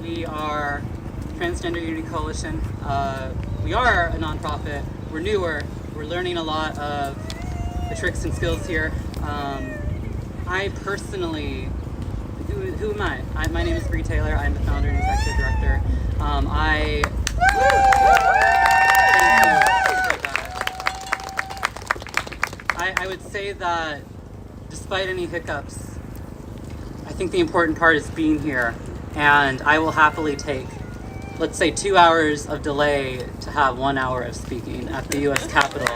We are Transgender Unity Coalition. We are a nonprofit. We're newer. We're learning a lot of the tricks and skills here. I personally, who am I? My name is Bree Taylor. I'm the founder and executive director. I would say that despite any hiccups, I think the important part is being here, and I will happily take, let's say, 2 hours of delay to have 1 hour of speaking at the U.S. Capitol. A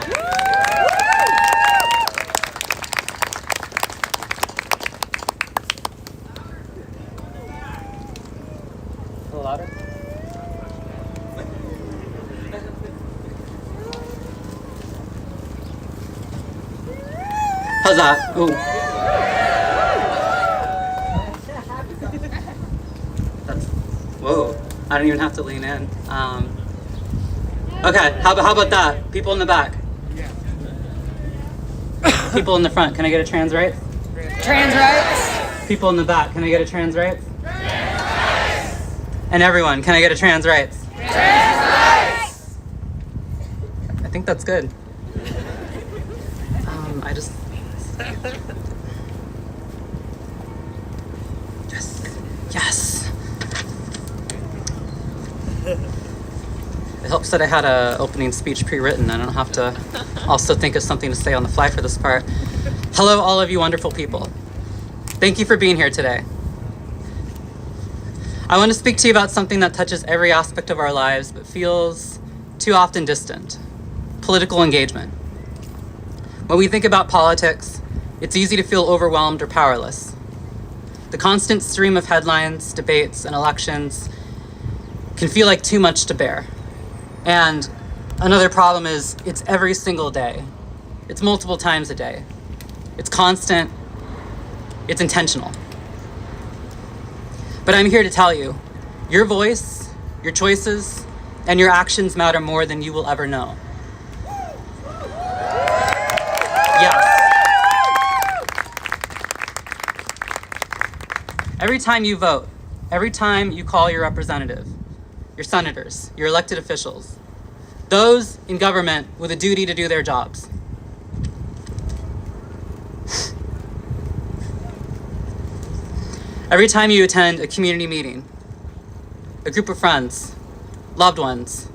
little louder? How's that? Ooh. That's, whoa. I don't even have to lean in. Okay, how about that? People in the back. People in the front, can I get a trans rights? Trans rights. People in the back, can I get a trans rights? And everyone, can I get a trans rights? Trans rights. I think that's good. I just... Yes. It helps that I had an opening speech pre-written. I don't have to also think of something to say on the fly for this part. Hello, all of you wonderful people. Thank you for being here today. I want to speak to you about something that touches every aspect of our lives, but feels too often distant: political engagement. When we think about politics, it's easy to feel overwhelmed or powerless. The constant stream of headlines, debates, and elections can feel like too much to bear. And another problem is it's every single day. It's multiple times a day. It's constant. It's intentional. But I'm here to tell you, your voice, your choices, and your actions matter more than you will ever know. Yes. Every time you vote, every time you call your representative, your senators, your elected officials, those in government with a duty to do their jobs. Every time you attend a community meeting, a group of friends, loved ones,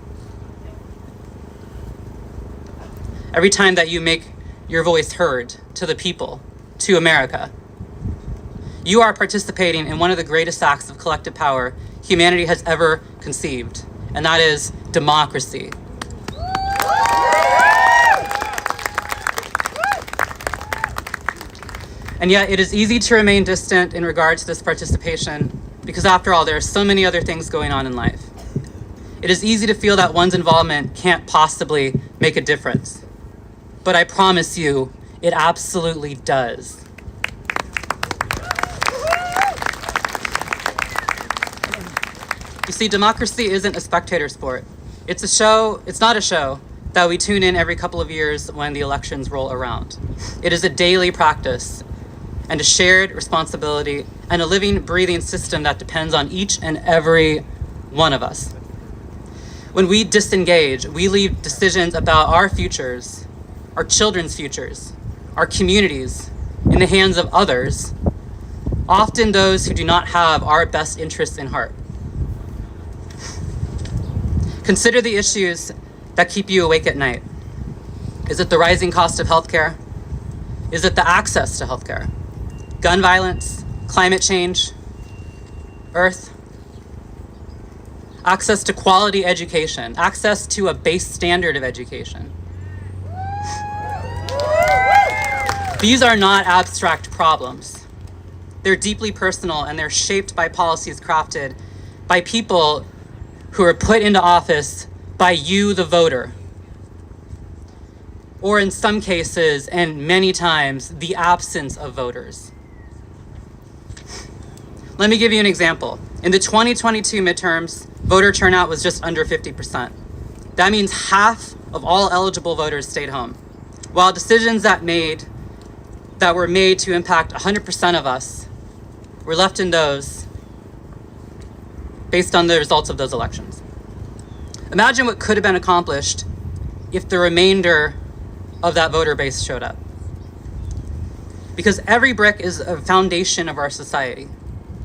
every time that you make your voice heard to the people, to America, you are participating in one of the greatest acts of collective power humanity has ever conceived, and that is democracy. And yet it is easy to remain distant in regard to this participation because, after all, there are so many other things going on in life. It is easy to feel that one's involvement can't possibly make a difference. But I promise you, it absolutely does. You see, democracy isn't a spectator sport. It's not a show that we tune in every couple of years when the elections roll around. It is a daily practice and a shared responsibility and a living, breathing system that depends on each and every one of us. When we disengage, we leave decisions about our futures, our children's futures, our communities in the hands of others, often those who do not have our best interests in heart. Consider the issues that keep you awake at night. Is it the rising cost of healthcare? Is it the access to healthcare? Gun violence, climate change, Earth? Access to quality education, access to a base standard of education. These are not abstract problems. They're deeply personal, and they're shaped by policies crafted by people who are put into office by you, the voter. Or in some cases, and many times, the absence of voters. Let me give you an example. In the 2022 midterms, voter turnout was just under 50%. That means half of all eligible voters stayed home, while decisions that were made to impact 100% of us were left in those based on the results of those elections. Imagine what could have been accomplished if the remainder of that voter base showed up. Because every brick is a foundation of our society.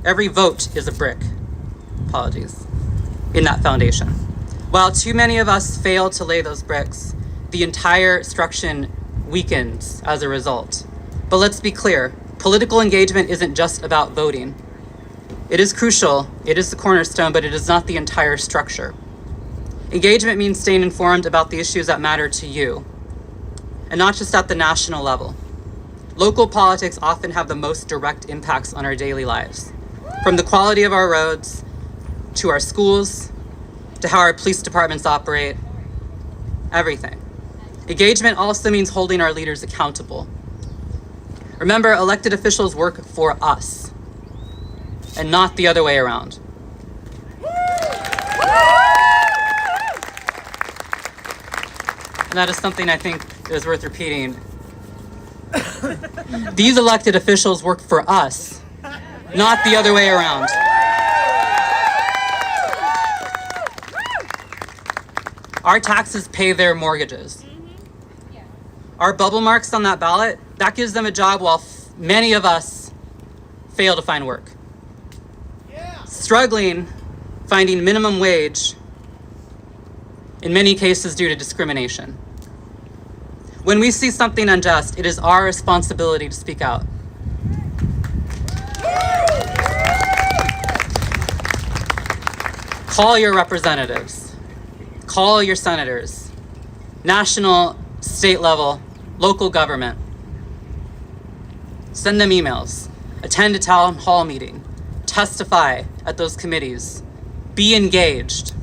Every vote is a brick, in that foundation. While too many of us fail to lay those bricks, the entire structure weakens as a result. But let's be clear, political engagement isn't just about voting. It is crucial, it is the cornerstone, but it is not the entire structure. Engagement means staying informed about the issues that matter to you, and not just at the national level. Local politics often have the most direct impacts on our daily lives, from the quality of our roads, to our schools, to how our police departments operate, everything. Engagement also means holding our leaders accountable. Remember, elected officials work for us, and not the other way around. And that is something I think is worth repeating. These elected officials work for us, not the other way around. Our taxes pay their mortgages. Our bubble marks on that ballot, that gives them a job while many of us fail to find work. Struggling, finding minimum wage, in many cases due to discrimination. When we see something unjust, it is our responsibility to speak out. Call your representatives. Call your senators. National, state level, local government. Send them emails. Attend a town hall meeting. Testify at those committees. Be engaged.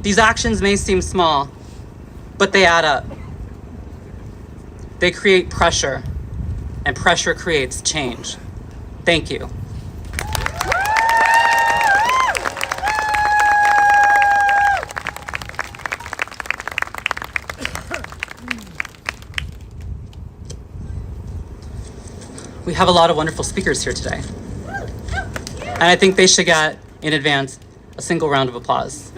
These actions may seem small, but they add up. They create pressure, and pressure creates change. Thank you. We have a lot of wonderful speakers here today. And I think they should get, in advance, a single round of applause.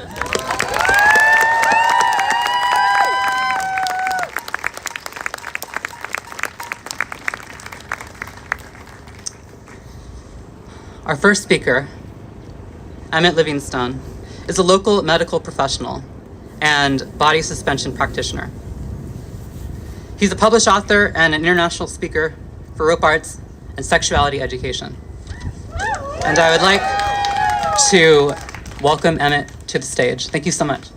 Our first speaker, Emmit Livingstone, is a local medical professional and body suspension practitioner. He's a published author and an international speaker for rope arts and sexuality education. And I would like to welcome Emmit to the stage. Thank you so much.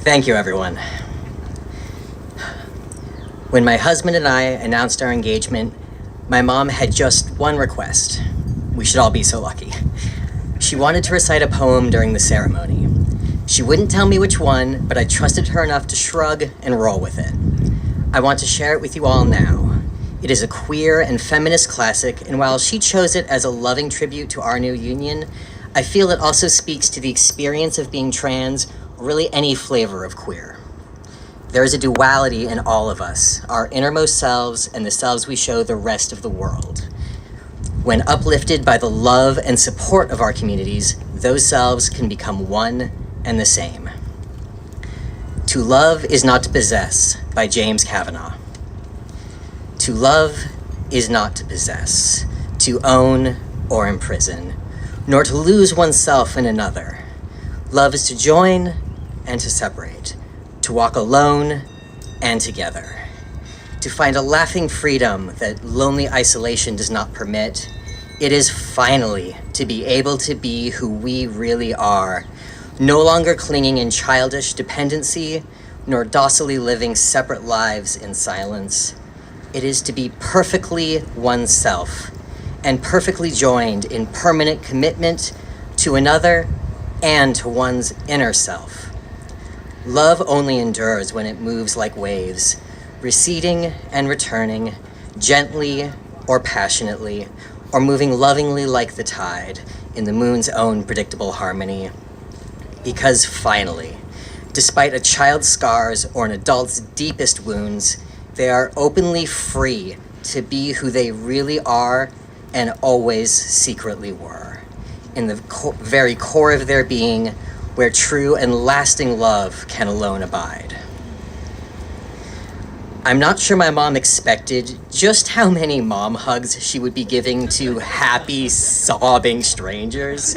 Thank you, everyone. When my husband and I announced our engagement, my mom had just one request. We should all be so lucky. She wanted to recite a poem during the ceremony. She wouldn't tell me which one, but I trusted her enough to shrug and roll with it. I want to share it with you all now. It is a queer and feminist classic, and while she chose it as a loving tribute to our new union, I feel it also speaks to the experience of being trans, or really any flavor of queer. There is a duality in all of us, our innermost selves and the selves we show the rest of the world. When uplifted by the love and support of our communities, those selves can become one and the same. To Love is Not to Possess by James Kavanaugh. To love is not to possess, to own or imprison, nor to lose oneself in another. Love is to join and to separate, to walk alone and together, to find a laughing freedom that lonely isolation does not permit. It is finally to be able to be who we really are, no longer clinging in childish dependency, nor docilely living separate lives in silence. It is to be perfectly oneself and perfectly joined in permanent commitment to another and to one's inner self. Love only endures when it moves like waves, receding and returning, gently or passionately, or moving lovingly like the tide in the moon's own predictable harmony. Because finally, Despite a child's scars or an adult's deepest wounds, they are openly free to be who they really are and always secretly were, in the very core of their being, where true and lasting love can alone abide. I'm not sure my mom expected just how many mom hugs she would be giving to happy, sobbing strangers,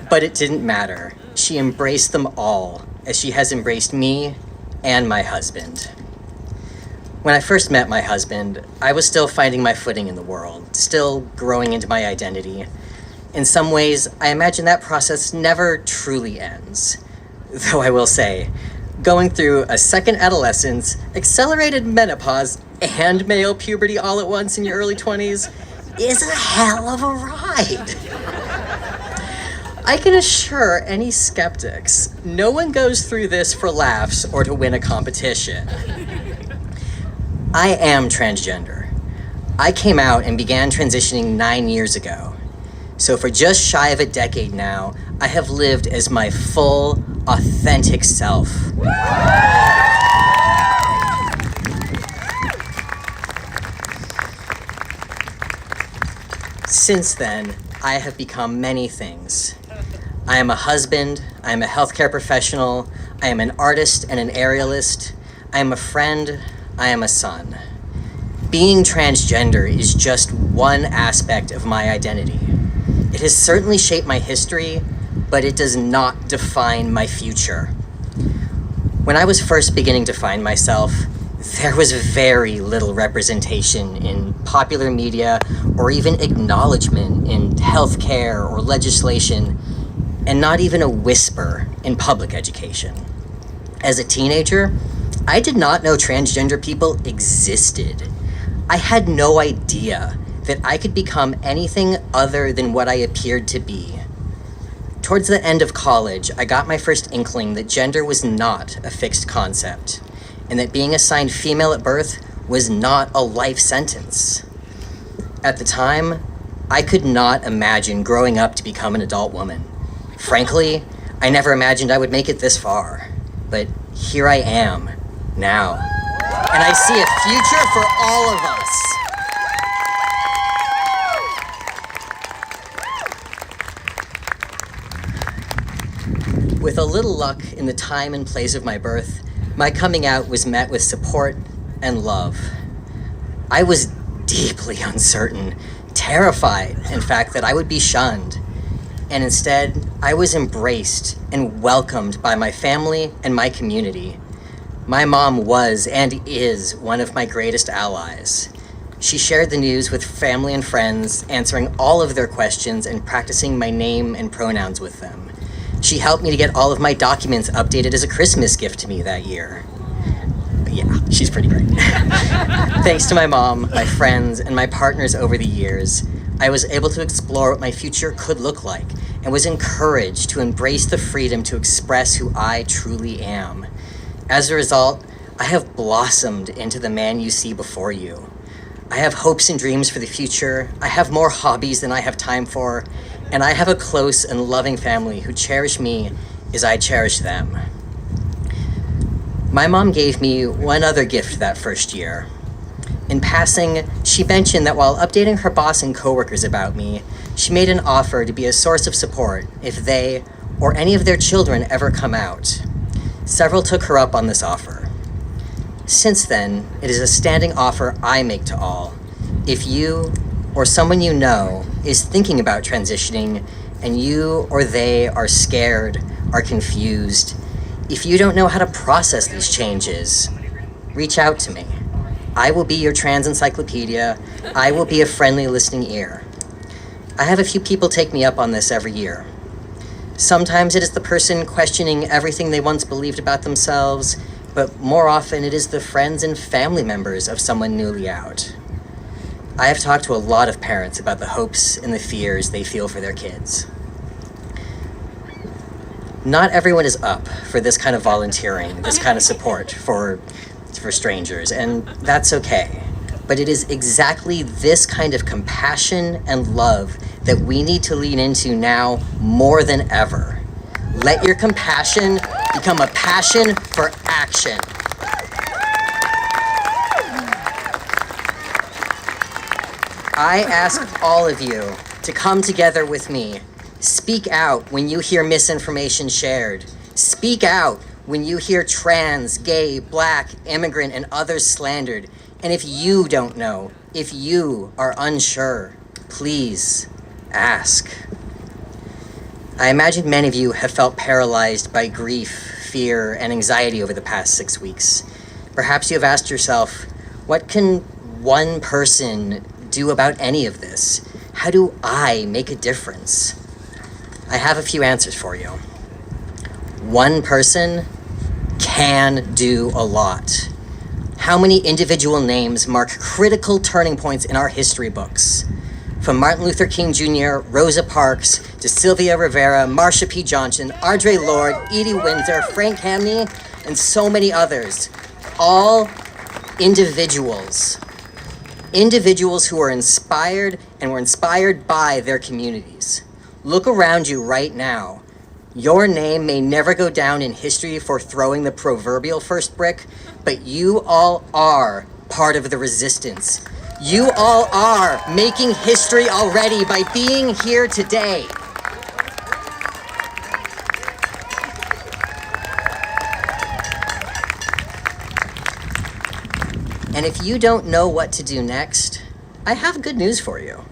but it didn't matter. She embraced them all, as she has embraced me and my husband. When I first met my husband, I was still finding my footing in the world, still growing into my identity. In some ways, I imagine that process never truly ends. Though I will say, going through a second adolescence, accelerated menopause, and male puberty all at once in your early 20s is a hell of a ride. I can assure any skeptics, no one goes through this for laughs or to win a competition. I am transgender. I came out and began transitioning 9 years ago. So for just shy of a decade now, I have lived as my full, authentic self. Since then, I have become many things. I am a husband, I am a healthcare professional, I am an artist and an aerialist, I am a friend, I am a son. Being transgender is just one aspect of my identity. It has certainly shaped my history, but it does not define my future. When I was first beginning to find myself, there was very little representation in popular media or even acknowledgement in healthcare or legislation, and not even a whisper in public education. As a teenager, I did not know transgender people existed. I had no idea that I could become anything other than what I appeared to be. Towards the end of college, I got my first inkling that gender was not a fixed concept, and that being assigned female at birth was not a life sentence. At the time, I could not imagine growing up to become an adult woman. Frankly, I never imagined I would make it this far, but here I am, now. And I see a future for all of us. With a little luck in the time and place of my birth, my coming out was met with support and love. I was deeply uncertain, terrified, in fact, that I would be shunned. And instead, I was embraced and welcomed by my family and my community. My mom was and is one of my greatest allies. She shared the news with family and friends, answering all of their questions and practicing my name and pronouns with them. She helped me to get all of my documents updated as a Christmas gift to me that year. But yeah, she's pretty great. Thanks to my mom, my friends, and my partners over the years, I was able to explore what my future could look like and was encouraged to embrace the freedom to express who I truly am. As a result, I have blossomed into the man you see before you. I have hopes and dreams for the future. I have more hobbies than I have time for, and I have a close and loving family who cherish me as I cherish them. My mom gave me one other gift that first year. In passing, she mentioned that while updating her boss and coworkers about me, she made an offer to be a source of support if they or any of their children ever come out. Several took her up on this offer. Since then, it is a standing offer I make to all. If you or someone you know is thinking about transitioning and you or they are scared, are confused, if you don't know how to process these changes, reach out to me. I will be your trans encyclopedia. I will be a friendly listening ear. I have a few people take me up on this every year. Sometimes it is the person questioning everything they once believed about themselves, but more often it is the friends and family members of someone newly out. I have talked to a lot of parents about the hopes and the fears they feel for their kids. Not everyone is up for this kind of volunteering, this kind of support for strangers, and that's okay. But it is exactly this kind of compassion and love that we need to lean into now more than ever. Let your compassion become a passion for action. I ask all of you to come together with me. Speak out when you hear misinformation shared. Speak out when you hear trans, gay, black, immigrant, and others slandered. And if you don't know, if you are unsure, please ask. I imagine many of you have felt paralyzed by grief, fear, and anxiety over the past 6 weeks. Perhaps you have asked yourself, what can one person do about any of this? How do I make a difference? I have a few answers for you. One person can do a lot. How many individual names mark critical turning points in our history books? From Martin Luther King Jr., Rosa Parks, to Sylvia Rivera, Marsha P. Johnson, Audre Lorde, Edie Windsor, Frank Hamney, and so many others. All individuals. Individuals who are inspired and were inspired by their communities. Look around you right now. Your name may never go down in history for throwing the proverbial first brick, but you all are part of the resistance. You all are making history already by being here today. And if you don't know what to do next, I have good news for you.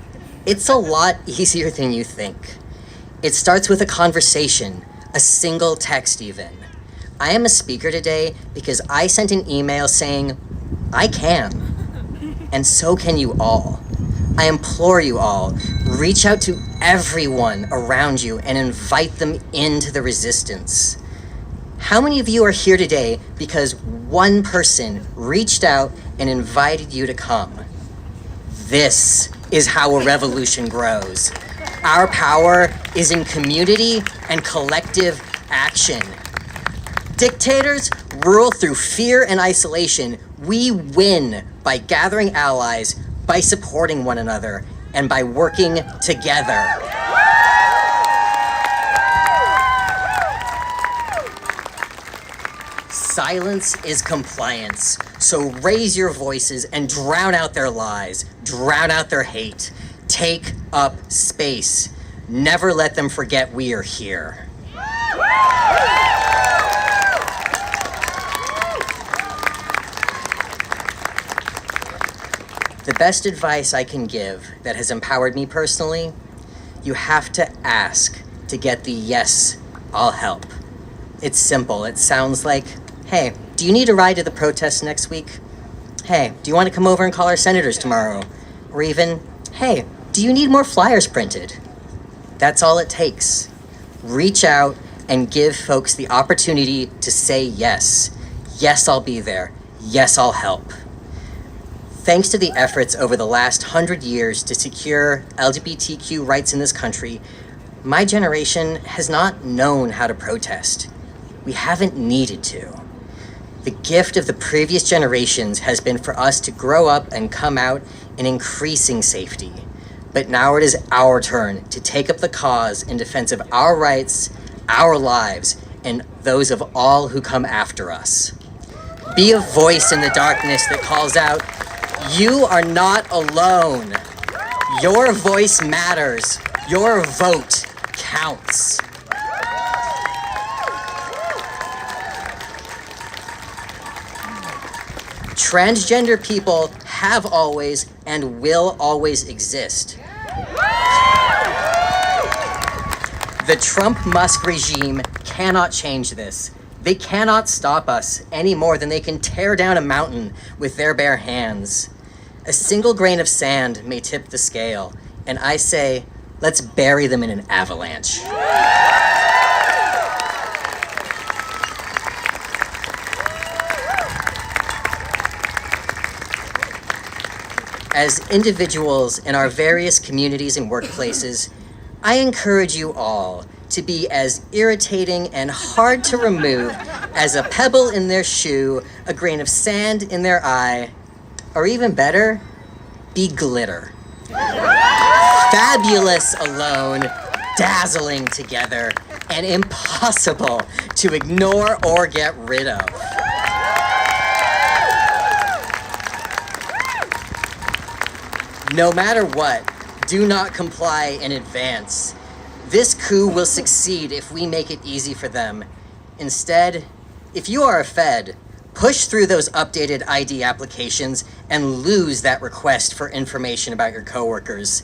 It's a lot easier than you think. It starts with a conversation, a single text even. I am a speaker today because I sent an email saying, I can. And so can you all. I implore you all, reach out to everyone around you and invite them into the resistance. How many of you are here today because one person reached out and invited you to come? This is how a revolution grows. Our power is in community and collective action. Dictators rule through fear and isolation. We win by gathering allies, by supporting one another, and by working together. Silence is compliance, so raise your voices and drown out their lies, drown out their hate. Take up space. Never let them forget we are here. The best advice I can give that has empowered me personally, you have to ask to get the yes, I'll help. It's simple. It sounds like, hey, do you need a ride to the protest next week? Hey, do you want to come over and call our senators tomorrow? Or even, hey, do you need more flyers printed? That's all it takes. Reach out and give folks the opportunity to say yes. Yes, I'll be there. Yes, I'll help. Thanks to the efforts over the last 100 years to secure LGBTQ rights in this country, my generation has not known how to protest. We haven't needed to. The gift of the previous generations has been for us to grow up and come out in increasing safety. But now it is our turn to take up the cause in defense of our rights, our lives, and those of all who come after us. Be a voice in the darkness that calls out, you are not alone. Your voice matters. Your vote counts. Transgender people have always and will always exist. The Trump-Musk regime cannot change this. They cannot stop us any more than they can tear down a mountain with their bare hands. A single grain of sand may tip the scale, and I say, let's bury them in an avalanche. As individuals in our various communities and workplaces, I encourage you all to be as irritating and hard to remove as a pebble in their shoe, a grain of sand in their eye, or even better, be glitter. Fabulous alone, dazzling together. and impossible to ignore or get rid of. No matter what, do not comply in advance. This coup will succeed if we make it easy for them. Instead, if you are a Fed, push through those updated ID applications and lose that request for information about your coworkers.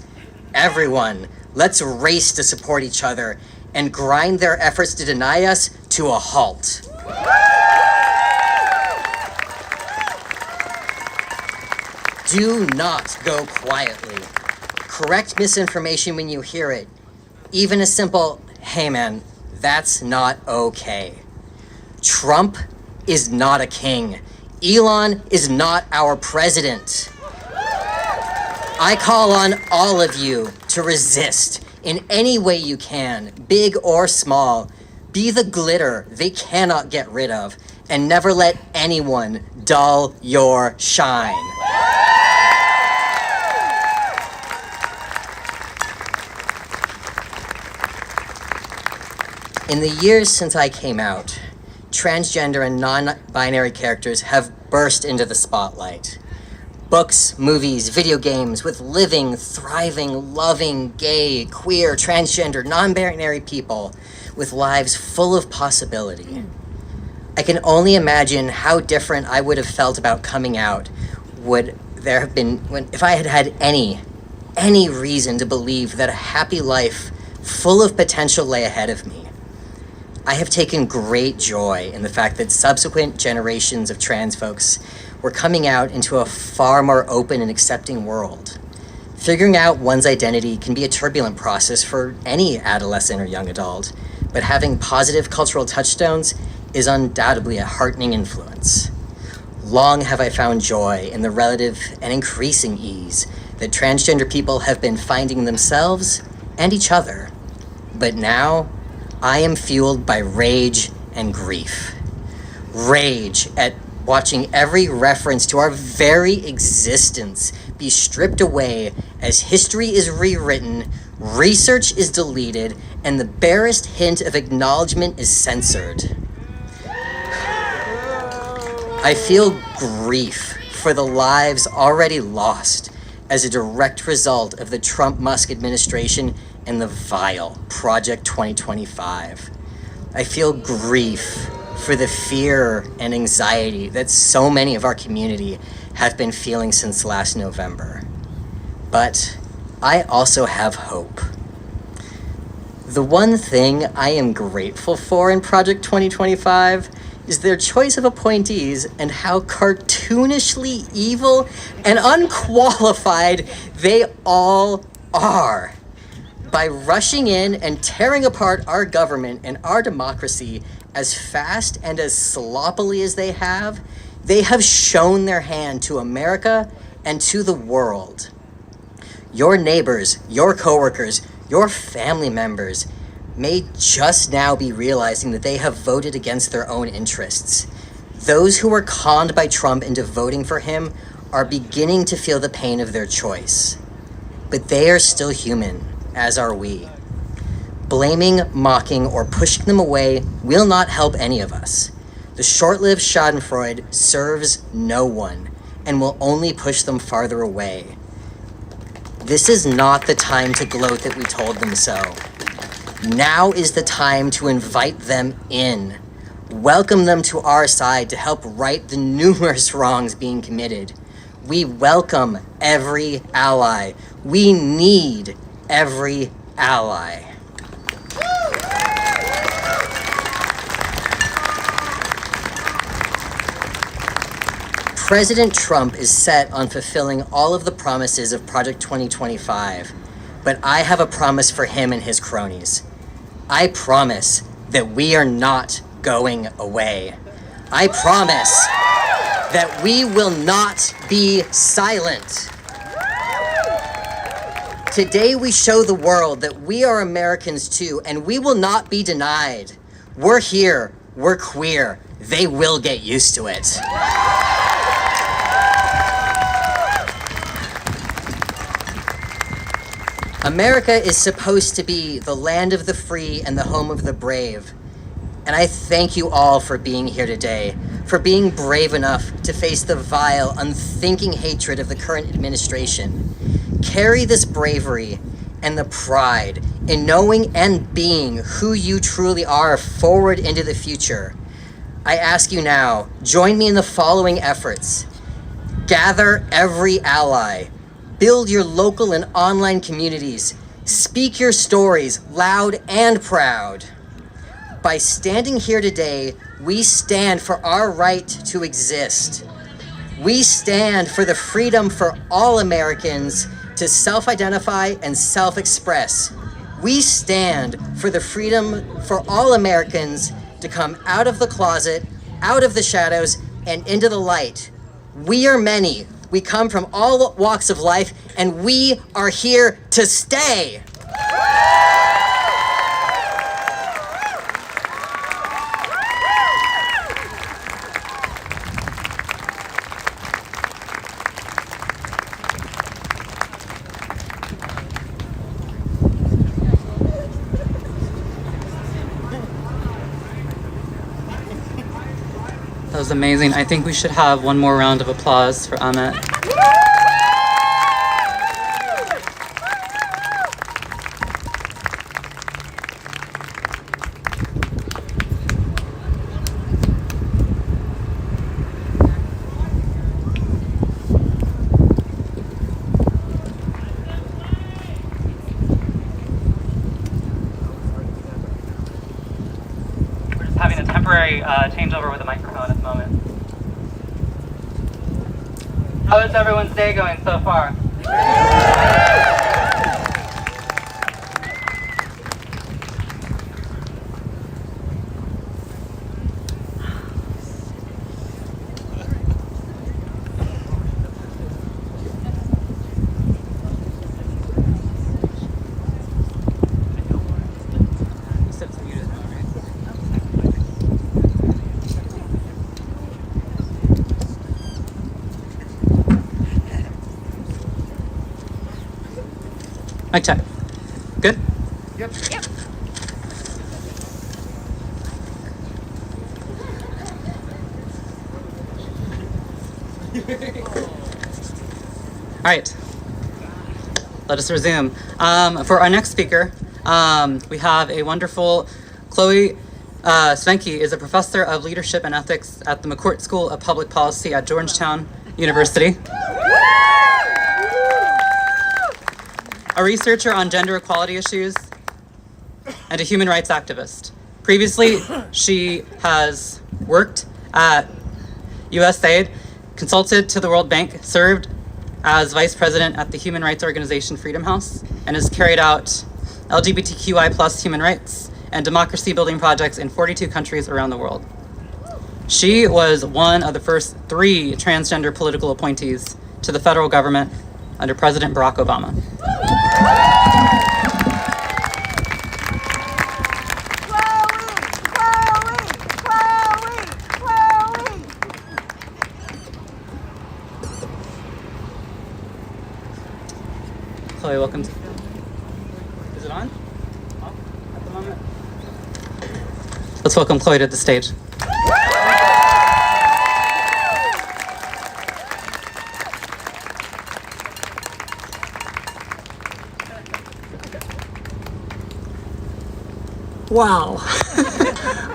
Everyone, let's race to support each other and grind their efforts to deny us to a halt. Do not go quietly. Correct misinformation when you hear it. Even a simple, hey man, that's not okay. Trump is not a king. Elon is not our president. I call on all of you to resist in any way you can, big or small. Be the glitter they cannot get rid of, and never let anyone dull your shine. In the years since I came out, transgender and non-binary characters have burst into the spotlight. Books, movies, video games with living, thriving, loving, gay, queer, transgender, non-binary people with lives full of possibility. I can only imagine how different I would have felt about coming out would there have been if I had had any reason to believe that a happy life full of potential lay ahead of me. I have taken great joy in the fact that subsequent generations of trans folks were coming out into a far more open and accepting world. Figuring out one's identity can be a turbulent process for any adolescent or young adult, but having positive cultural touchstones is undoubtedly a heartening influence. Long have I found joy in the relative and increasing ease that transgender people have been finding themselves and each other. But now, I am fueled by rage and grief. Rage at watching every reference to our very existence be stripped away as history is rewritten, research is deleted, and the barest hint of acknowledgement is censored. I feel grief for the lives already lost as a direct result of the Trump-Musk administration and the vile Project 2025. I feel grief for the fear and anxiety that so many of our community have been feeling since last November. But I also have hope. The one thing I am grateful for in Project 2025 is their choice of appointees and how cartoonishly evil and unqualified they all are. By rushing in and tearing apart our government and our democracy as fast and as sloppily as they have shown their hand to America and to the world. Your neighbors, your coworkers, your family members may just now be realizing that they have voted against their own interests. Those who were conned by Trump into voting for him are beginning to feel the pain of their choice. But they are still human, as are we. Blaming, mocking, or pushing them away will not help any of us. The short-lived schadenfreude serves no one and will only push them farther away. This is not the time to gloat that we told them so. Now is the time to invite them in. Welcome them to our side to help right the numerous wrongs being committed. We welcome every ally. We need every ally. President Trump is set on fulfilling all of the promises of Project 2025, but I have a promise for him and his cronies. I promise that we are not going away. I promise that we will not be silent. Today we show the world that we are Americans too, and we will not be denied. We're here, we're queer, they will get used to it. America is supposed to be the land of the free and the home of the brave. And I thank you all for being here today, for being brave enough to face the vile, unthinking hatred of the current administration. Carry this bravery and the pride in knowing and being who you truly are forward into the future. I ask you now, join me in the following efforts. Gather every ally. Build your local and online communities. Speak your stories loud and proud. By standing here today, we stand for our right to exist. We stand for the freedom for all Americans to self-identify and self-express. We stand for the freedom for all Americans to come out of the closet, out of the shadows, and into the light. We are many. We come from all walks of life, and we are here to stay. That was amazing. I think we should have one more round of applause for Emmit. We're just having a temporary changeover with the microphone at the moment. How is everyone's day going so far? Mic check. Good? Yep. All right. Let us resume. For our next speaker, we have a wonderful Chloë. Schwenke is a professor of leadership and ethics at the McCourt School of Public Policy at Georgetown University. A researcher on gender equality issues, and a human rights activist. Previously, she has worked at USAID, consulted to the World Bank, served as vice president at the human rights organization Freedom House, and has carried out LGBTQI+ human rights and democracy building projects in 42 countries around the world. She was one of the first 3 transgender political appointees to the federal government under President Barack Obama. Chloë, welcome to... Is it on? Off at the moment? Let's welcome Chloë to the stage. Wow.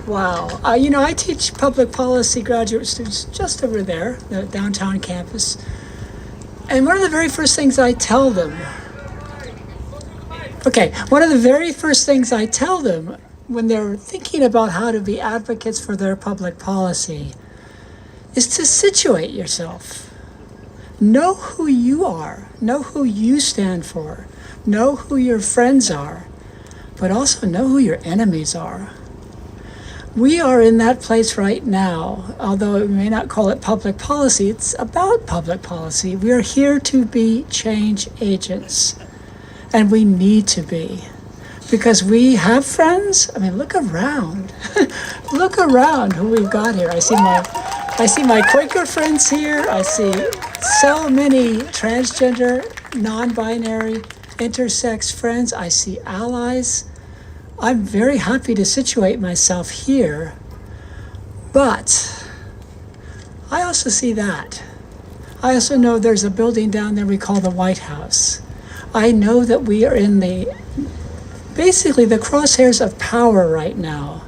Wow. I teach public policy graduate students just over there, the downtown campus. And one of the very first things I tell them when they're thinking about how to be advocates for their public policy is to situate yourself. Know who you are, know who you stand for, know who your friends are, but also know who your enemies are. We are in that place right now, although we may not call it public policy, it's about public policy. We are here to be change agents, and we need to be. Because we have friends. I mean, look around. Look around who we've got here. I see my Quaker friends here. I see so many transgender, non-binary, intersex friends, I see allies. I'm very happy to situate myself here, but I also see that. I also know there's a building down there we call the White House. I know that we are in basically the crosshairs of power right now.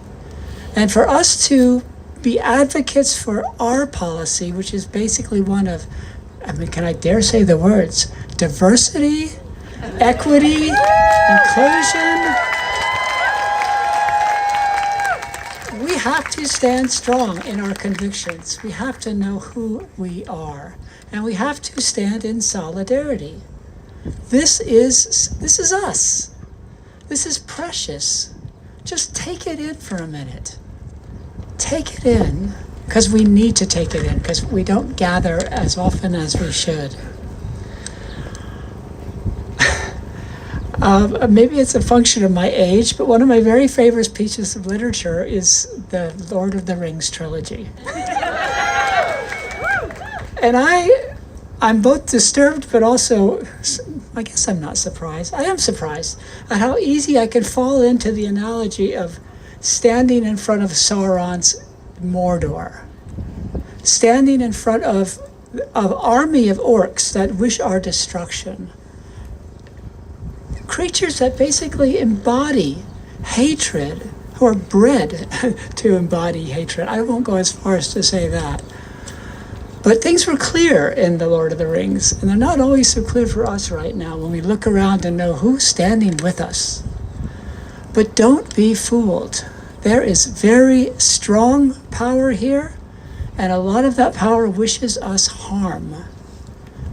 And for us to be advocates for our policy, which is basically one of, can I dare say the words, diversity, equity, inclusion. We have to stand strong in our convictions. We have to know who we are, and we have to stand in solidarity. This is us. This is precious. Just take it in for a minute. Take it in, because we need to take it in, because we don't gather as often as we should. Maybe it's a function of my age, but one of my very favorite pieces of literature is the Lord of the Rings trilogy. And I'm both disturbed, but also, I guess I'm not surprised. I am surprised at how easy I can fall into the analogy of standing in front of Sauron's Mordor, standing in front of an army of orcs that wish our destruction. Creatures that basically embody hatred, who are bred to embody hatred. I won't go as far as to say that. But things were clear in The Lord of the Rings, and they're not always so clear for us right now when we look around and know who's standing with us. But don't be fooled. There is very strong power here, and a lot of that power wishes us harm.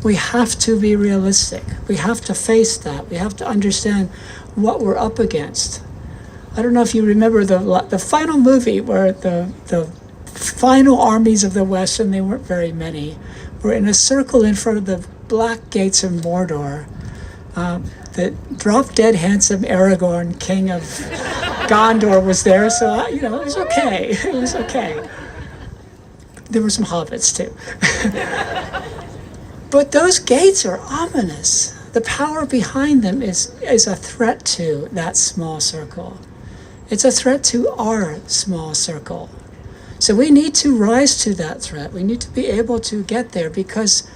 We have to be realistic. We have to face that. We have to understand what we're up against. I don't know if you remember the final movie where the final armies of the West, and they weren't very many, were in a circle in front of the black gates of Mordor. The drop-dead handsome Aragorn, king of Gondor, was there, so it was okay. It was okay. There were some hobbits too. But those gates are ominous. The power behind them is a threat to that small circle. It's a threat to our small circle. So we need to rise to that threat. We need to be able to get there, because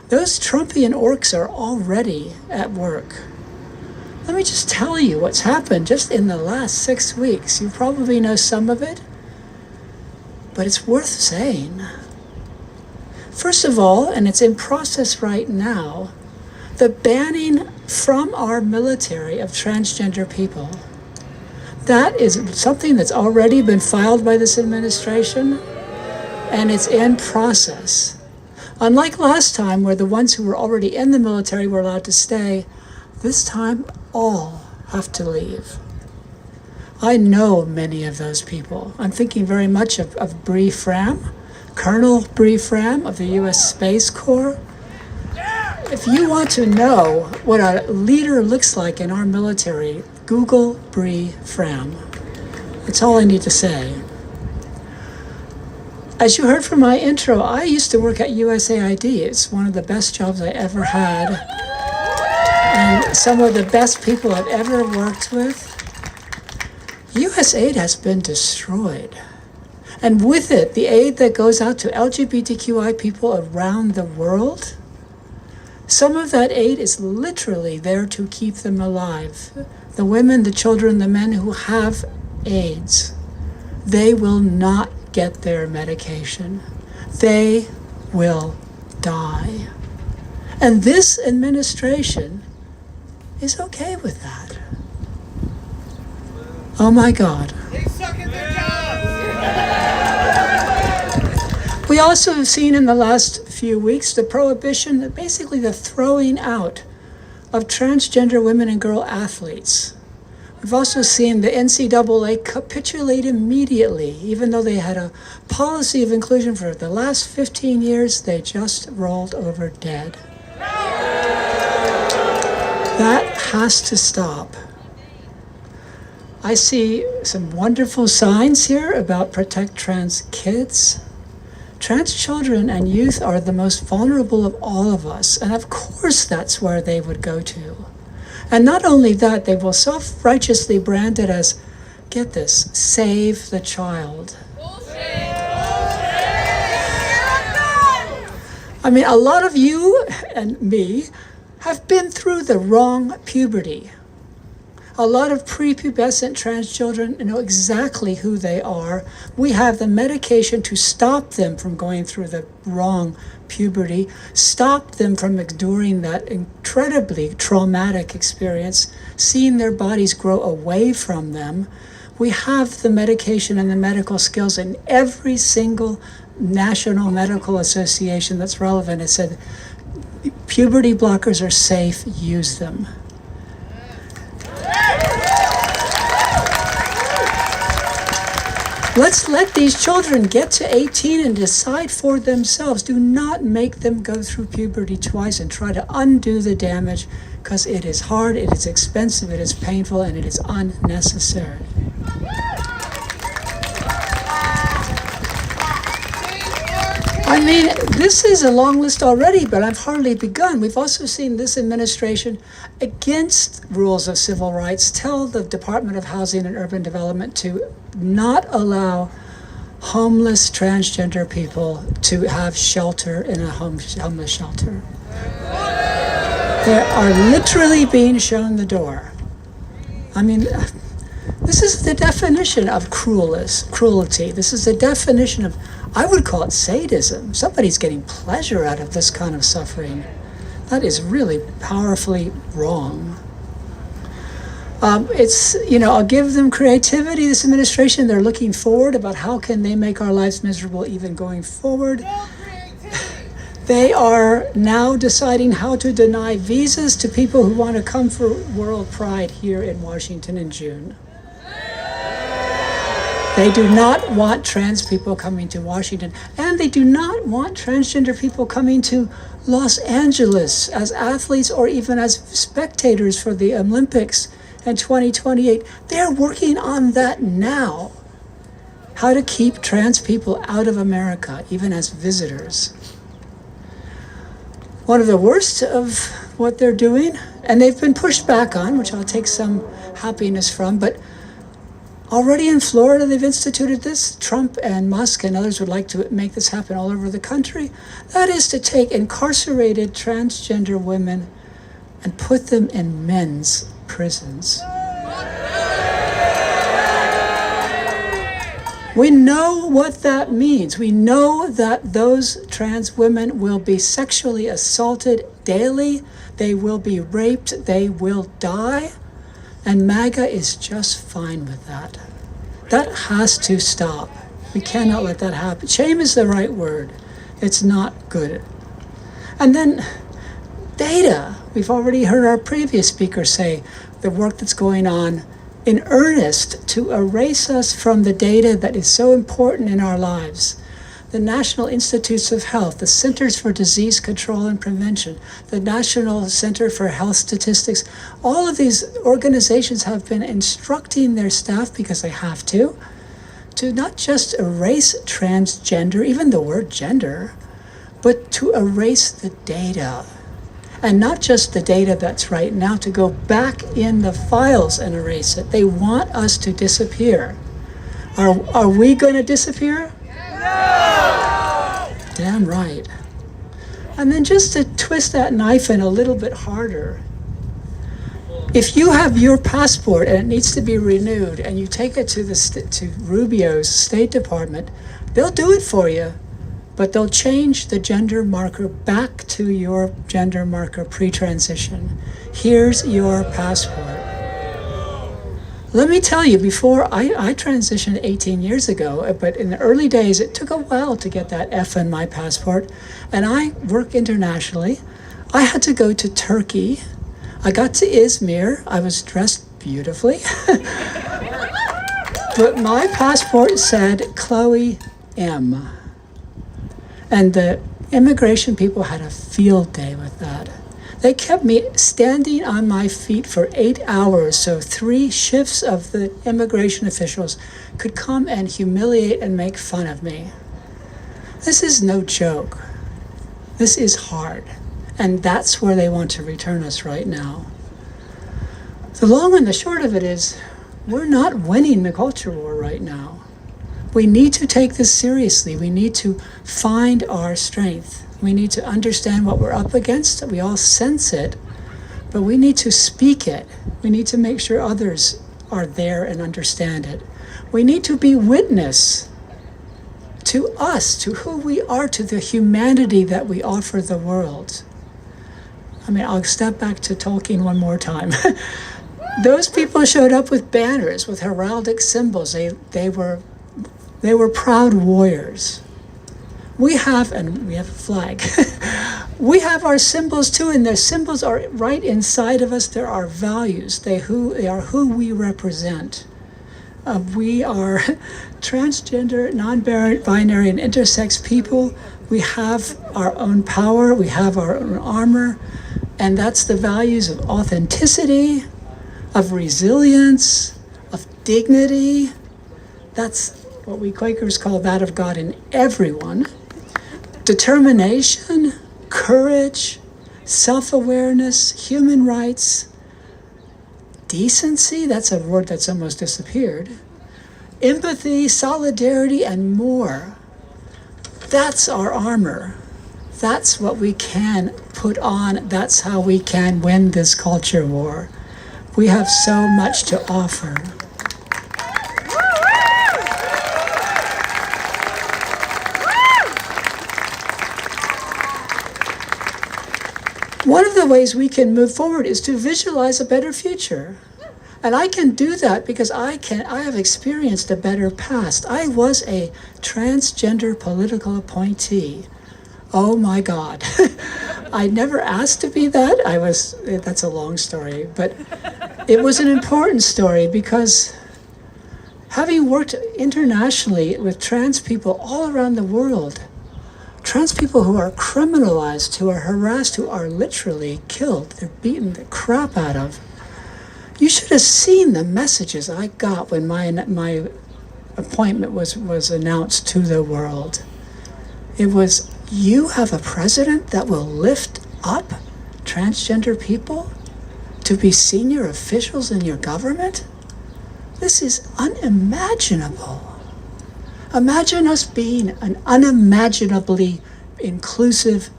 those Trumpian orcs are already at work. Let me just tell you what's happened just in the last 6 weeks. You probably know some of it, but it's worth saying. First of all, and it's in process right now, the banning from our military of transgender people. That is something that's already been filed by this administration, and it's in process. Unlike last time, where the ones who were already in the military were allowed to stay, this time all have to leave. I know many of those people. I'm thinking very much of Bree Fram, Colonel Bree Fram of the U.S. Space Corps. If you want to know what a leader looks like in our military, Google Bree Fram. That's all I need to say. As you heard from my intro, I used to work at USAID. It's one of the best jobs I ever had, and some of the best people I've ever worked with. USAID has been destroyed. And with it, the aid that goes out to LGBTQI people around the world, some of that aid is literally there to keep them alive. The women, the children, the men who have AIDS, they will not get their medication. They will die. And this administration is okay with that. Oh my God. They suck at their jobs! We also have seen in the last few weeks the prohibition, basically the throwing out of transgender women and girl athletes. We've also seen the NCAA capitulate immediately, even though they had a policy of inclusion for the last 15 years, they just rolled over dead. That has to stop. I see some wonderful signs here about protect trans kids. Trans children and youth are the most vulnerable of all of us, and of course that's where they would go to. And not only that, they will self-righteously brand it as, get this, save the child. I mean, a lot of you and me have been through the wrong puberty. A lot of prepubescent trans children know exactly who they are. We have the medication to stop them from going through the wrong puberty, stop them from enduring that incredibly traumatic experience, seeing their bodies grow away from them. We have the medication and the medical skills in every single national medical association that's relevant. It said, puberty blockers are safe, use them. Let's let these children get to 18 and decide for themselves. Do not make them go through puberty twice and try to undo the damage, because it is hard, it is expensive, it is painful, and it is unnecessary. I mean, this is a long list already, but I've hardly begun. We've also seen this administration, against rules of civil rights, tell the Department of Housing and Urban Development to not allow homeless transgender people to have shelter in a homeless shelter. They are literally being shown the door. I mean, this is the definition of cruelty. This is the definition of, I would call it sadism. Somebody's getting pleasure out of this kind of suffering. That is really powerfully wrong. I'll give them creativity, this administration. They're looking forward about how can they make our lives miserable even going forward. They are now deciding how to deny visas to people who want to come for World Pride here in Washington in June. They do not want trans people coming to Washington, and they do not want transgender people coming to Los Angeles as athletes or even as spectators for the Olympics in 2028. They're working on that now. How to keep trans people out of America, even as visitors. One of the worst of what they're doing, and they've been pushed back on, which I'll take some happiness from, but already in Florida, they've instituted this. Trump and Musk and others would like to make this happen all over the country. That is to take incarcerated transgender women and put them in men's prisons. We know what that means. We know that those trans women will be sexually assaulted daily. They will be raped. They will die. And MAGA is just fine with that. That has to stop. We cannot let that happen. Shame is the right word. It's not good. And then data. We've already heard our previous speaker say the work that's going on in earnest to erase us from the data that is so important in our lives. The National Institutes of Health, the Centers for Disease Control and Prevention, the National Center for Health Statistics, all of these organizations have been instructing their staff, because they have to not just erase transgender, even the word gender, but to erase the data. And not just the data that's right now, to go back in the files and erase it. They want us to disappear. Are we going to disappear? No! Damn right. And then just to twist that knife in a little bit harder, if you have your passport and it needs to be renewed and you take it to Rubio's State Department, they'll do it for you, but they'll change the gender marker back to your gender marker pre-transition. Here's your passport. Let me tell you, before I transitioned 18 years ago, but in the early days, it took a while to get that F in my passport. And I work internationally. I had to go to Turkey. I got to Izmir. I was dressed beautifully. But my passport said Chloë M. And the immigration people had a field day with that. They kept me standing on my feet for 8 hours, so 3 shifts of the immigration officials could come and humiliate and make fun of me. This is no joke. This is hard. And that's where they want to return us right now. The long and the short of it is, we're not winning the culture war right now. We need to take this seriously. We need to find our strength. We need to understand what we're up against. We all sense it, but we need to speak it. We need to make sure others are there and understand it. We need to be witness to us, to who we are, to the humanity that we offer the world. I mean, I'll step back to Tolkien one more time. Those people showed up with banners, with heraldic symbols. They were proud warriors. We have a flag. We have our symbols too, and their symbols are right inside of us. They're our values. They are who we represent. We are transgender, non-binary, and intersex people. We have our own power. We have our own armor, and that's the values of authenticity, of resilience, of dignity. That's what we Quakers call that of God in everyone. Determination, courage, self-awareness, human rights, decency, that's a word that's almost disappeared, empathy, solidarity, and more. That's our armor. That's what we can put on. That's how we can win this culture war. We have so much to offer. One of the ways we can move forward is to visualize a better future. And I can do that because I have experienced a better past. I was a transgender political appointee. Oh my God. I never asked to be that. That's a long story, but it was an important story because having worked internationally with trans people all around the world, trans people who are criminalized, who are harassed, who are literally killed, they're beaten the crap out of. You should have seen the messages I got when my appointment was announced to the world. It was, you have a president that will lift up transgender people to be senior officials in your government? This is unimaginable. Imagine us being an unimaginably inclusive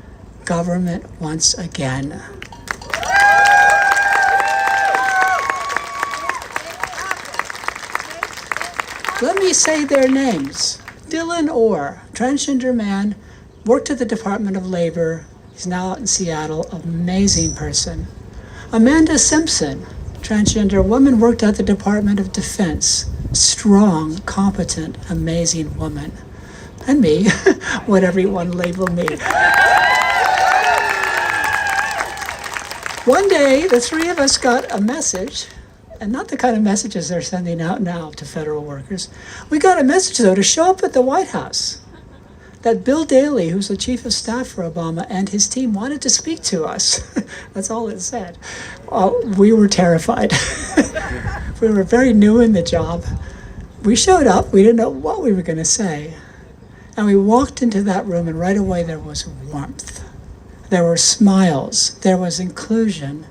government once again. Let me say their names. Dylan Orr, transgender man, worked at the Department of Labor. He's now out in Seattle, amazing person. Amanda Simpson, transgender woman, worked at the Department of Defense. Strong, competent, amazing woman. And me, whatever you want to label me. One day, the three of us got a message, and not the kind of messages they're sending out now to federal workers. We got a message, though, to show up at the White House. That Bill Daley, who's the chief of staff for Obama, and his team wanted to speak to us. That's all it said. We were terrified. We were very new in the job. We showed up, we didn't know what we were going to say. And we walked into that room, and right away there was warmth. There were smiles, there was inclusion.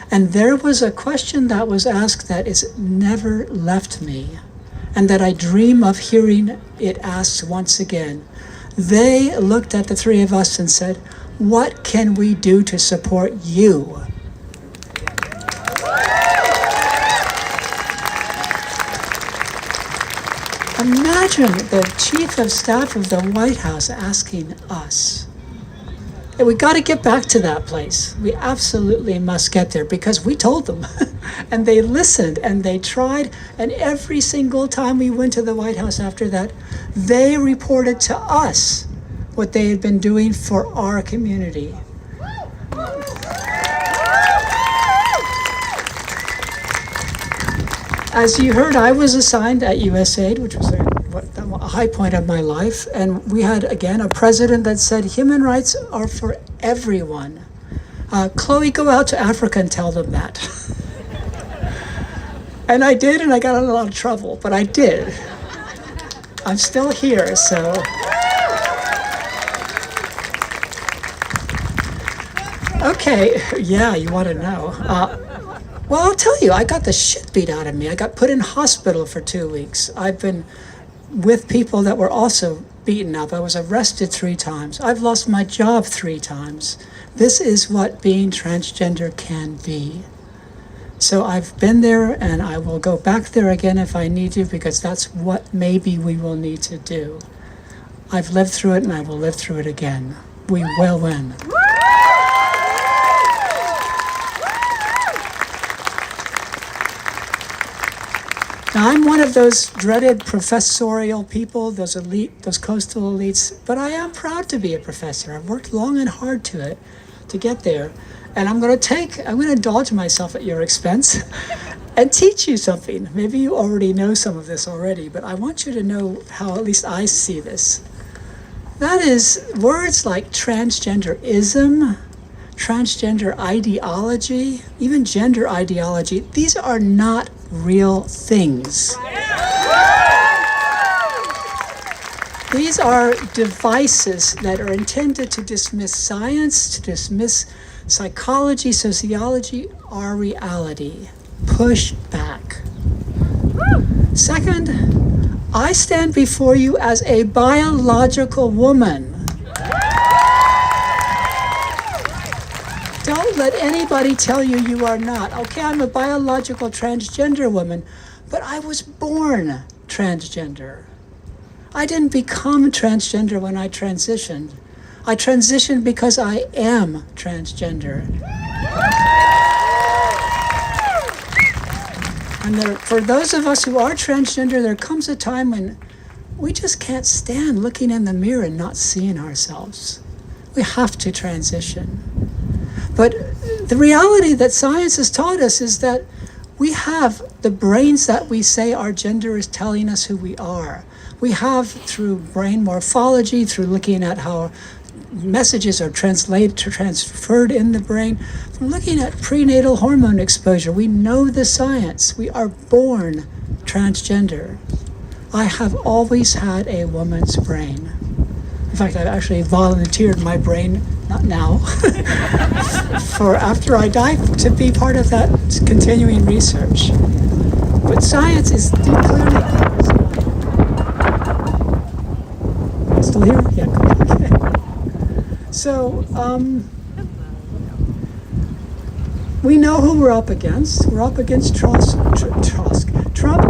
And there was a question that was asked that has never left me, and that I dream of hearing it asked once again. They looked at the three of us and said, "What can we do to support you?" Imagine the chief of staff of the White House asking us. And we got to get back to that place. We absolutely must get there because we told them. And they listened and they tried. And every single time we went to the White House after that, they reported to us what they had been doing for our community. As you heard, I was assigned at USAID, which was a high point of my life. And we had, again, a president that said human rights are for everyone. Chloë, go out to Africa and tell them that. And I did, and I got in a lot of trouble, but I did. I'm still here, so. Okay, yeah, you want to know. Well, I'll tell you, I got the shit beat out of me. I got put in hospital for 2 weeks. I've been with people that were also beaten up. I was arrested 3 times. I've lost my job 3 times. This is what being transgender can be. So I've been there, and I will go back there again if I need to, because that's what maybe we will need to do. I've lived through it, and I will live through it again. We will win. Now, I'm one of those dreaded professorial people, those coastal elites, but I am proud to be a professor. I've worked long and hard to get there. And I'm going to indulge myself at your expense and teach you something. Maybe you already know some of this already, but I want you to know how at least I see this. That is, words like transgenderism, transgender ideology, even gender ideology, these are not real things. These are devices that are intended to dismiss science, to dismiss psychology, sociology, our reality. Push back. Second, I stand before you as a biological woman. Don't let anybody tell you you are not. Okay, I'm a biological transgender woman, but I was born transgender. I didn't become transgender when I transitioned. I transitioned because I am transgender. And for those of us who are transgender, there comes a time when we just can't stand looking in the mirror and not seeing ourselves. We have to transition. But the reality that science has taught us is that we have the brains that we say our gender is telling us who we are. We have, through brain morphology, through looking at how messages are transferred in the brain, from looking at prenatal hormone exposure, we know the science. We are born transgender. I have always had a woman's brain. In fact, I've actually volunteered my brain, not now, for after I die to be part of that continuing research. But science is clearly... Still here? Yeah, good. Okay. So, we know who we're up against. We're up against Trump,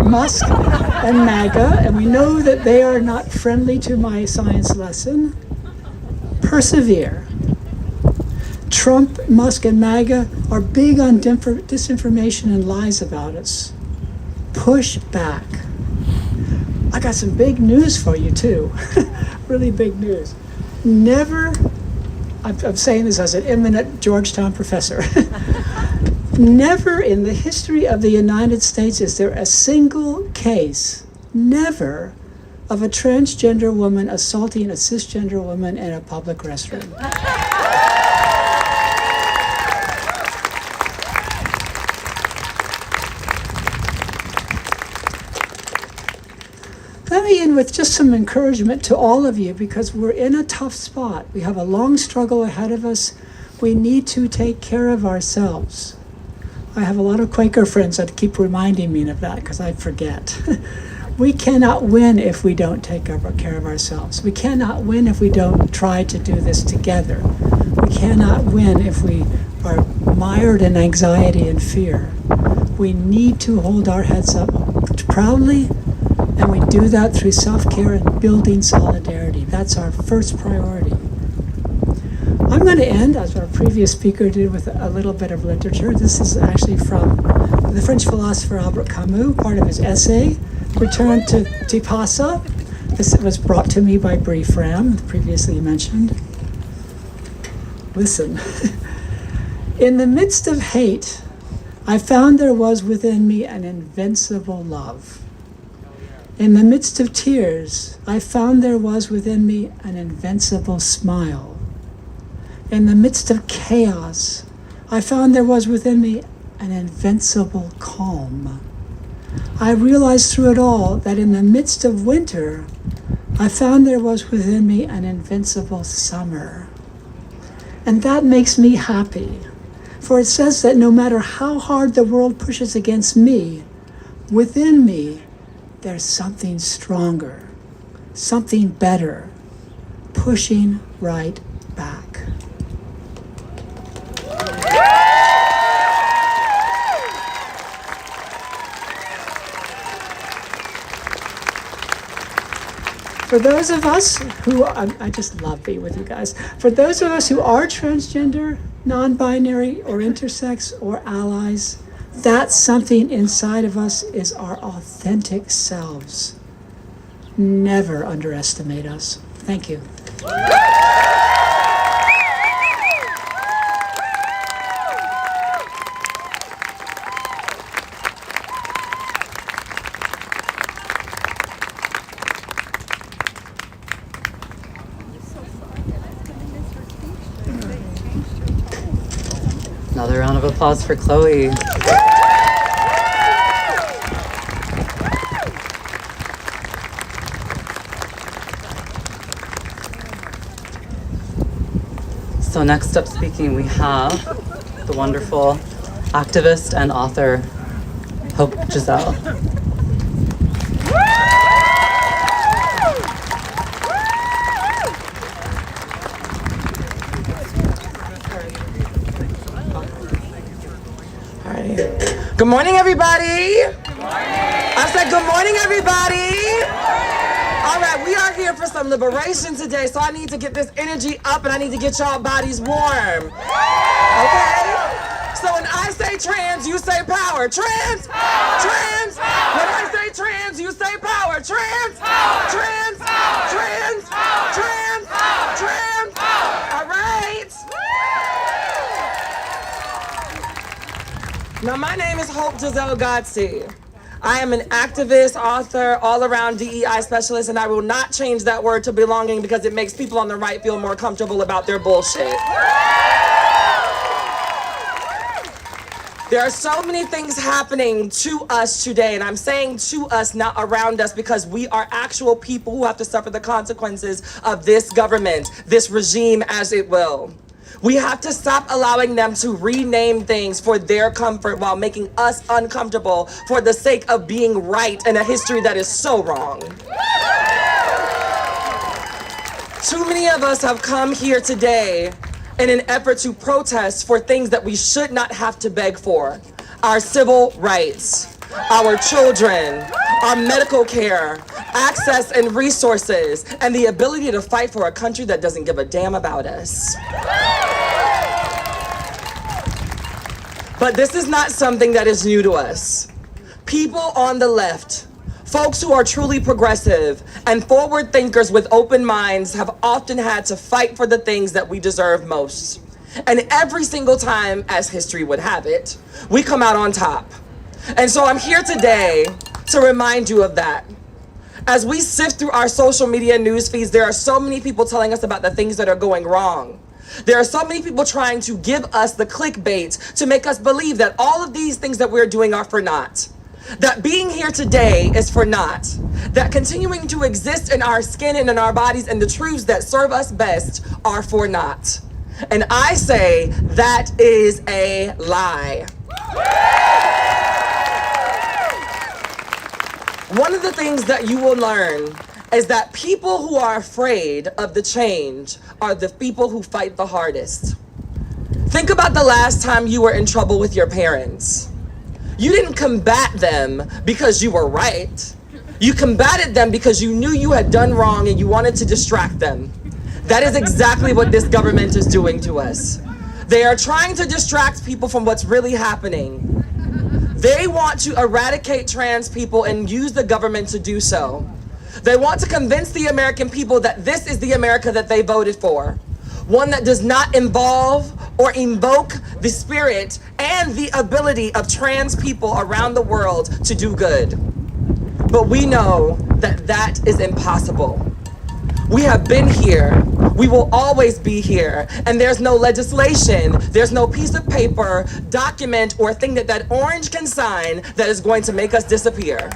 Musk, and MAGA, and we know that they are not friendly to my science lesson. Persevere. Trump, Musk, and MAGA are big on disinformation and lies about us. Push back. I got some big news for you too. Really big news. Never, I'm saying this as an eminent Georgetown professor, never in the history of the United States is there a single case, never, of a transgender woman assaulting a cisgender woman in a public restroom. Let me end with just some encouragement to all of you, because we're in a tough spot. We have a long struggle ahead of us. We need to take care of ourselves. I have a lot of Quaker friends that keep reminding me of that because I forget. We cannot win if we don't take care of ourselves. We cannot win if we don't try to do this together. We cannot win if we are mired in anxiety and fear. We need to hold our heads up proudly, and we do that through self-care and building solidarity. That's our first priority. I'm going to end, as our previous speaker did, with a little bit of literature. This is actually from the French philosopher Albert Camus, part of his essay, Return to Tipasa. This was brought to me by Bree Fram, previously mentioned. Listen. In the midst of hate, I found there was within me an invincible love. In the midst of tears, I found there was within me an invincible smile. In the midst of chaos, I found there was within me an invincible calm. I realized through it all that in the midst of winter, I found there was within me an invincible summer. And that makes me happy, For it says that no matter how hard the world pushes against me, within me, there's something stronger, something better, pushing right back. For those of us who, I just love being with you guys. For those of us who are transgender, non-binary, or intersex, or allies, that something inside of us is our authentic selves. Never underestimate us. Thank you. Another round of applause for Chloë. So next up speaking, we have the wonderful activist and author, Giselle. Good morning, everybody. Good morning. I said good morning, everybody. All right, we are here for some liberation today, so I need to get this energy up and I need to get y'all bodies warm. Okay? So when I say trans, you say power. Trans, trans. When I say trans, you say power. Trans, trans, trans, trans, trans. All right. Now, my name is Giselle. I am an activist, author, all-around DEI specialist, and I will not change that word to belonging because it makes people on the right feel more comfortable about their bullshit. There are so many things happening to us today, and I'm saying to us, not around us, because we are actual people who have to suffer the consequences of this government, this regime, as it will. We have to stop allowing them to rename things for their comfort while making us uncomfortable for the sake of being right in a history that is so wrong. Too many of us have come here today in an effort to protest for things that we should not have to beg for. Our civil rights, our children, our medical care, access and resources, and the ability to fight for a country that doesn't give a damn about us. But this is not something that is new to us. People on the left, folks who are truly progressive and forward thinkers with open minds have often had to fight for the things that we deserve most. And every single time, as history would have it, we come out on top. And so I'm here today to remind you of that. As we sift through our social media news feeds, there are so many people telling us about the things that are going wrong. There are so many people trying to give us the clickbait to make us believe that all of these things that we're doing are for naught. That being here today is for naught. That continuing to exist in our skin and in our bodies and the truths that serve us best are for naught. And I say that is a lie. One of the things that you will learn is that people who are afraid of the change are the people who fight the hardest. Think about the last time you were in trouble with your parents. You didn't combat them because you were right. You combated them because you knew you had done wrong and you wanted to distract them. That is exactly what this government is doing to us. They are trying to distract people from what's really happening. They want to eradicate trans people and use the government to do so. They want to convince the American people that this is the America that they voted for. One that does not involve or invoke the spirit and the ability of trans people around the world to do good. But we know that that is impossible. We have been here. We will always be here. And there's no legislation, there's no piece of paper, document, or thing that that orange can sign that is going to make us disappear.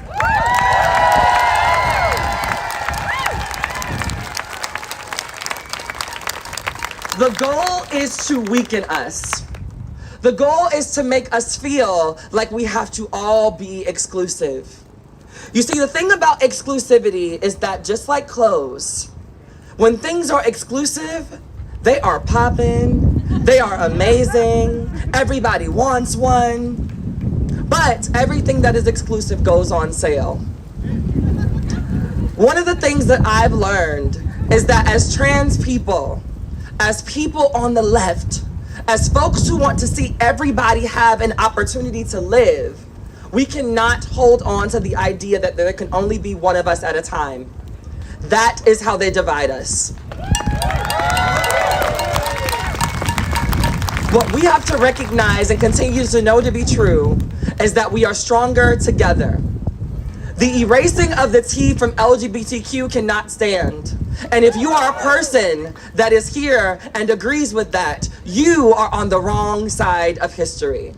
The goal is to weaken us. The goal is to make us feel like we have to all be exclusive. You see, the thing about exclusivity is that just like clothes, when things are exclusive, they are popping, they are amazing, everybody wants one, but everything that is exclusive goes on sale. One of the things that I've learned is that as trans people, as people on the left, as folks who want to see everybody have an opportunity to live, we cannot hold on to the idea that there can only be one of us at a time. That is how they divide us. What we have to recognize and continue to know to be true is that we are stronger together. The erasing of the T from LGBTQ cannot stand. And if you are a person that is here and agrees with that, you are on the wrong side of history.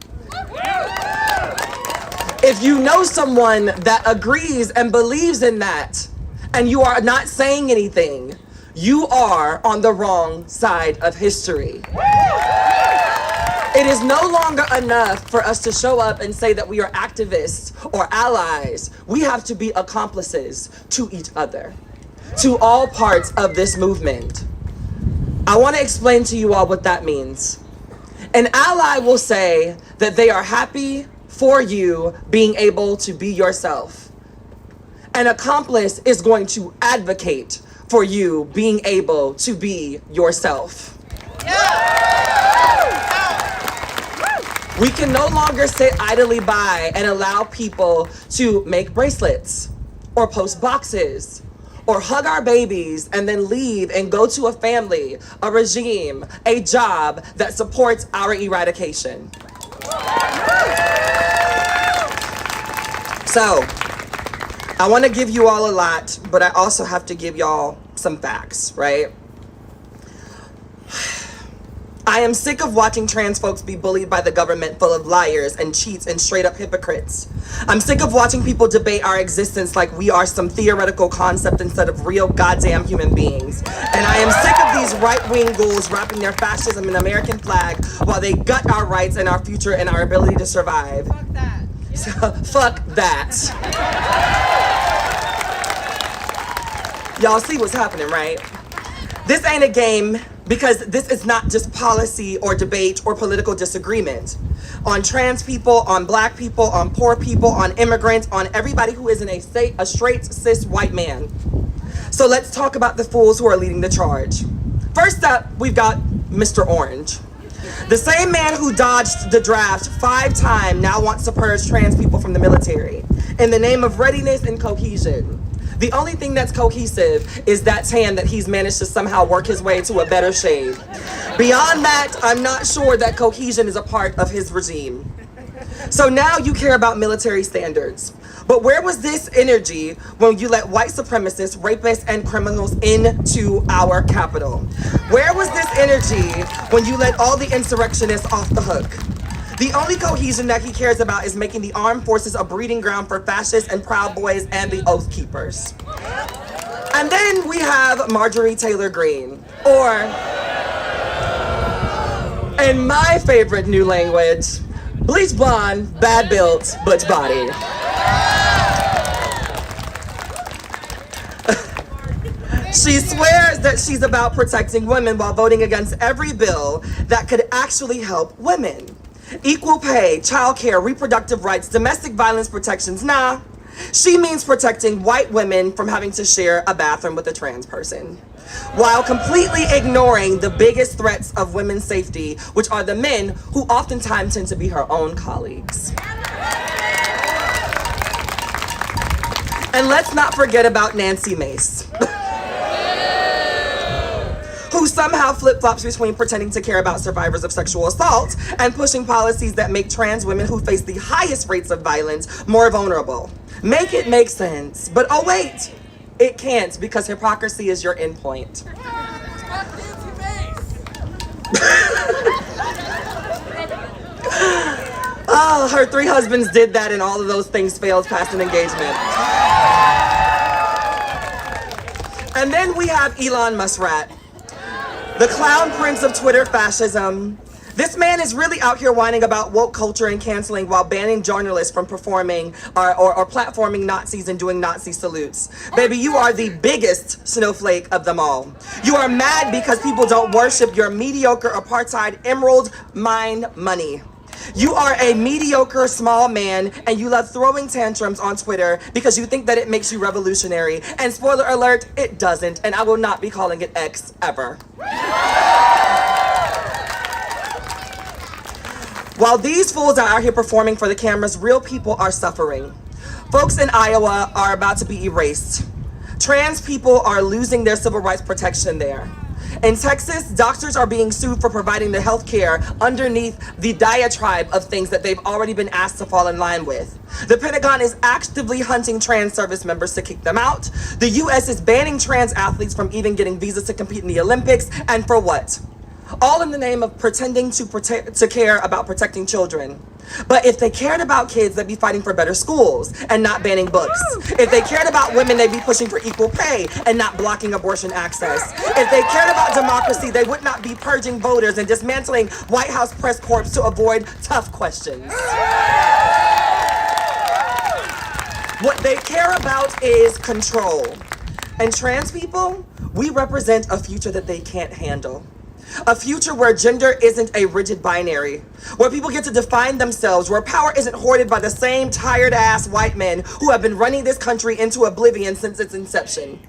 If you know someone that agrees and believes in that, and you are not saying anything, you are on the wrong side of history. It is no longer enough for us to show up and say that we are activists or allies. We have to be accomplices to each other, to all parts of this movement. I want to explain to you all what that means. An ally will say that they are happy for you being able to be yourself. An accomplice is going to advocate for you being able to be yourself. We can no longer sit idly by and allow people to make bracelets or post boxes or hug our babies and then leave and go to a family, a regime, a job that supports our eradication. So, I want to give you all a lot, but I also have to give y'all some facts, right? I am sick of watching trans folks be bullied by the government full of liars and cheats and straight up hypocrites. I'm sick of watching people debate our existence like we are some theoretical concept instead of real goddamn human beings. And I am sick of these right-wing ghouls wrapping their fascism in the American flag while they gut our rights and our future and our ability to survive. Fuck that. So, fuck that. Y'all see what's happening, right? This ain't a game, because this is not just policy or debate or political disagreement. On trans people, on black people, on poor people, on immigrants, on everybody who isn't a straight cis white man. So let's talk about the fools who are leading the charge. First up, we've got Mr. Orange. The same man who dodged the draft 5 times now wants to purge trans people from the military in the name of readiness and cohesion. The only thing that's cohesive is that tan that he's managed to somehow work his way to a better shade. Beyond that, I'm not sure that cohesion is a part of his regime. So now you care about military standards. But where was this energy when you let white supremacists, rapists, and criminals into our capital? Where was this energy when you let all the insurrectionists off the hook? The only cohesion that he cares about is making the armed forces a breeding ground for fascists and Proud Boys and the Oath Keepers. And then we have Marjorie Taylor Greene, or, in my favorite new language, bleach blonde, bad built, butch body. She swears that she's about protecting women while voting against every bill that could actually help women. Equal pay, childcare, reproductive rights, domestic violence protections, nah. She means protecting white women from having to share a bathroom with a trans person, while completely ignoring the biggest threats of women's safety, which are the men who oftentimes tend to be her own colleagues. And let's not forget about Nancy Mace, who somehow flip-flops between pretending to care about survivors of sexual assault and pushing policies that make trans women who face the highest rates of violence more vulnerable. Make it make sense. But oh wait, it can't, because hypocrisy is your endpoint. Oh, her 3 husbands did that and all of those things failed past an engagement. And then we have Elon Muskrat, the clown prince of Twitter fascism, This man is really out here whining about woke culture and canceling while banning journalists from performing or platforming Nazis and doing Nazi salutes. Baby, you are the biggest snowflake of them all. You are mad because people don't worship your mediocre apartheid emerald mine money. You are a mediocre small man and you love throwing tantrums on Twitter because you think that it makes you revolutionary. And spoiler alert, it doesn't, and I will not be calling it X ever. While these fools are out here performing for the cameras, real people are suffering. Folks in Iowa are about to be erased. Trans people are losing their civil rights protection there. In Texas, doctors are being sued for providing the health care underneath the diatribe of things that they've already been asked to fall in line with. The Pentagon is actively hunting trans service members to kick them out. The US is banning trans athletes from even getting visas to compete in the Olympics, and for what? All in the name of pretending to care about protecting children. But if they cared about kids, they'd be fighting for better schools and not banning books. If they cared about women, they'd be pushing for equal pay and not blocking abortion access. If they cared about democracy, they would not be purging voters and dismantling White House press corps to avoid tough questions. What they care about is control. And trans people, we represent a future that they can't handle. A future where gender isn't a rigid binary, where people get to define themselves, where power isn't hoarded by the same tired-ass white men who have been running this country into oblivion since its inception.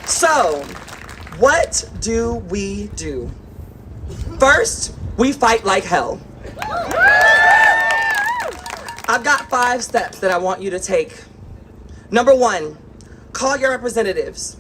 So, what do we do? First, we fight like hell. I've got 5 steps that I want you to take. Number 1, call your representatives.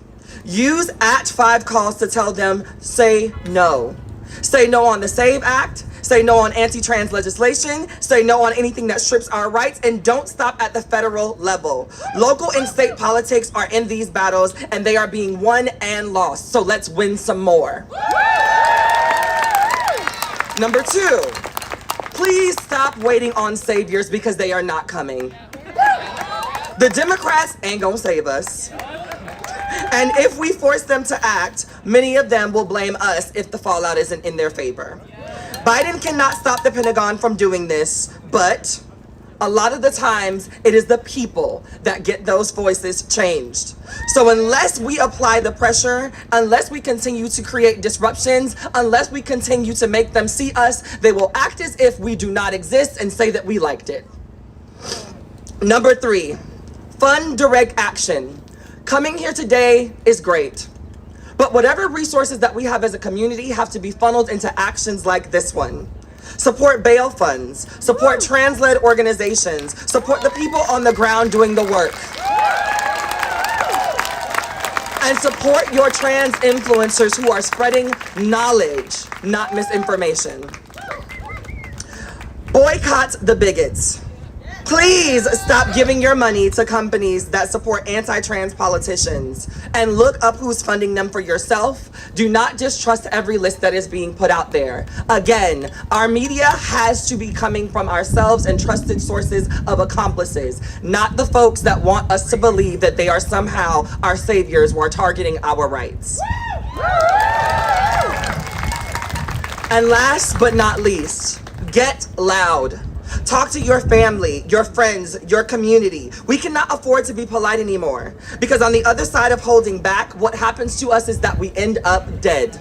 Use @5calls to tell them, say no. Say no on the SAVE Act, say no on anti-trans legislation, say no on anything that strips our rights, and don't stop at the federal level. Local and state politics are in these battles, and they are being won and lost, so let's win some more. Number 2, please stop waiting on saviors because they are not coming. The Democrats ain't gonna save us. And if we force them to act, many of them will blame us if the fallout isn't in their favor. Biden cannot stop the Pentagon from doing this, but a lot of the times it is the people that get those voices changed. So unless we apply the pressure, unless we continue to create disruptions, unless we continue to make them see us, they will act as if we do not exist and say that we liked it. Number 3, fund direct action. Coming here today is great, but whatever resources that we have as a community have to be funneled into actions like this one. Support bail funds, support trans-led organizations, support the people on the ground doing the work. And support your trans influencers who are spreading knowledge, not misinformation. Boycott the bigots. Please stop giving your money to companies that support anti-trans politicians and look up who's funding them for yourself. Do not just trust every list that is being put out there. Again, our media has to be coming from ourselves and trusted sources of accomplices, not the folks that want us to believe that they are somehow our saviors who are targeting our rights. And last but not least, get loud. Talk to your family, your friends, your community. We cannot afford to be polite anymore, because on the other side of holding back, what happens to us is that we end up dead.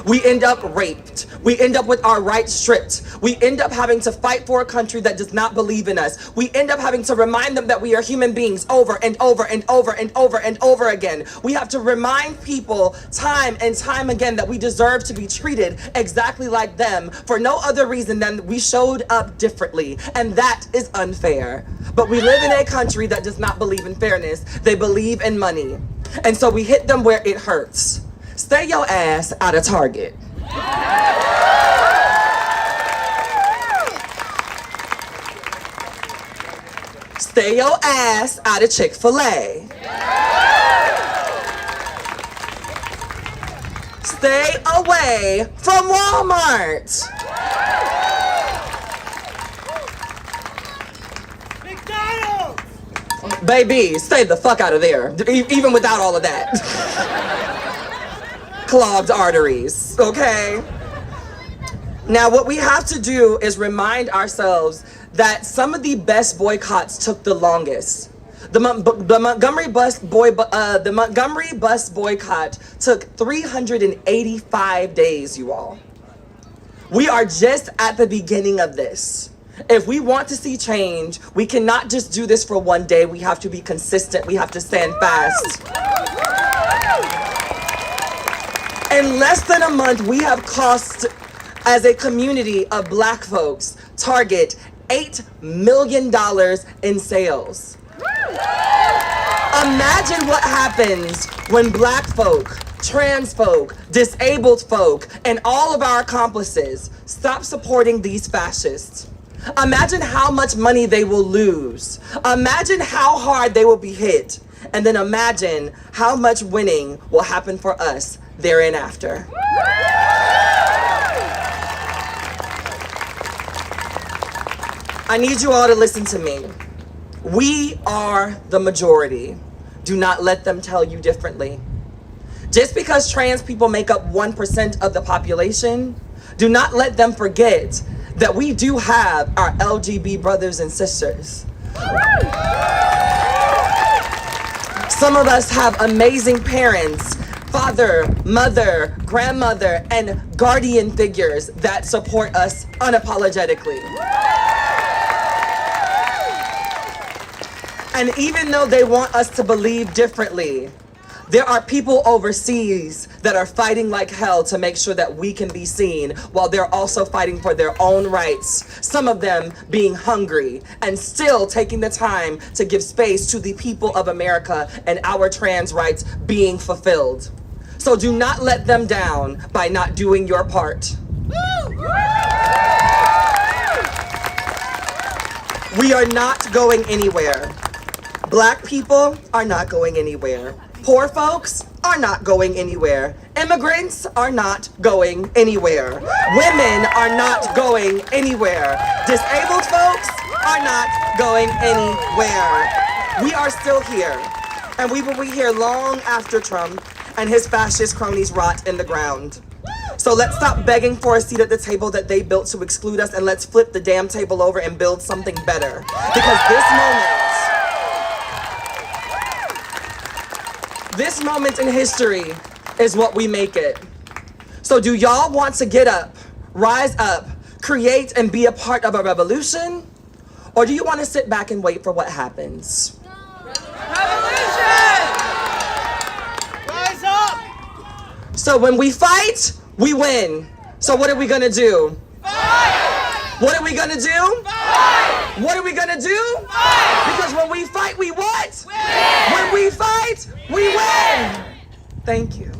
We end up raped. We end up with our rights stripped. We end up having to fight for a country that does not believe in us. We end up having to remind them that we are human beings over and over and over and over and over again. We have to remind people time and time again that we deserve to be treated exactly like them for no other reason than we showed up differently. And that is unfair. But we live in a country that does not believe in fairness. They believe in money. And so we hit them where it hurts. Stay your ass out of Target. Stay your ass out of Chick-fil-A. Stay away from Walmart. McDonald's! Baby, stay the fuck out of there, even without all of that. clogged arteries, okay? Now, what we have to do is remind ourselves that some of the best boycotts took the longest. The Montgomery bus boycott took 385 days, you all. We are just at the beginning of this. If we want to see change, we cannot just do this for one day. We have to be consistent. We have to stand fast. In less than a month, we have cost, as a community of Black folks, Target $8 million in sales. Imagine what happens when Black folk, trans folk, disabled folk, and all of our accomplices stop supporting these fascists. Imagine how much money they will lose. Imagine how hard they will be hit. And then imagine how much winning will happen for us thereafter. I need you all to listen to me. We are the majority. Do not let them tell you differently. Just because trans people make up 1% of the population, do not let them forget that we do have our LGBT brothers and sisters. Some of us have amazing parents, father, mother, grandmother, and guardian figures that support us unapologetically. And even though they want us to believe differently, there are people overseas that are fighting like hell to make sure that we can be seen, while they're also fighting for their own rights. Some of them being hungry and still taking the time to give space to the people of America and our trans rights being fulfilled. So do not let them down by not doing your part. We are not going anywhere. Black people are not going anywhere. Poor folks are not going anywhere. Immigrants are not going anywhere. Women are not going anywhere. Disabled folks are not going anywhere. We are still here, and we will be here long after Trump and his fascist cronies rot in the ground. So let's stop begging for a seat at the table that they built to exclude us, and let's flip the damn table over and build something better. Because this moment in history is what we make it. So do y'all want to get up, rise up, create and be a part of a revolution? Or do you want to sit back and wait for what happens? Revolution! Rise up! So when we fight, we win. So what are we gonna do? Fight! What are we gonna do? Fight! What are we gonna do? Fight! Because when we fight, we what? Win! When we fight, we win! Thank you.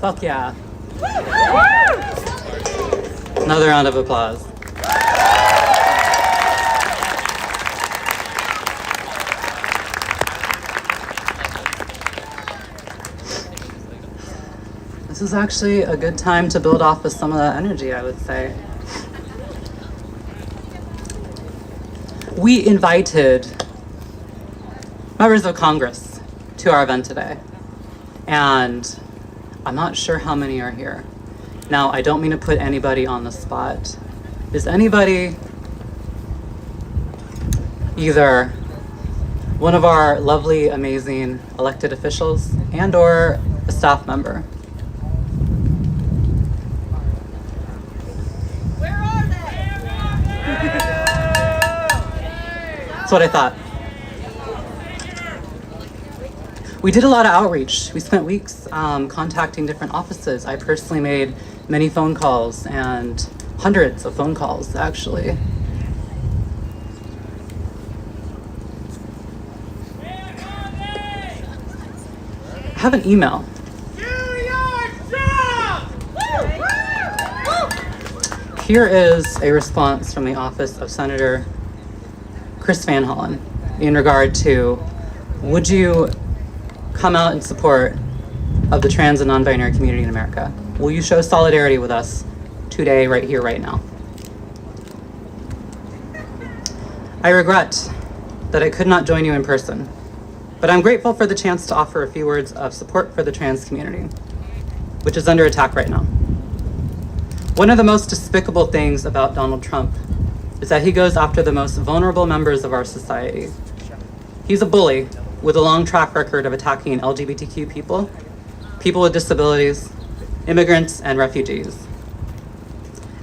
Fuck yeah. Another round of applause. This is actually a good time to build off of some of that energy, I would say. We invited members of Congress to our event today, and I'm not sure how many are here. Now, I don't mean to put anybody on the spot. Is anybody either one of our lovely, amazing elected officials and or a staff member? Where are they? That's what I thought. We did a lot of outreach. We spent weeks contacting different offices. I personally made many phone calls, and hundreds of phone calls, actually. I have an email. Here is a response from the office of Senator Chris Van Hollen in regard to, would you come out and support of the trans and non-binary community in America. Will you show solidarity with us today, right here, right now? I regret that I could not join you in person, but I'm grateful for the chance to offer a few words of support for the trans community, which is under attack right now. One of the most despicable things about Donald Trump is that he goes after the most vulnerable members of our society. He's a bully with a long track record of attacking LGBTQ people, people with disabilities, immigrants, and refugees,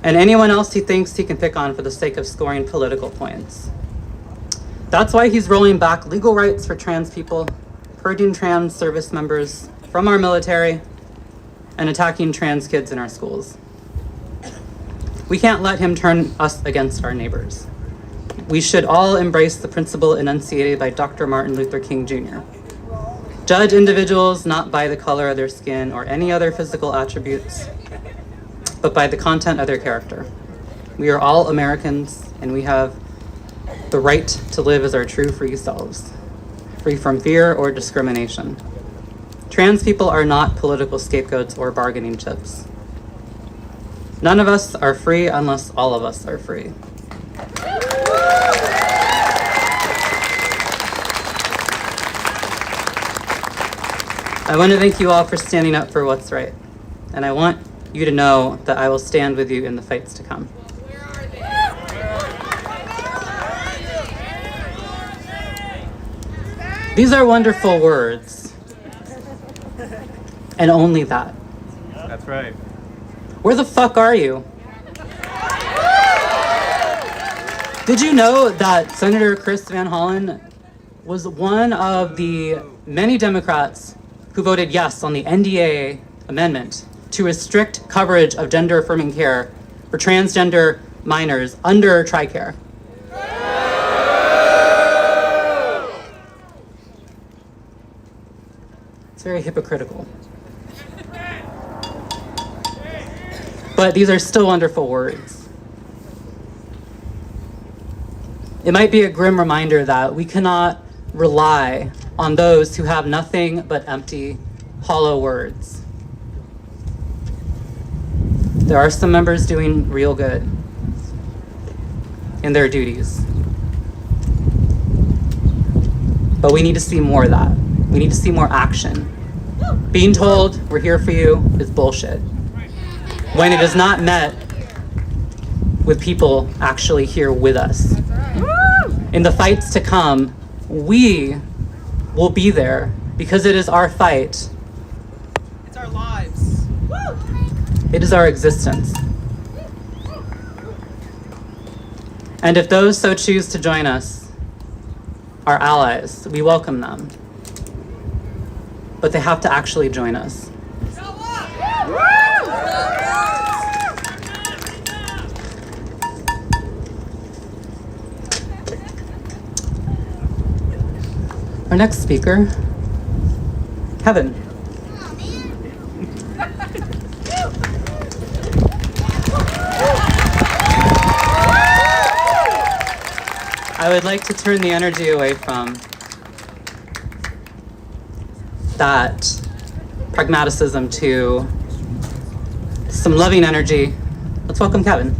and anyone else he thinks he can pick on for the sake of scoring political points. That's why he's rolling back legal rights for trans people, purging trans service members from our military, and attacking trans kids in our schools. We can't let him turn us against our neighbors. We should all embrace the principle enunciated by Dr. Martin Luther King Jr. Judge individuals not by the color of their skin or any other physical attributes, but by the content of their character. We are all Americans, and we have the right to live as our true free selves, free from fear or discrimination. Trans people are not political scapegoats or bargaining chips. None of us are free unless all of us are free. I want to thank you all for standing up for what's right, and I want you to know that I will stand with you in the fights to come. These are wonderful words, and only that. That's right. Where the fuck are you? Did you know that Senator Chris Van Hollen was one of the many Democrats who voted yes on the NDAA amendment to restrict coverage of gender-affirming care for transgender minors under TRICARE? It's very hypocritical. But these are still wonderful words. It might be a grim reminder that we cannot rely on those who have nothing but empty, hollow words. There are some members doing real good in their duties. But we need to see more of that. We need to see more action. Being told we're here for you is bullshit, when it is not met with people actually here with us. In the fights to come, we will be there because it is our fight. It's our lives. It is our existence. And if those so choose to join us are allies, we welcome them. But they have to actually join us. Our next speaker, Kevin. I would like to turn the energy away from that pragmaticism to some loving energy. Let's welcome Kevin.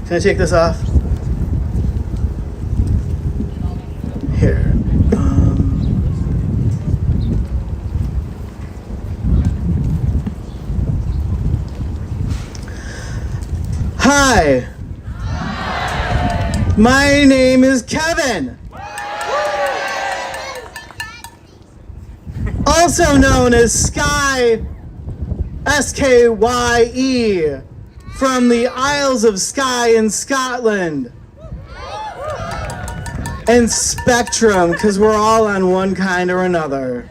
Can I take this off? Here. Hi. My name is Kevin. Also known as Skye, S-K-Y-E, from the Isles of Skye in Scotland. And Spectrum, because we're all on one kind or another.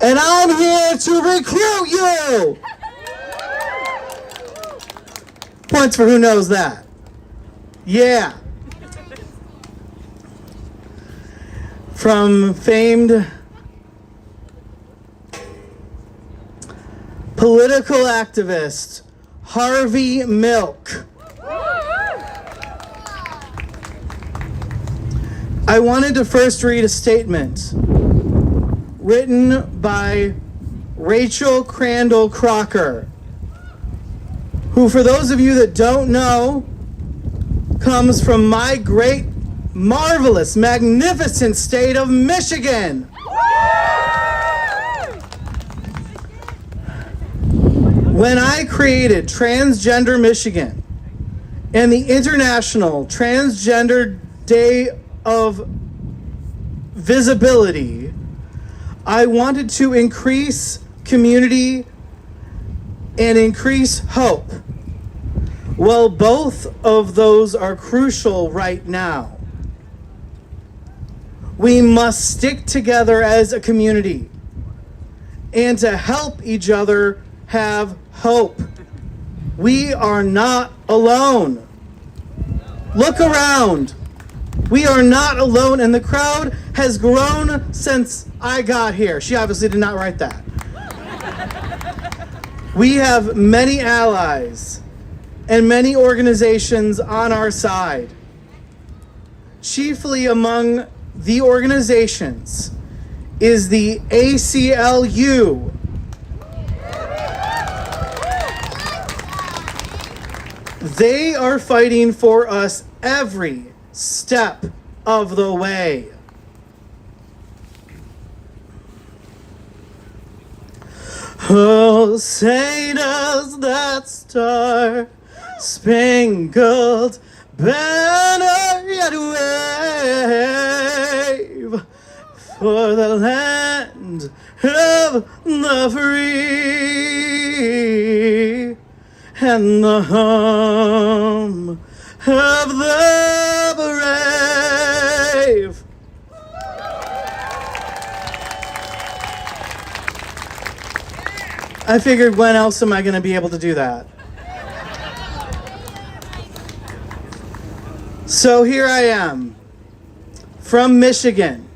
And I'm here to recruit you! Points for who knows that. Yeah. From famed political activist Harvey Milk. I wanted to first read a statement written by Rachel Crandall Crocker, who, for those of you that don't know, comes from my great, marvelous, magnificent state of Michigan. When I created Transgender Michigan and the International Transgender Day of Visibility, I wanted to increase community and increase hope. Well, both of those are crucial right now. We must stick together as a community and to help each other have hope. We are not alone. Look around. We are not alone, and the crowd has grown since I got here. She obviously did not write that. We have many allies and many organizations on our side. Chiefly among the organizations is the ACLU. They are fighting for us every step of the way. Oh, say does that star spangled banner yet wave for the land of the free and the home of the brave. I figured, when else am I going to be able to do that? So here I am, from Michigan,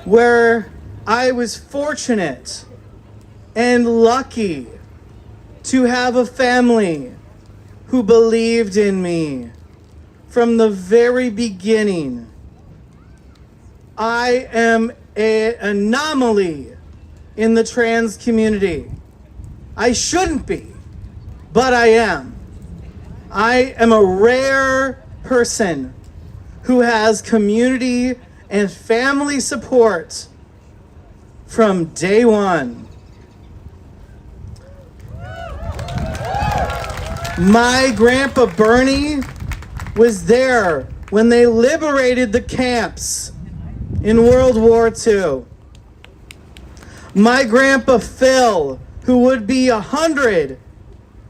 where I was fortunate and lucky to have a family who believed in me from the very beginning. I am an anomaly in the trans community. I shouldn't be, but I am. I am a rare person who has community and family support from day one. My grandpa Bernie was there when they liberated the camps in World War II. My grandpa Phil, who would be 100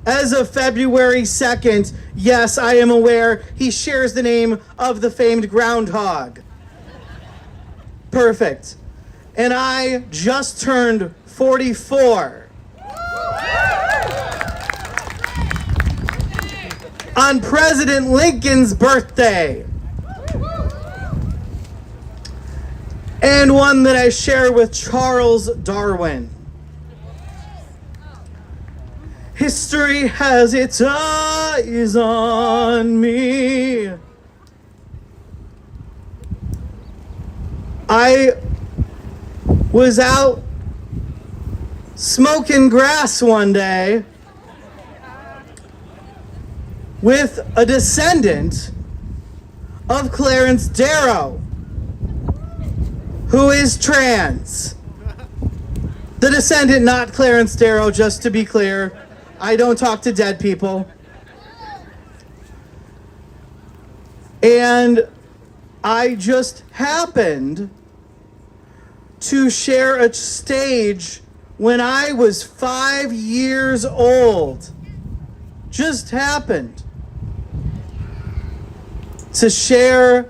as of February 2nd, yes, I am aware, he shares the name of the famed groundhog. Perfect. And I just turned 44. On President Lincoln's birthday. And one that I share with Charles Darwin. History has its eyes on me. I was out smoking grass one day with a descendant of Clarence Darrow, who is trans. The descendant, not Clarence Darrow, just to be clear. I don't talk to dead people. And I just happened to share a stage when I was 5 years old. Just happened to share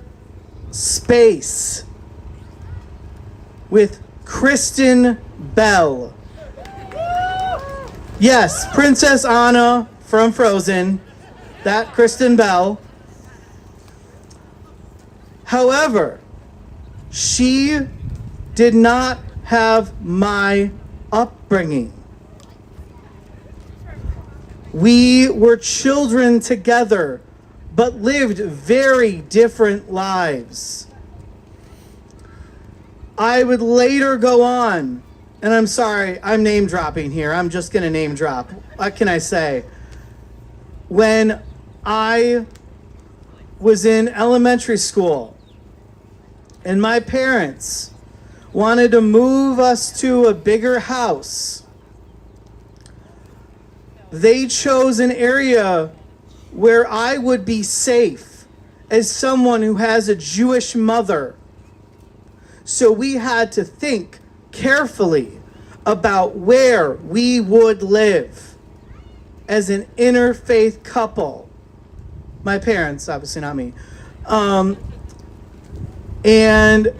space with Kristen Bell. Yes, Princess Anna from Frozen, that Kristen Bell. However, she did not have my upbringing. We were children together, but lived very different lives. I would later go on, and I'm sorry, I'm name dropping here. I'm just going to name drop. What can I say? When I was in elementary school, and my parents wanted to move us to a bigger house, they chose an area where I would be safe as someone who has a Jewish mother. So we had to think carefully about where we would live as an interfaith couple. My parents, obviously not me. And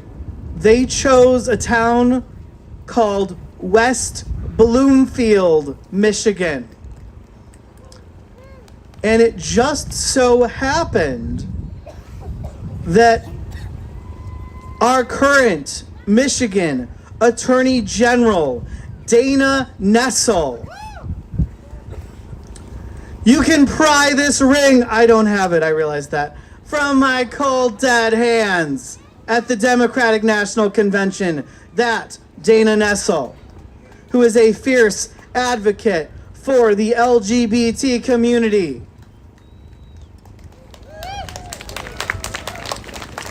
they chose a town called West Bloomfield, Michigan. And it just so happened that our current Michigan Attorney General, Dana Nessel. You can pry this ring, I don't have it, I realize that, from my cold dead hands at the Democratic National Convention. That Dana Nessel, who is a fierce advocate for the LGBT community.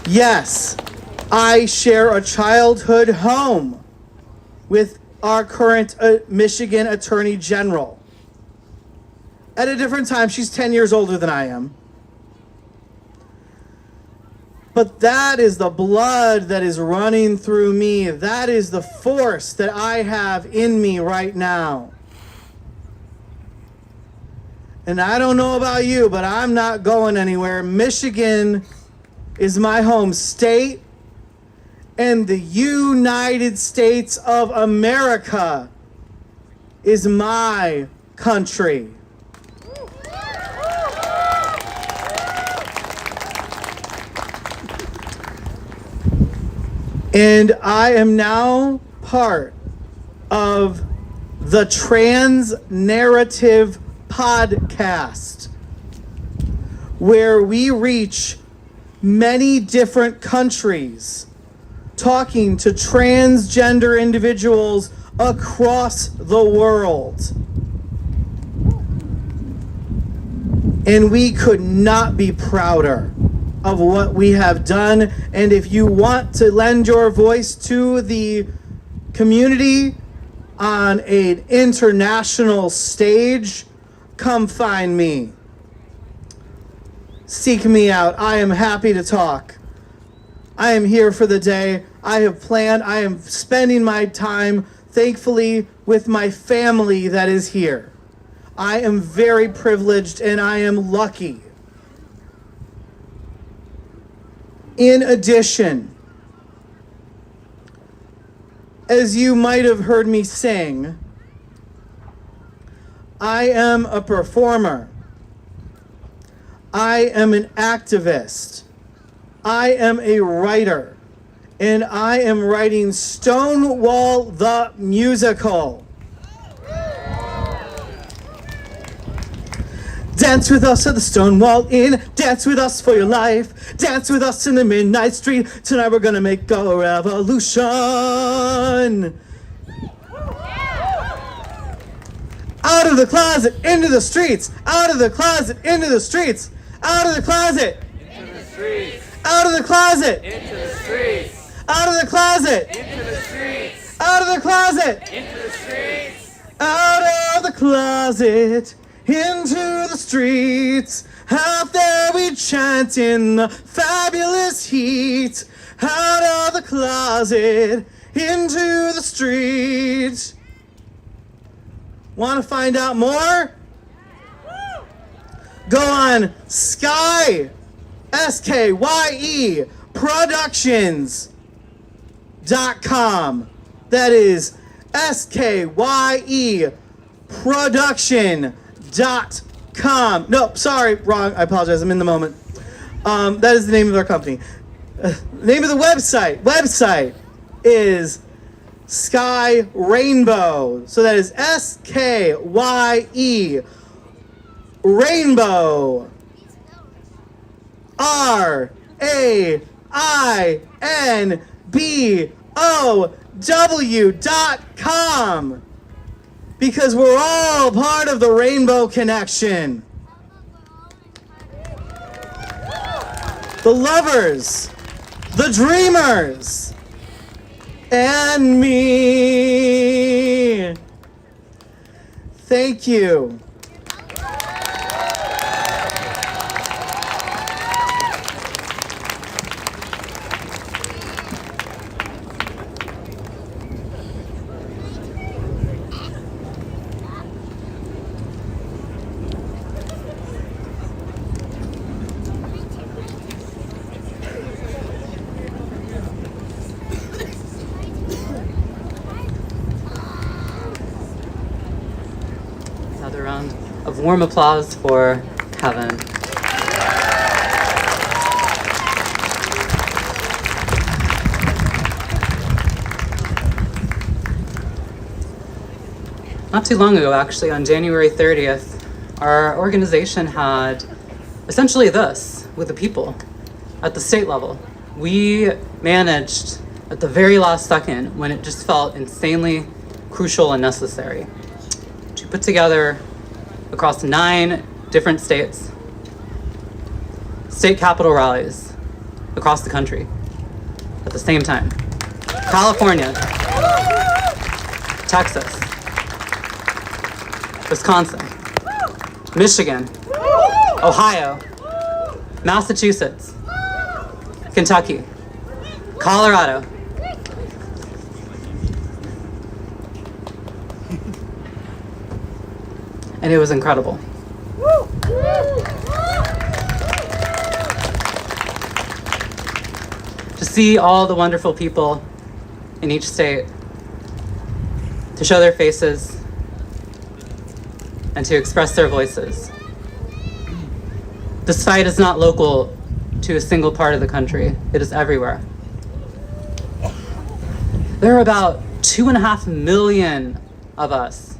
Yes, I share a childhood home with our current Michigan Attorney General. At a different time, she's 10 years older than I am. But that is the blood that is running through me. That is the force that I have in me right now. And I don't know about you, but I'm not going anywhere. Michigan is my home state, and the United States of America is my country. And I am now part of the Trans Narrative Podcast, where we reach many different countries talking to transgender individuals across the world. And we could not be prouder of what we have done. And if you want to lend your voice to the community on an international stage, come find me. Seek me out. I am happy to talk. I am here for the day. I have planned. I am spending my time, thankfully, with my family that is here. I am very privileged and I am lucky. In addition, as you might have heard me sing, I am a performer. I am an activist. I am a writer. And I am writing Stonewall the Musical. Dance with us at the Stonewall Inn. Dance with us for your life. Dance with us in the midnight street. Tonight we're gonna make a revolution. Out of the closet, into the streets. Out of the closet, into the streets. Out of the closet. Into the streets. Out of the closet. Into the streets. Out of the closet. Into the streets. Out of the closet. Into the streets. Out of the closet. Into the streets. Out there we chant in the fabulous heat. Out of the closet. Into the streets. Want to find out more? Go on Skye, SKYE Productions.com. That is SKYE Production.com. No, sorry, wrong. I apologize. I'm in the moment. That is the name of our company. Name of the website is Sky Rainbow. So that is SKYE rainbow. RAINBOW.com. Because we're all part of the Rainbow Connection. The lovers, the dreamers, and me. Thank you. Another round of warm applause for Kevin. Not too long ago, actually, on January 30th, our organization had essentially this with the people at the state level. We managed at the very last second, when it just felt insanely crucial and necessary, to put together across 9 different states, state capitol rallies across the country at the same time. California, Texas, Wisconsin, Michigan, Ohio, Massachusetts, Kentucky, Colorado, and it was incredible. To see all the wonderful people in each state, to show their faces, and to express their voices. This fight is not local to a single part of the country. It is everywhere. There are about 2.5 million of us.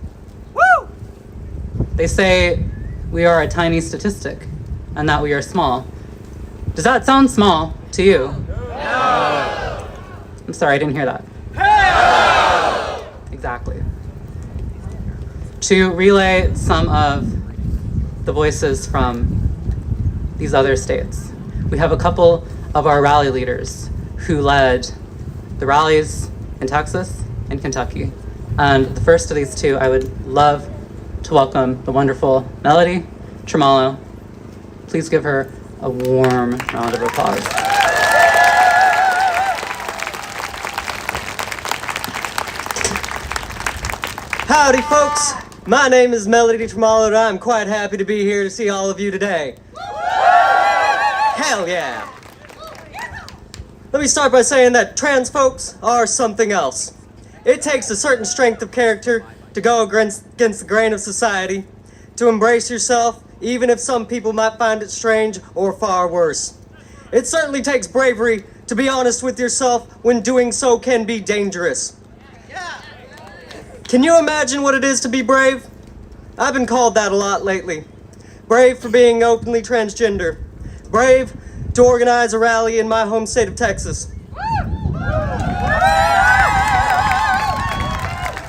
They say we are a tiny statistic and that we are small. Does that sound small to you? No. I'm sorry, I didn't hear that. No. Exactly. To relay some of the voices from these other states, we have a couple of our rally leaders who led the rallies in Texas and Kentucky. And the first of these two, I would love to welcome the wonderful Melody Tralo. Please give her a warm round of applause. Howdy, folks. My name is Melody Tralo, and I'm quite happy to be here to see all of you today. Hell yeah. Let me start by saying that trans folks are something else. It takes a certain strength of character to go against the grain of society, to embrace yourself, even if some people might find it strange or far worse. It certainly takes bravery to be honest with yourself when doing so can be dangerous. Can you imagine what it is to be brave? I've been called that a lot lately. Brave for being openly transgender. Brave to organize a rally in my home state of Texas.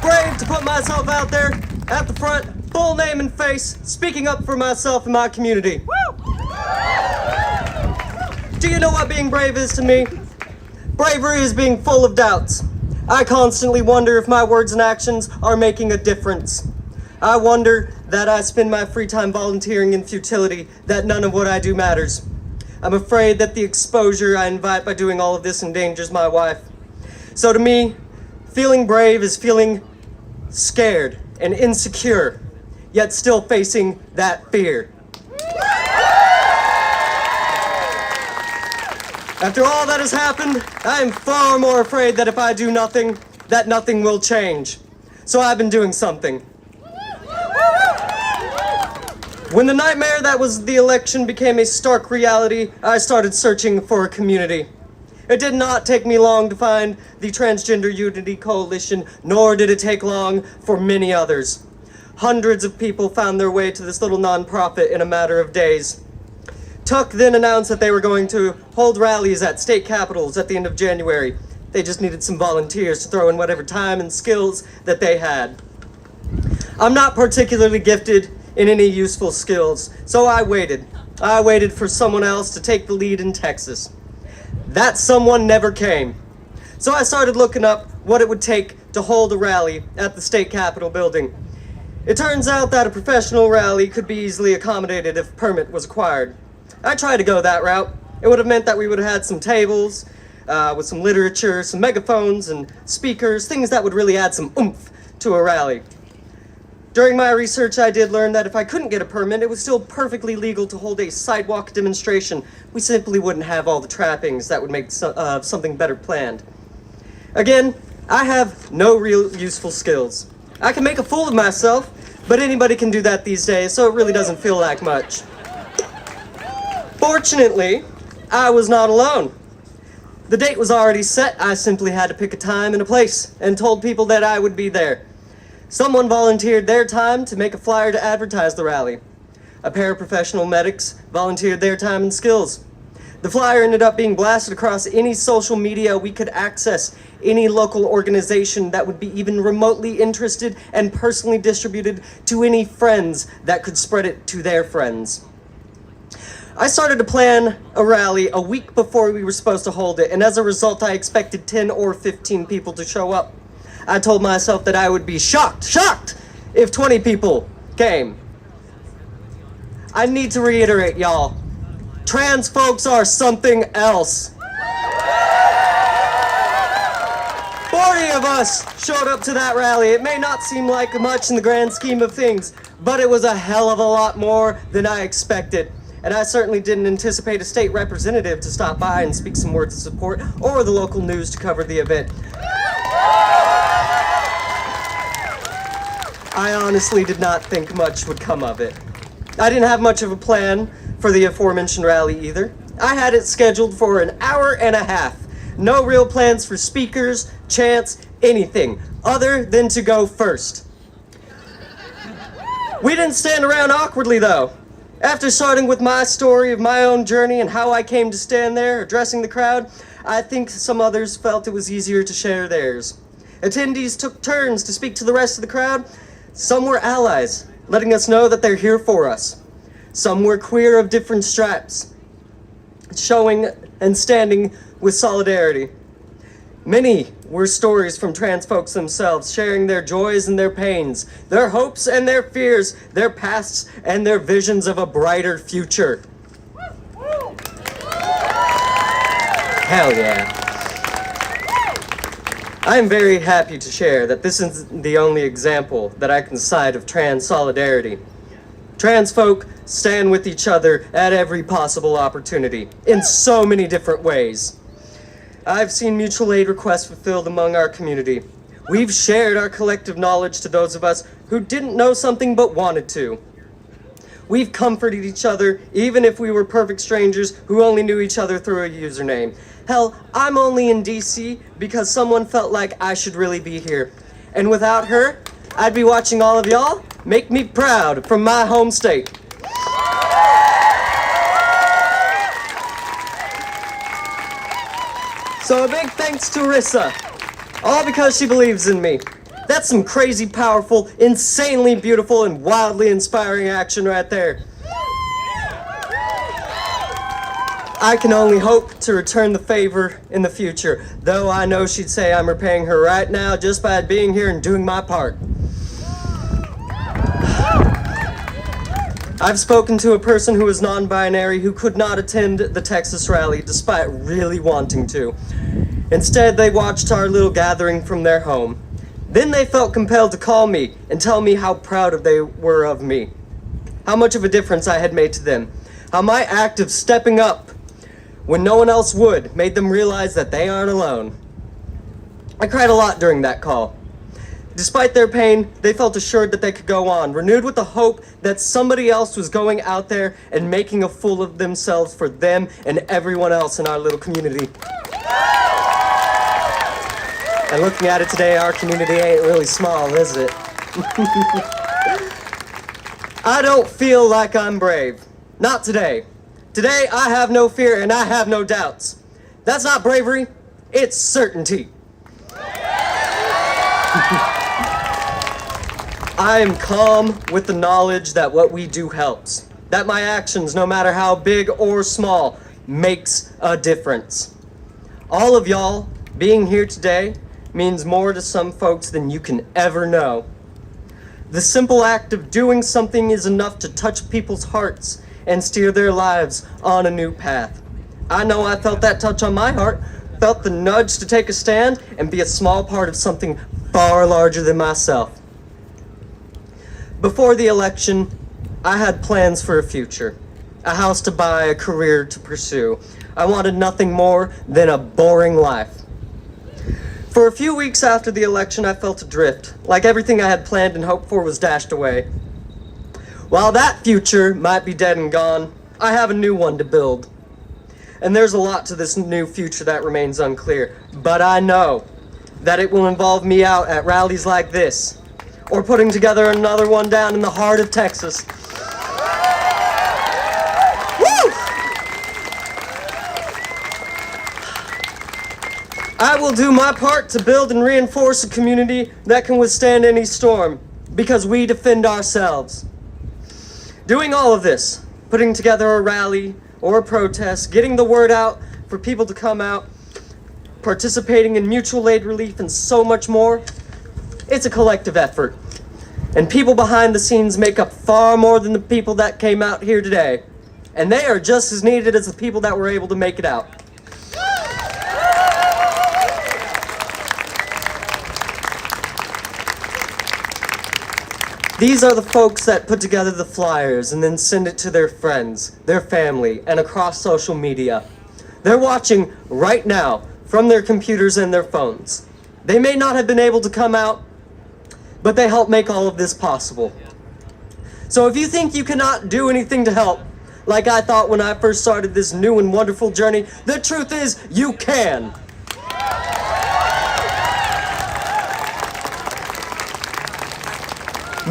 Brave to put myself out there at the front, full name and face, speaking up for myself and my community. Do you know what being brave is to me? Bravery is being full of doubts. I constantly wonder if my words and actions are making a difference. I wonder that I spend my free time volunteering in futility, that none of what I do matters. I'm afraid that the exposure I invite by doing all of this endangers my wife. So to me, feeling brave is feeling scared and insecure, yet still facing that fear. After all that has happened, I am far more afraid that if I do nothing, that nothing will change. So I've been doing something. When the nightmare that was the election became a stark reality, I started searching for a community. It did not take me long to find the Transgender Unity Coalition, nor did it take long for many others. Hundreds of people found their way to this little nonprofit in a matter of days. Tuck then announced that they were going to hold rallies at state capitals at the end of January. They just needed some volunteers to throw in whatever time and skills that they had. I'm not particularly gifted in any useful skills, so I waited. I waited for someone else to take the lead in Texas. That someone never came. So I started looking up what it would take to hold a rally at the state capitol building. It turns out that a professional rally could be easily accommodated if a permit was acquired. I tried to go that route. It would have meant that we would have had some tables with some literature, some megaphones and speakers, things that would really add some oomph to a rally. During my research, I did learn that if I couldn't get a permit, it was still perfectly legal to hold a sidewalk demonstration. We simply wouldn't have all the trappings that would make something better planned. Again, I have no real useful skills. I can make a fool of myself, but anybody can do that these days, so it really doesn't feel like much. Fortunately, I was not alone. The date was already set. I simply had to pick a time and a place and told people that I would be there. Someone volunteered their time to make a flyer to advertise the rally. A pair of professional medics volunteered their time and skills. The flyer ended up being blasted across any social media we could access, any local organization that would be even remotely interested, and personally distributed to any friends that could spread it to their friends. I started to plan a rally a week before we were supposed to hold it, and as a result, I expected 10 or 15 people to show up. I told myself that I would be shocked if 20 people came. I need to reiterate, y'all. Trans folks are something else. 40 of us showed up to that rally. It may not seem like much in the grand scheme of things, but it was a hell of a lot more than I expected. And I certainly didn't anticipate a state representative to stop by and speak some words of support, or the local news to cover the event. I honestly did not think much would come of it. I didn't have much of a plan for the aforementioned rally either. I had it scheduled for an hour and a half. No real plans for speakers, chants, anything, other than to go first. We didn't stand around awkwardly though. After starting with my story of my own journey and how I came to stand there addressing the crowd, I think some others felt it was easier to share theirs. Attendees took turns to speak to the rest of the crowd. Some were allies, letting us know that they're here for us. Some were queer of different stripes, showing and standing with solidarity. Many were stories from trans folks themselves, sharing their joys and their pains, their hopes and their fears, their pasts and their visions of a brighter future. Hell yeah. I am very happy to share that this is the only example that I can cite of trans solidarity. Trans folk stand with each other at every possible opportunity, in so many different ways. I've seen mutual aid requests fulfilled among our community. We've shared our collective knowledge to those of us who didn't know something but wanted to. We've comforted each other, even if we were perfect strangers who only knew each other through a username. Hell, I'm only in DC because someone felt like I should really be here. And without her, I'd be watching all of y'all make me proud from my home state. So a big thanks to Marissa, all because she believes in me. That's some crazy powerful, insanely beautiful, and wildly inspiring action right there. I can only hope to return the favor in the future, though I know she'd say I'm repaying her right now just by being here and doing my part. I've spoken to a person who is non-binary who could not attend the Texas rally despite really wanting to. Instead, they watched our little gathering from their home. Then they felt compelled to call me and tell me how proud they were of me, how much of a difference I had made to them, how my act of stepping up when no one else would made them realize that they aren't alone. I cried a lot during that call. Despite their pain, they felt assured that they could go on, renewed with the hope that somebody else was going out there and making a fool of themselves for them and everyone else in our little community. And looking at it today, our community ain't really small, is it? I don't feel like I'm brave. Not today. Today, I have no fear and I have no doubts. That's not bravery, it's certainty. I am calm with the knowledge that what we do helps. That my actions, no matter how big or small, makes a difference. All of y'all being here today means more to some folks than you can ever know. The simple act of doing something is enough to touch people's hearts and steer their lives on a new path. I know I felt that touch on my heart, felt the nudge to take a stand and be a small part of something far larger than myself. Before the election, I had plans for a future, a house to buy, a career to pursue. I wanted nothing more than a boring life. For a few weeks after the election, I felt adrift, like everything I had planned and hoped for was dashed away. While that future might be dead and gone, I have a new one to build. And there's a lot to this new future that remains unclear, but I know that it will involve me out at rallies like this, or putting together another one down in the heart of Texas. Woo! I will do my part to build and reinforce a community that can withstand any storm, because we defend ourselves. Doing all of this, putting together a rally or a protest, getting the word out for people to come out, participating in mutual aid relief, and so much more, it's a collective effort. And people behind the scenes make up far more than the people that came out here today. And they are just as needed as the people that were able to make it out. These are the folks that put together the flyers and then send it to their friends, their family, and across social media. They're watching right now from their computers and their phones. They may not have been able to come out, but they help make all of this possible. So if you think you cannot do anything to help, like I thought when I first started this new and wonderful journey, the truth is you can.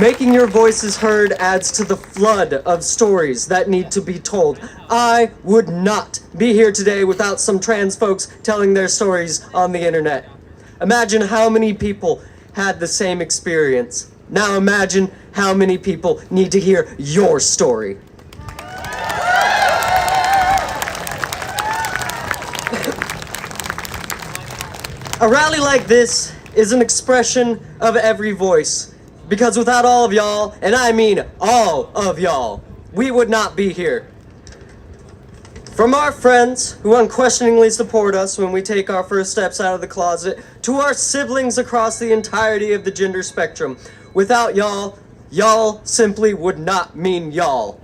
Making your voices heard adds to the flood of stories that need to be told. I would not be here today without some trans folks telling their stories on the internet. Imagine how many people had the same experience. Now imagine how many people need to hear your story. A rally like this is an expression of every voice. Because without all of y'all, and I mean all of y'all, we would not be here. From our friends who unquestioningly support us when we take our first steps out of the closet, to our siblings across the entirety of the gender spectrum, without y'all, y'all simply would not mean y'all.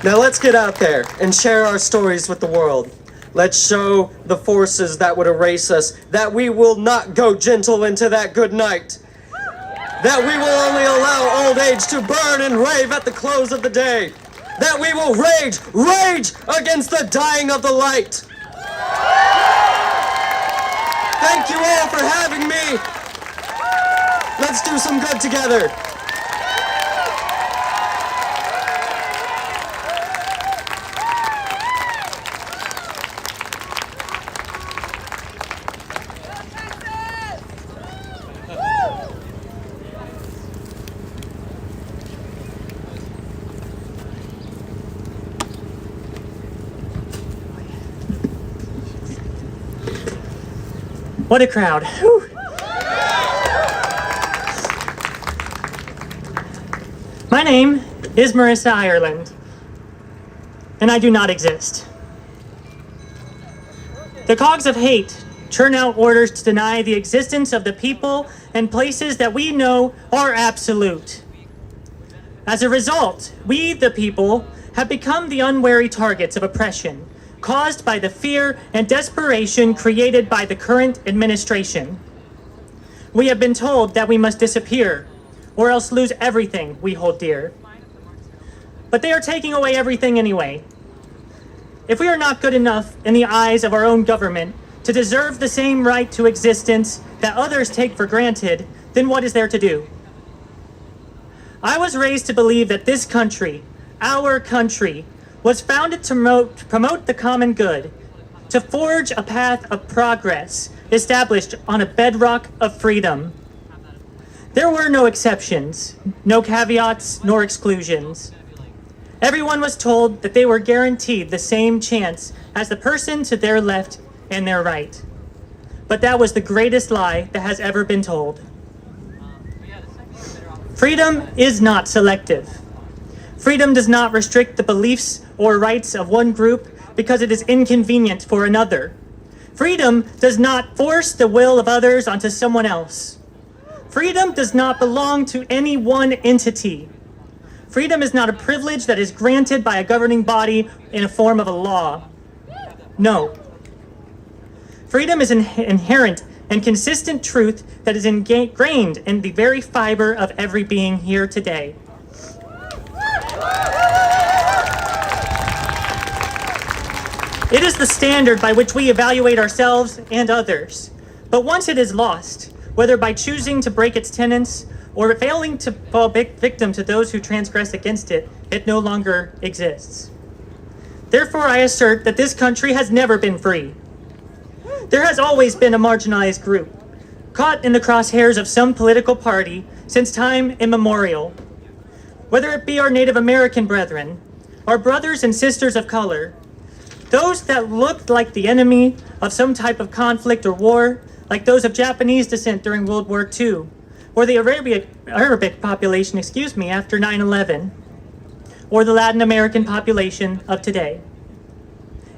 Now let's get out there and share our stories with the world. Let's show the forces that would erase us that we will not go gentle into that good night. That we will only allow old age to burn and rave at the close of the day. That we will rage against the dying of the light. Thank you all for having me. Let's do some good together. What a crowd. Whew. My name is Marissa Ireland, and I do not exist. The cogs of hate churn out orders to deny the existence of the people and places that we know are absolute. As a result, we, the people, have become the unwary targets of oppression, caused by the fear and desperation created by the current administration. We have been told that we must disappear, or else lose everything we hold dear. But they are taking away everything anyway. If we are not good enough in the eyes of our own government, to deserve the same right to existence that others take for granted, then what is there to do? I was raised to believe that this country, our country, was founded to promote the common good, to forge a path of progress established on a bedrock of freedom. There were no exceptions, no caveats nor exclusions. Everyone was told that they were guaranteed the same chance as the person to their left and their right. But that was the greatest lie that has ever been told. Freedom is not selective. Freedom does not restrict the beliefs or rights of one group because it is inconvenient for another. Freedom does not force the will of others onto someone else. Freedom does not belong to any one entity. Freedom is not a privilege that is granted by a governing body in a form of a law. No. Freedom is an inherent and consistent truth that is ingrained in the very fiber of every being here today. It is the standard by which we evaluate ourselves and others. But once it is lost, whether by choosing to break its tenets or failing to fall victim to those who transgress against it, it no longer exists. Therefore, I assert that this country has never been free. There has always been a marginalized group, caught in the crosshairs of some political party since time immemorial. Whether it be our Native American brethren, our brothers and sisters of color, those that looked like the enemy of some type of conflict or war, like those of Japanese descent during World War II, or the Arabic population, after 9/11, or the Latin American population of today.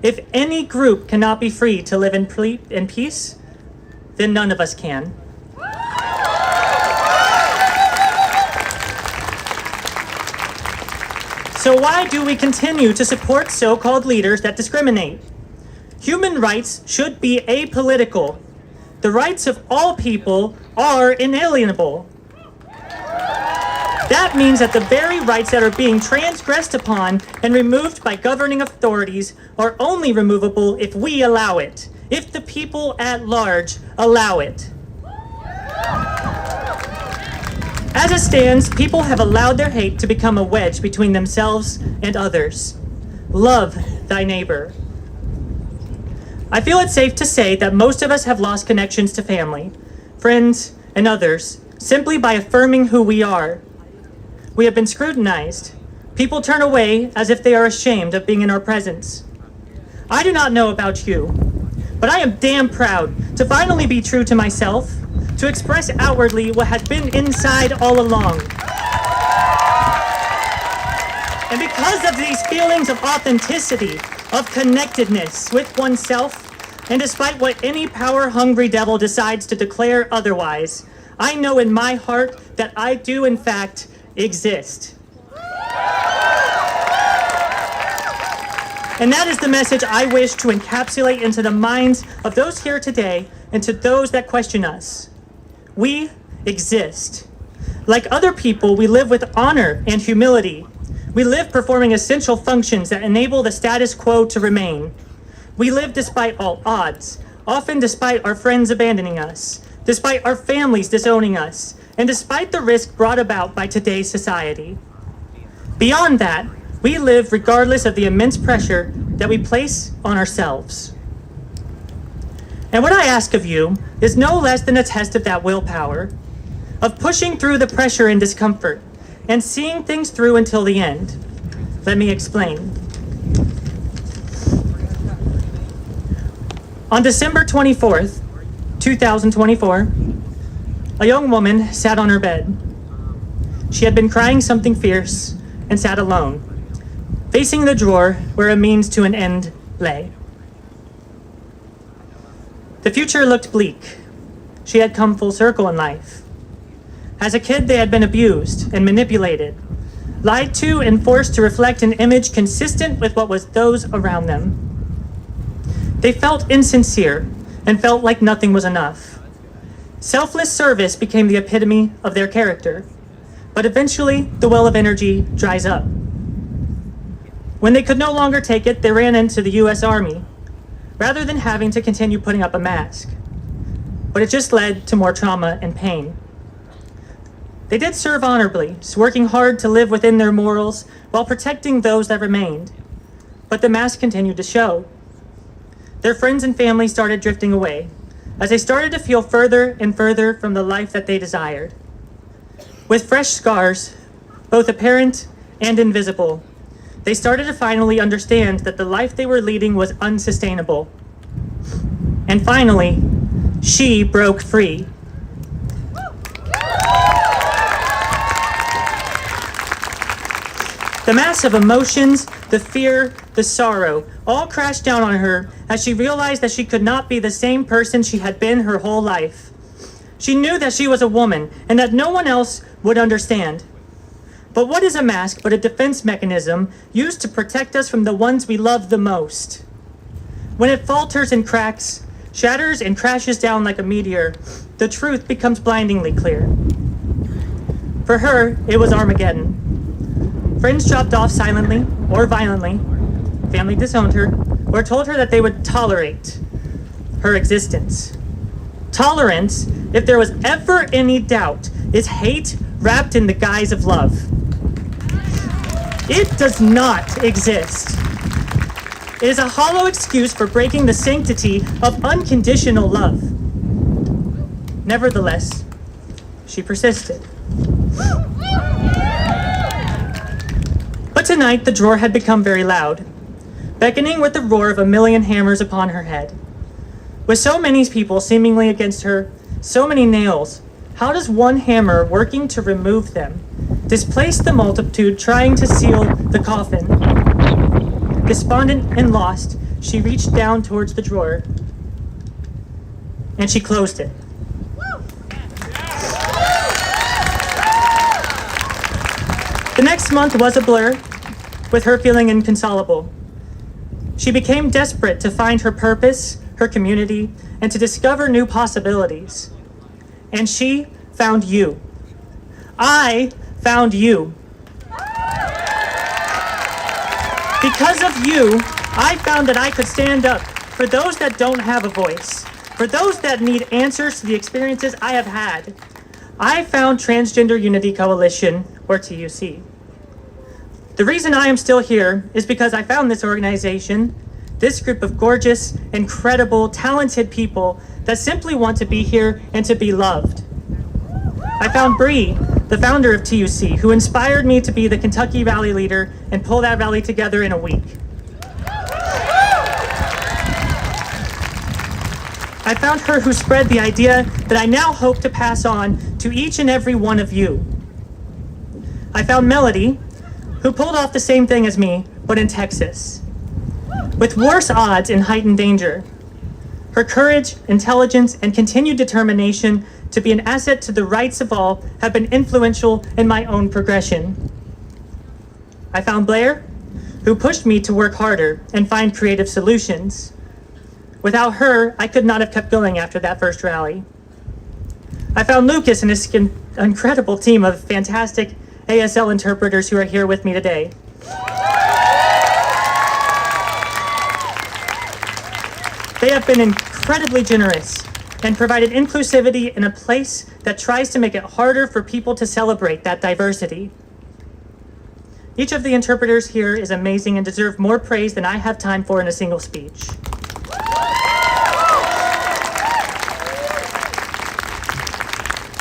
If any group cannot be free to live in peace, then none of us can. So why do we continue to support so-called leaders that discriminate? Human rights should be apolitical. The rights of all people are inalienable. That means that the very rights that are being transgressed upon and removed by governing authorities are only removable if we allow it, if the people at large allow it. As it stands, people have allowed their hate to become a wedge between themselves and others. Love thy neighbor. I feel it's safe to say that most of us have lost connections to family, friends, and others simply by affirming who we are. We have been scrutinized. People turn away as if they are ashamed of being in our presence. I do not know about you, but I am damn proud to finally be true to myself, to express outwardly what has been inside all along. And because of these feelings of authenticity, of connectedness with oneself, and despite what any power-hungry devil decides to declare otherwise, I know in my heart that I do in fact exist. And that is the message I wish to encapsulate into the minds of those here today and to those that question us. We exist. Like other people, we live with honor and humility. We live performing essential functions that enable the status quo to remain. We live despite all odds, often despite our friends abandoning us, despite our families disowning us, and despite the risk brought about by today's society. Beyond that, we live regardless of the immense pressure that we place on ourselves. And what I ask of you is no less than a test of that willpower, of pushing through the pressure and discomfort, and seeing things through until the end. Let me explain. On December 24th, 2024, a young woman sat on her bed. She had been crying something fierce and sat alone, facing the drawer where a means to an end lay. The future looked bleak. She had come full circle in life. As a kid, they had been abused and manipulated, lied to and forced to reflect an image consistent with what was those around them. They felt insincere and felt like nothing was enough. Selfless service became the epitome of their character, but eventually the well of energy dries up. When they could no longer take it, they ran into the U.S. Army. rather than having to continue putting up a mask. But it just led to more trauma and pain. They did serve honorably, working hard to live within their morals while protecting those that remained. But the mask continued to show. Their friends and family started drifting away, as they started to feel further and further from the life that they desired. With fresh scars, both apparent and invisible, they started to finally understand that the life they were leading was unsustainable. And finally, she broke free. The mass of emotions, the fear, the sorrow, all crashed down on her as she realized that she could not be the same person she had been her whole life. She knew that she was a woman and that no one else would understand. But what is a mask but a defense mechanism used to protect us from the ones we love the most? When it falters and cracks, shatters and crashes down like a meteor, the truth becomes blindingly clear. For her, it was Armageddon. Friends dropped off silently or violently, family disowned her, or told her that they would tolerate her existence. Tolerance, if there was ever any doubt, is hate wrapped in the guise of love. It does not exist. It is a hollow excuse for breaking the sanctity of unconditional love. Nevertheless, she persisted. But tonight, the drawer had become very loud, beckoning with the roar of a million hammers upon her head. With so many people seemingly against her, so many nails, how does one hammer working to remove them displace the multitude trying to seal the coffin? Despondent and lost, she reached down towards the drawer, and she closed it. The next month was a blur, with her feeling inconsolable. She became desperate to find her purpose, her community, and to discover new possibilities. And she found you. I found you. Because of you, I found that I could stand up for those that don't have a voice, for those that need answers to the experiences I have had. I found Transgender Unity Coalition, or TUC. The reason I am still here is because I found this organization, this group of gorgeous, incredible, talented people that simply want to be here and to be loved. I found Bree, the founder of TUC, who inspired me to be the Kentucky rally leader and pull that rally together in a week. I found her who spread the idea that I now hope to pass on to each and every one of you. I found Melody, who pulled off the same thing as me, but in Texas, with worse odds and heightened danger. Her courage, intelligence, and continued determination to be an asset to the rights of all have been influential in my own progression. I found Blair, who pushed me to work harder and find creative solutions. Without her, I could not have kept going after that first rally. I found Lucas and his incredible team of fantastic ASL interpreters who are here with me today. They have been incredibly generous and provided inclusivity in a place that tries to make it harder for people to celebrate that diversity. Each of the interpreters here is amazing and deserve more praise than I have time for in a single speech.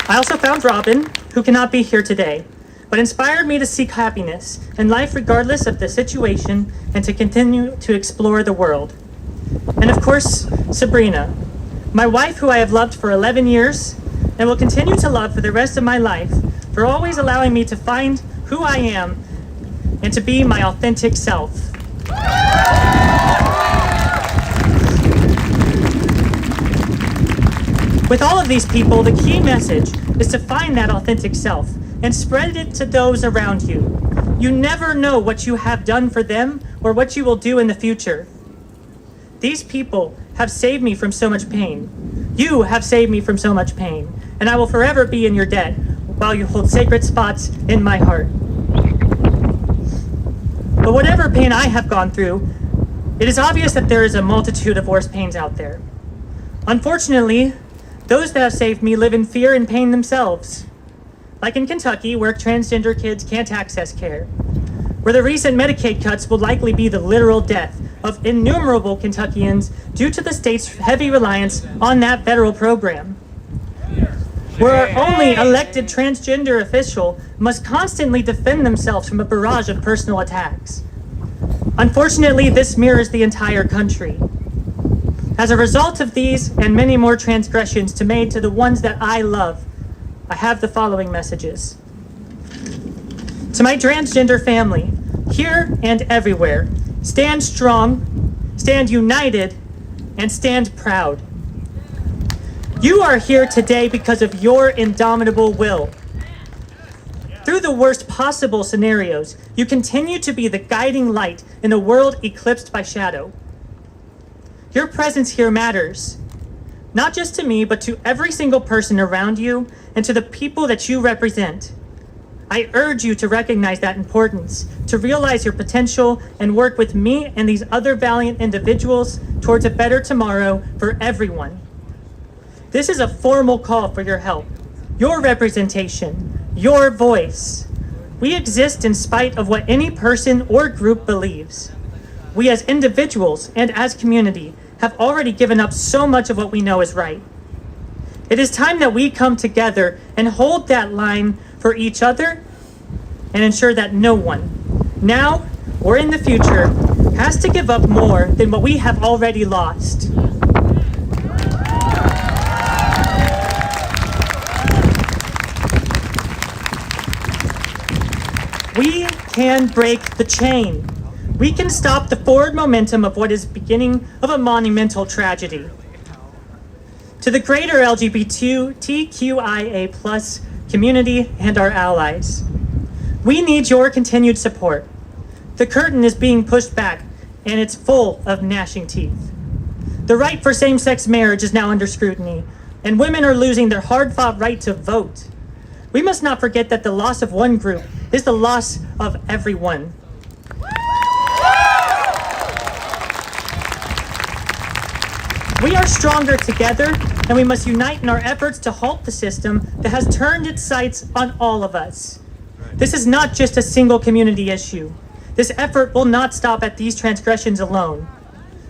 I also found Robin, who cannot be here today, but inspired me to seek happiness in life regardless of the situation and to continue to explore the world. And of course, Sabrina, my wife who I have loved for 11 years and will continue to love for the rest of my life, for always allowing me to find who I am and to be my authentic self. With all of these people, the key message is to find that authentic self and spread it to those around you. You never know what you have done for them or what you will do in the future. These people have saved me from so much pain. You have saved me from so much pain, and I will forever be in your debt while you hold sacred spots in my heart. But whatever pain I have gone through, It is obvious that there is a multitude of worse pains out there. Unfortunately, those that have saved me live in fear and pain themselves. Like in Kentucky, where transgender kids can't access care. Where the recent Medicaid cuts will likely be the literal death of innumerable Kentuckians due to the state's heavy reliance on that federal program. Where our only elected transgender official must constantly defend themselves from a barrage of personal attacks. Unfortunately, this mirrors the entire country. As a result of these and many more transgressions to made to the ones that I love, I have the following messages. To my transgender family, here and everywhere, stand strong, stand united, and stand proud. You are here today because of your indomitable will. Through the worst possible scenarios, you continue to be the guiding light in a world eclipsed by shadow. Your presence here matters, not just to me, but to every single person around you and to the people that you represent. I urge you to recognize that importance, to realize your potential, and work with me and these other valiant individuals towards a better tomorrow for everyone. This is a formal call for your help, your representation, your voice. We exist in spite of what any person or group believes. We as individuals and as community have already given up so much of what we know is right. It is time that we come together and hold that line for each other and ensure that no one, now or in the future, has to give up more than what we have already lost. We can break the chain. We can stop the forward momentum of what is beginning of a monumental tragedy. To the greater LGBTQIA+ community and our allies, we need your continued support. The curtain is being pushed back, and it's full of gnashing teeth. The right for same-sex marriage is now under scrutiny, and women are losing their hard-fought right to vote. We must not forget that the loss of one group is the loss of everyone. We are stronger together, and we must unite in our efforts to halt the system that has turned its sights on all of us. This is not just a single community issue. This effort will not stop at these transgressions alone.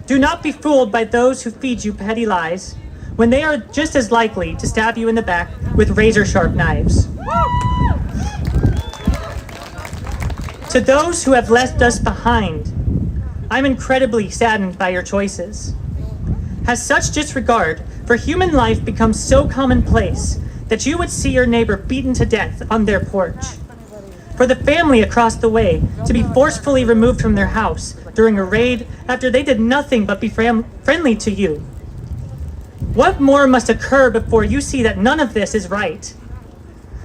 Do not be fooled by those who feed you petty lies when they are just as likely to stab you in the back with razor-sharp knives. To those who have left us behind, I'm incredibly saddened by your choices. Has such disregard for human life become so commonplace that you would see your neighbor beaten to death on their porch? For the family across the way to be forcefully removed from their house during a raid after they did nothing but be friendly to you? What more must occur before you see that none of this is right?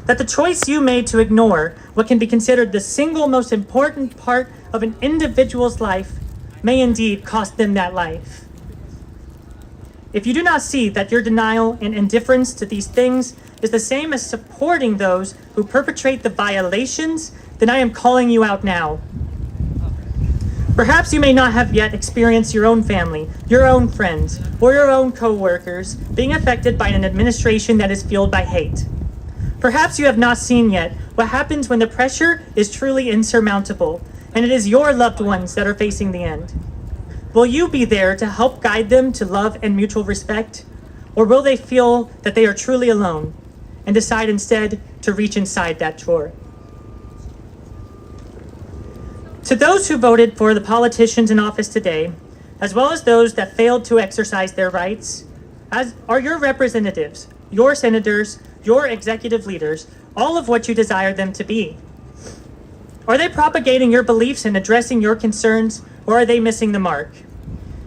That the choice you made to ignore what can be considered the single most important part of an individual's life may indeed cost them that life. If you do not see that your denial and indifference to these things is the same as supporting those who perpetrate the violations, then I am calling you out now. Perhaps you may not have yet experienced your own family, your own friends, or your own co-workers being affected by an administration that is fueled by hate. Perhaps you have not seen yet what happens when the pressure is truly insurmountable, and it is your loved ones that are facing the end. Will you be there to help guide them to love and mutual respect? Or will they feel that they are truly alone and decide instead to reach inside that drawer? To those who voted for the politicians in office today, as well as those that failed to exercise their rights, as are your representatives, your senators, your executive leaders, all of what you desire them to be. Are they propagating your beliefs and addressing your concerns, or are they missing the mark?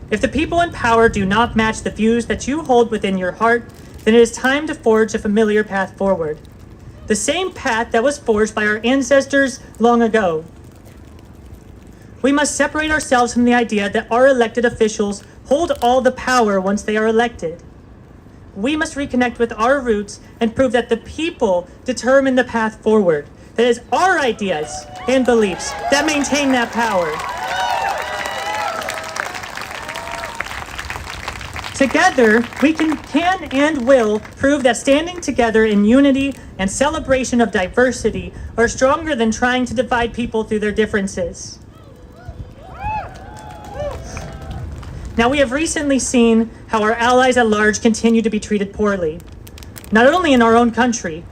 If the people in power do not match the views that you hold within your heart, then it is time to forge a familiar path forward. The same path that was forged by our ancestors long ago. We must separate ourselves from the idea that our elected officials hold all the power once they are elected. We must reconnect with our roots and prove that the people determine the path forward. That is our ideas and beliefs that maintain that power. Together, we can and will prove that standing together in unity and celebration of diversity are stronger than trying to divide people through their differences. Now, we have recently seen how our allies at large continue to be treated poorly, not only in our own country,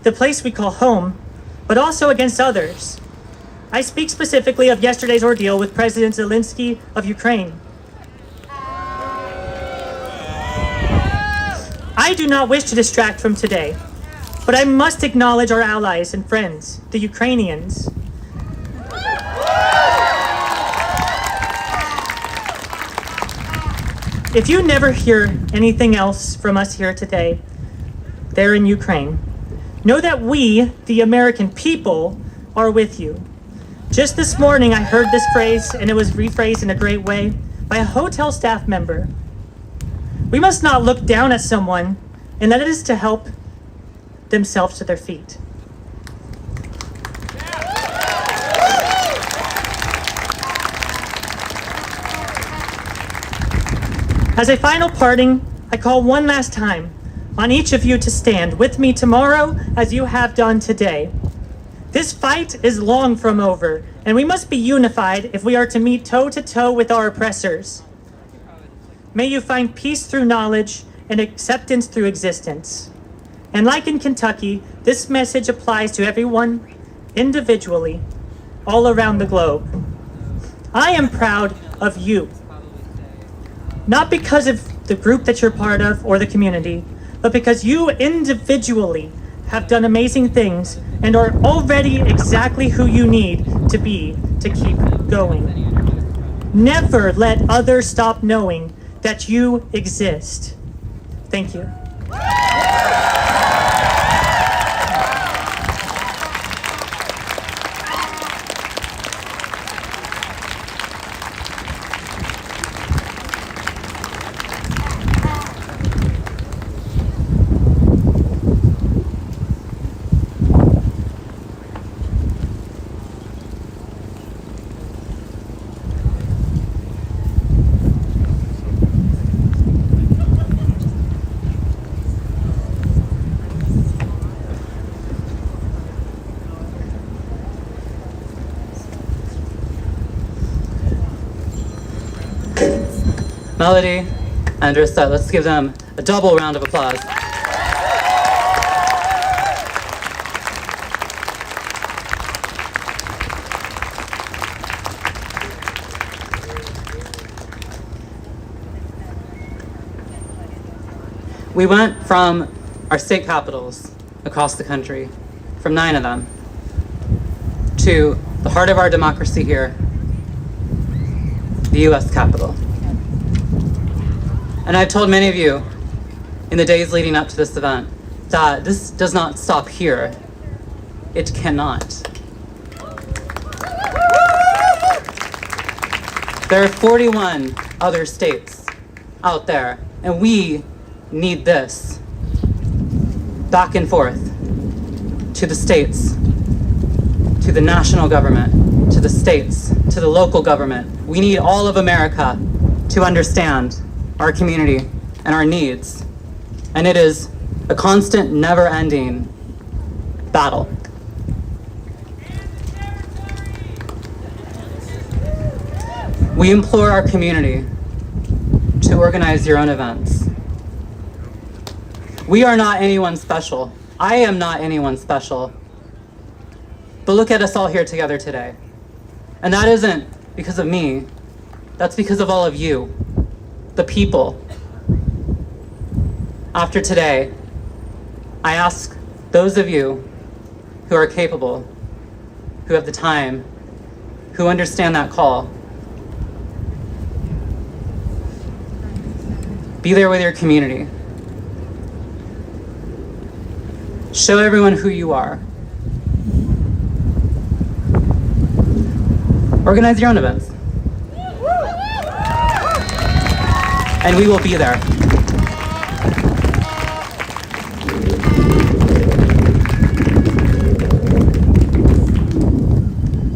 the place we call home, but also against others. I speak specifically of yesterday's ordeal with President Zelensky of Ukraine. I do not wish to distract from today, but I must acknowledge our allies and friends, the Ukrainians. If you never hear anything else from us here today, there in Ukraine, know that we, the American people, are with you. Just this morning, I heard this phrase, and it was rephrased in a great way by a hotel staff member. We must not look down at someone, and that is to help themselves to their feet. As a final parting, I call one last time on each of you to stand with me tomorrow as you have done today. This fight is long from over, and we must be unified if we are to meet toe-to-toe with our oppressors. May you find peace through knowledge and acceptance through existence. And like in Kentucky, this message applies to everyone individually, all around the globe. I am proud of you. Not because of the group that you're part of or the community, but because you individually have done amazing things and are already exactly who you need to be to keep going. Never let others stop knowing that you exist. Thank you. Melody and Marissa, let's give them a double round of applause. We went from our state capitals across the country, from 9 of them, to the heart of our democracy here, the US Capitol. And I've told many of you in the days leading up to this event that this does not stop here. It cannot. There are 41 other states out there, and we need this back and forth to the states, to the national government, to the states, to the local government. We need all of America to understand our community and our needs. And it is a constant, never-ending battle. We implore our community to organize your own events. We are not anyone special. I am not anyone special. But look at us all here together today. And that isn't because of me. That's because of all of you, the people. After today, I ask those of you who are capable, who have the time, who understand that call, be there with your community. Show everyone who you are. Organize your own events. And we will be there.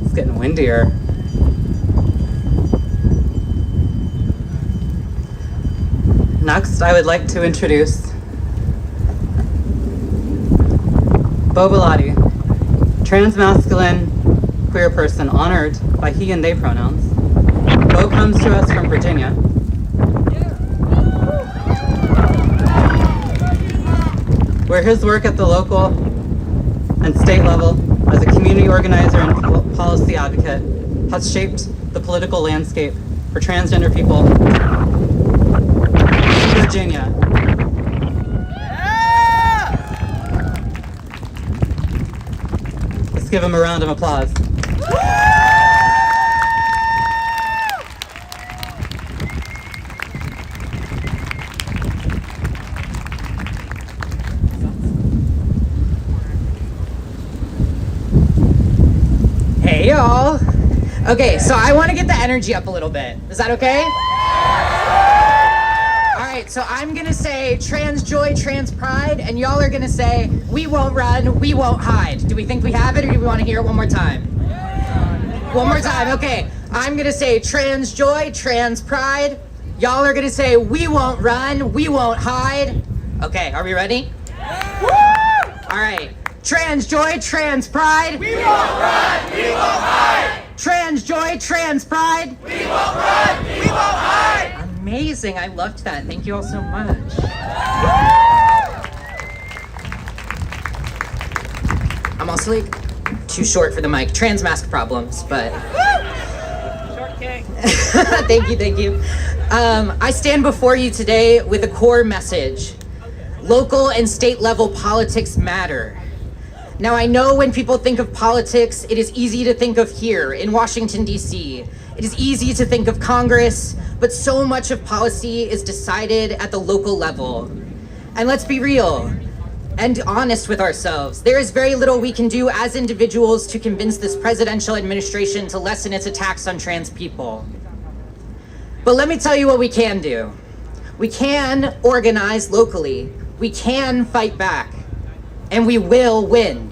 It's getting windier. Next, I would like to introduce Lotti, transmasculine queer person honored by he and they pronouns. Bo comes to us from Virginia. Where his work at the local and state level as a community organizer and policy advocate has shaped the political landscape for transgender people in Virginia. Let's give him a round of applause. Hey y'all. Okay, so I want to get the energy up a little bit. Is that okay? All right, so I'm gonna say trans joy, trans pride, and y'all are gonna say we won't run, we won't hide. Do we think we have it, or do we want to hear it one more time? One more time, okay. I'm gonna say trans joy, trans pride. Y'all are gonna say we won't run, we won't hide. Okay, are we ready? All right. Trans joy, trans pride. We won't run, we won't hide. Trans joy, trans pride. We won't run, we won't hide. Amazing, I loved that. Thank you all so much. I'm also like too short for the mic. Trans mask problems, but. Short king. Thank you. I stand before you today with a core message. Local and state level politics matter. Now, I know when people think of politics, it is easy to think of here in Washington, D.C. It is easy to think of Congress, but so much of policy is decided at the local level. And let's be real and honest with ourselves. There is very little we can do as individuals to convince this presidential administration to lessen its attacks on trans people. But let me tell you what we can do. We can organize locally. We can fight back. And we will win.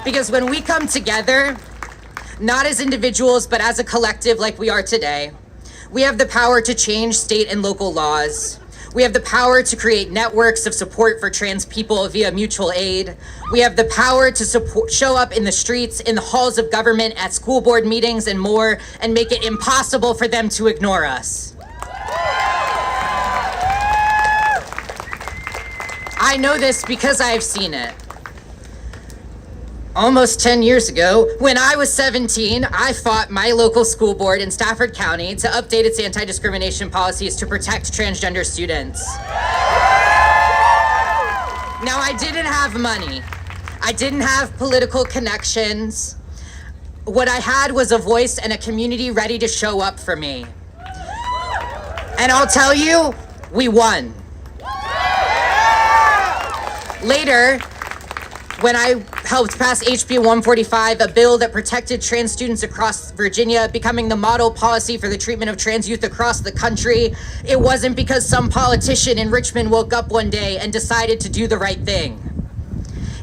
Because when we come together, not as individuals, but as a collective like we are today, we have the power to change state and local laws. We have the power to create networks of support for trans people via mutual aid. We have the power to show up in the streets, in the halls of government, at school board meetings and more, and make it impossible for them to ignore us. I know this because I've seen it. Almost 10 years ago, when I was 17, I fought my local school board in Stafford County to update its anti-discrimination policies to protect transgender students. Now, I didn't have money. I didn't have political connections. What I had was a voice and a community ready to show up for me. And I'll tell you, we won. Later, when I helped pass HB 145, a bill that protected trans students across Virginia, becoming the model policy for the treatment of trans youth across the country, it wasn't because some politician in Richmond woke up one day and decided to do the right thing.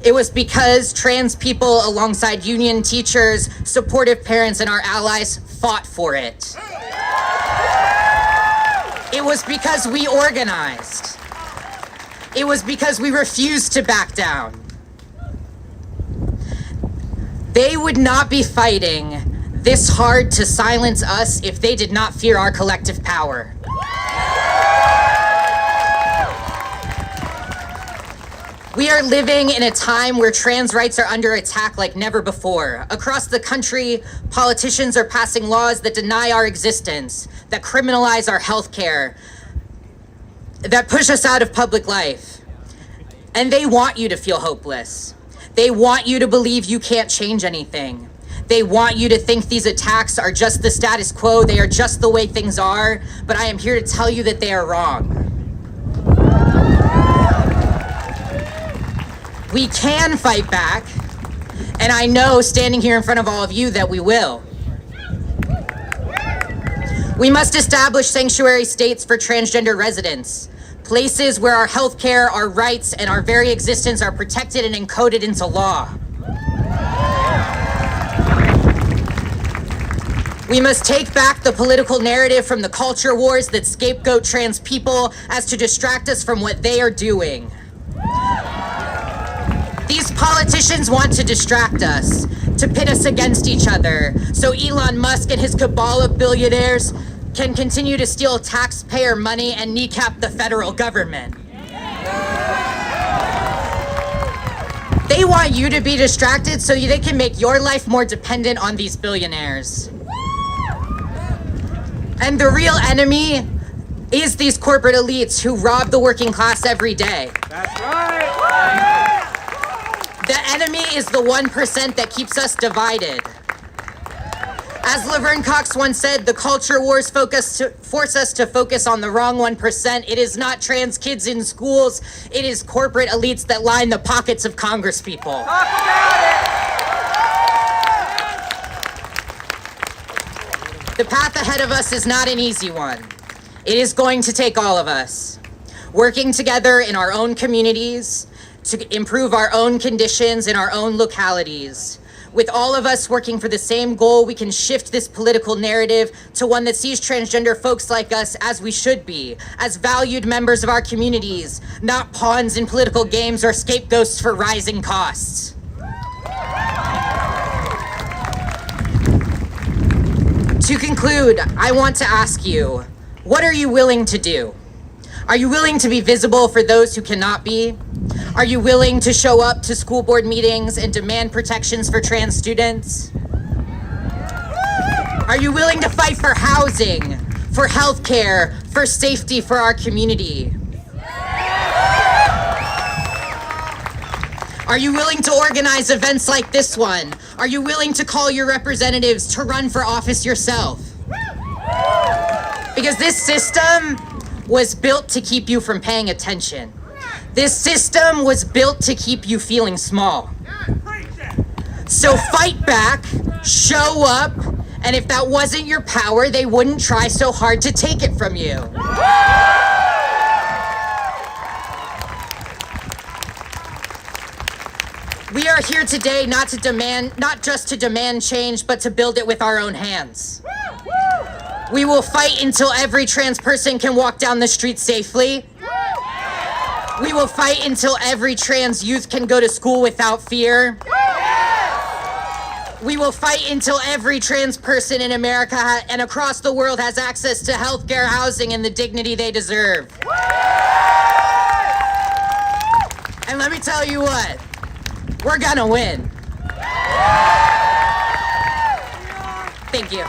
It was because trans people, alongside union teachers, supportive parents, and our allies, fought for it. It was because we organized. It was because we refused to back down. They would not be fighting this hard to silence us if they did not fear our collective power. We are living in a time where trans rights are under attack like never before. Across the country, politicians are passing laws that deny our existence, that criminalize our health care, that push us out of public life. And they want you to feel hopeless. They want you to believe you can't change anything. They want you to think these attacks are just the status quo, they are just the way things are, but I am here to tell you that they are wrong. We can fight back, and I know standing here in front of all of you that we will. We must establish sanctuary states for transgender residents. Places where our health care, our rights, and our very existence are protected and encoded into law. We must take back the political narrative from the culture wars that scapegoat trans people as to distract us from what they are doing. These politicians want to distract us, to pit us against each other, so Elon Musk and his cabal of billionaires can continue to steal taxpayer money and kneecap the federal government. They want you to be distracted so they can make your life more dependent on these billionaires. And the real enemy is these corporate elites who rob the working class every day. That's right. The enemy is the 1% that keeps us divided. As Laverne Cox once said, the culture wars force us to focus on the wrong 1%. It is not trans kids in schools. It is corporate elites that line the pockets of congresspeople. Talk about it. The path ahead of us is not an easy one. It is going to take all of us working together in our own communities to improve our own conditions in our own localities. With all of us working for the same goal, we can shift this political narrative to one that sees transgender folks like us as we should be, as valued members of our communities, not pawns in political games or scapegoats for rising costs. To conclude, I want to ask you, what are you willing to do? Are you willing to be visible for those who cannot be? Are you willing to show up to school board meetings and demand protections for trans students? Are you willing to fight for housing, for healthcare, for safety for our community? Are you willing to organize events like this one? Are you willing to call your representatives to run for office yourself? Because this system was built to keep you from paying attention. This system was built to keep you feeling small. So fight back, show up, and if that wasn't your power, they wouldn't try so hard to take it from you. We are here today not just to demand change, but to build it with our own hands. We will fight until every trans person can walk down the street safely. We will fight until every trans youth can go to school without fear. We will fight until every trans person in America and across the world has access to healthcare, housing, and the dignity they deserve. And let me tell you what, we're gonna win. Thank you.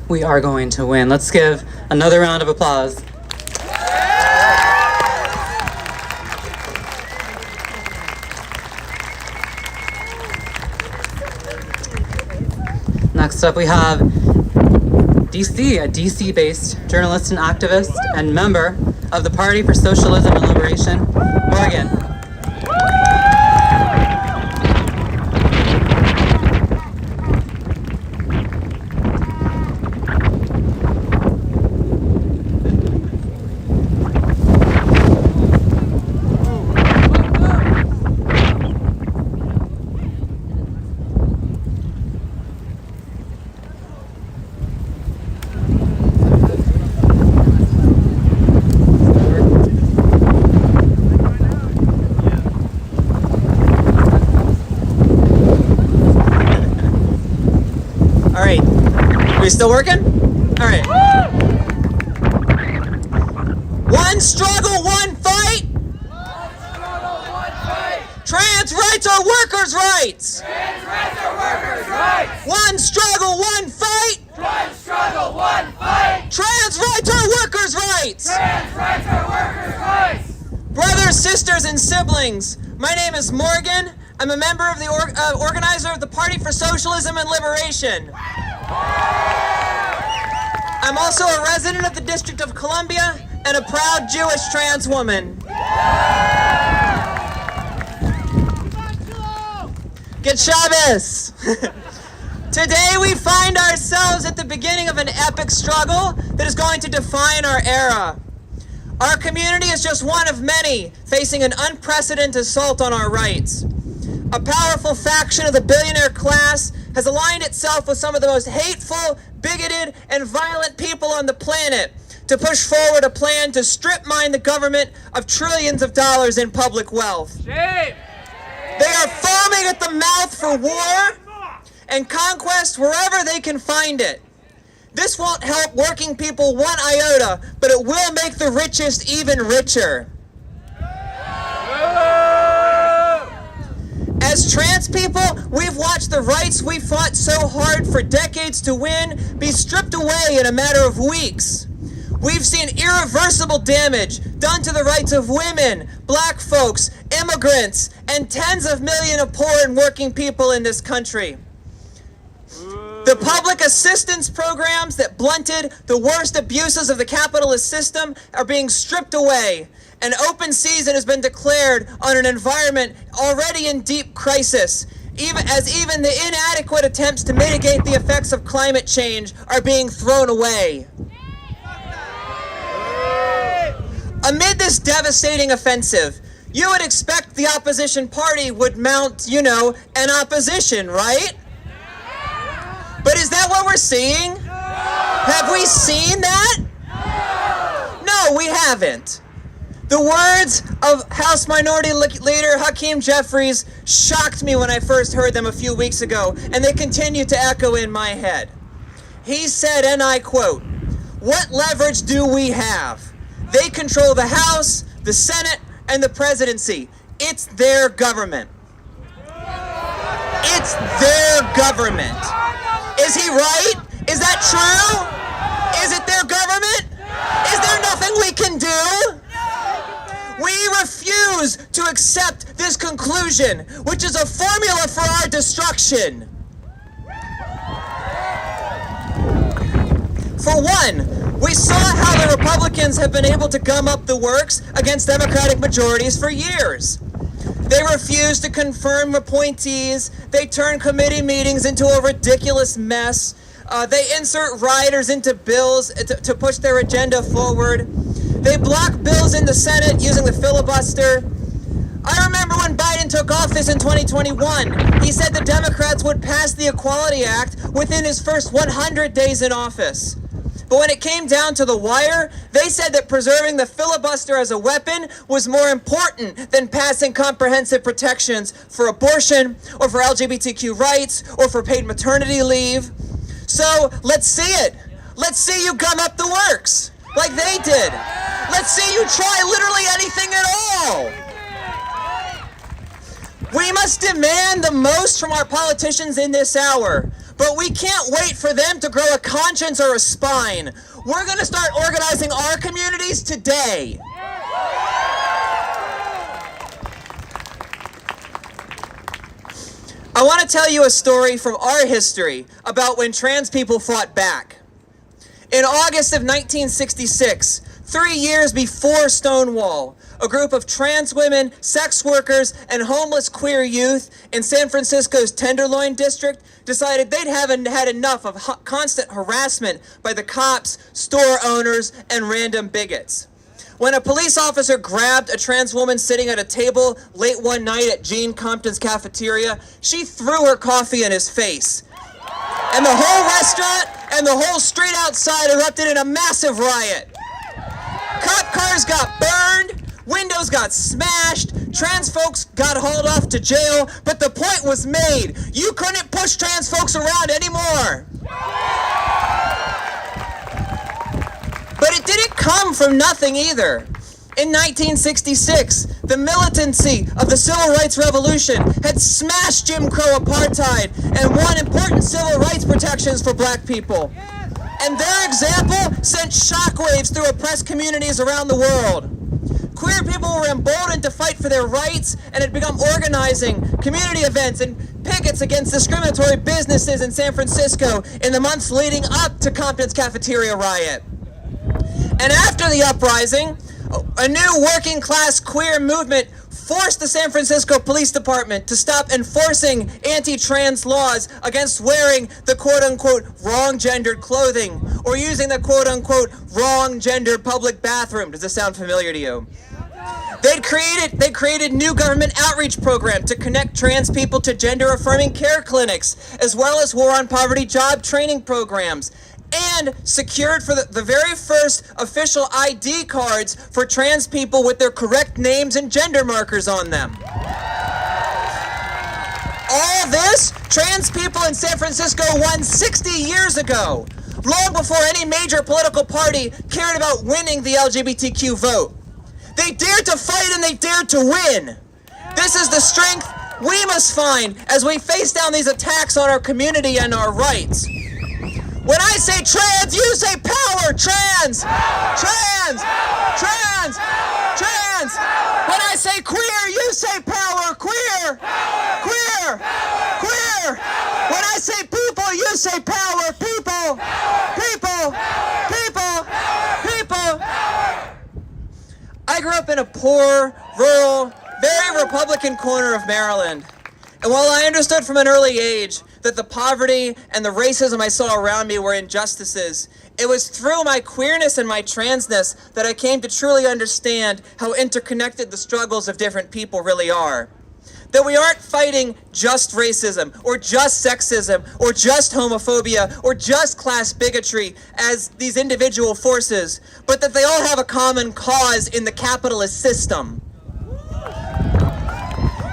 We are going to win. Let's give another round of applause. Next up we have DC, a DC-based journalist and activist and member of the Party for Socialism and Liberation, Morgan. Still working? All right. One struggle, one fight. Trans rights are workers' rights. Trans rights are workers' rights. One struggle, one fight. One struggle, one fight. Trans rights are workers' rights. Trans rights are workers' rights. Brothers, sisters, and siblings, my name is Morgan. I'm a member of the organizer of the Party for Socialism and Liberation. I'm also a resident of the District of Columbia and a proud Jewish trans woman. Good Shabbos! Today we find ourselves at the beginning of an epic struggle that is going to define our era. Our community is just one of many facing an unprecedented assault on our rights. A powerful faction of the billionaire class has aligned itself with some of the most hateful, bigoted, and violent people on the planet to push forward a plan to strip mine the government of trillions of dollars in public wealth. Shame! They are foaming at the mouth for war and conquest wherever they can find it. This won't help working people one iota, but it will make the richest even richer. As trans people, we've watched the rights we fought so hard for decades to win be stripped away in a matter of weeks. We've seen irreversible damage done to the rights of women, black folks, immigrants, and tens of millions of poor and working people in this country. The public assistance programs that blunted the worst abuses of the capitalist system are being stripped away. An open season has been declared on an environment already in deep crisis, even the inadequate attempts to mitigate the effects of climate change are being thrown away. Amid this devastating offensive, you would expect the opposition party would mount, an opposition, right? But is that what we're seeing? Have we seen that? No, we haven't. The words of House Minority Leader Hakeem Jeffries shocked me when I first heard them a few weeks ago, and they continue to echo in my head. He said, and I quote, "What leverage do we have? They control the House, the Senate, and the presidency. It's their government." It's their government. Is he right? Is that true? Is it their government? Is there nothing we can do? We refuse to accept this conclusion, which is a formula for our destruction. For one, we saw how the Republicans have been able to gum up the works against Democratic majorities for years. They refuse to confirm appointees. They turn committee meetings into a ridiculous mess. They insert riders into bills to push their agenda forward. They block bills in the Senate using the filibuster. I remember when Biden took office in 2021, he said the Democrats would pass the Equality Act within his first 100 days in office. But when it came down to the wire, they said that preserving the filibuster as a weapon was more important than passing comprehensive protections for abortion, or for LGBTQ rights, or for paid maternity leave. So let's see it. Let's see you gum up the works, like they did. Let's see you try literally anything at all. We must demand the most from our politicians in this hour, but we can't wait for them to grow a conscience or a spine. We're going to start organizing our communities today. I want to tell you a story from our history about when trans people fought back. In August of 1966, 3 years before Stonewall, a group of trans women, sex workers, and homeless queer youth in San Francisco's Tenderloin district decided they'd had enough of constant harassment by the cops, store owners, and random bigots. When a police officer grabbed a trans woman sitting at a table late one night at Gene Compton's cafeteria, she threw her coffee in his face. And the whole restaurant and the whole street outside erupted in a massive riot. Cop cars got burned, windows got smashed, trans folks got hauled off to jail, but the point was made. You couldn't push trans folks around anymore. But it didn't come from nothing either. In 1966, the militancy of the Civil Rights Revolution had smashed Jim Crow apartheid and won important civil rights protections for black people. And their example sent shockwaves through oppressed communities around the world. Queer people were emboldened to fight for their rights and had begun organizing community events and pickets against discriminatory businesses in San Francisco in the months leading up to Compton's cafeteria riot. And after the uprising, a new working class queer movement forced the San Francisco Police Department to stop enforcing anti-trans laws against wearing the quote-unquote wrong-gendered clothing or using the quote-unquote wrong-gendered public bathroom. Does this sound familiar to you? They created new government outreach program to connect trans people to gender-affirming care clinics, as well as war on poverty job training programs, and secured for the very first official ID cards for trans people with their correct names and gender markers on them. All this, trans people in San Francisco won 60 years ago, long before any major political party cared about winning the LGBTQ vote. They dared to fight and they dared to win. This is the strength we must find as we face down these attacks on our community and our rights. When I say trans, you say power! Trans! Trans! Trans! Trans! When I say queer, you say power! Queer! Queer! Queer! When I say people, you say power! People! People! People! People! I grew up in a poor, rural, very Republican corner of Maryland. And while I understood from an early age that the poverty and the racism I saw around me were injustices, it was through my queerness and my transness that I came to truly understand how interconnected the struggles of different people really are. That we aren't fighting just racism, or just sexism, or just homophobia, or just class bigotry as these individual forces, but that they all have a common cause in the capitalist system.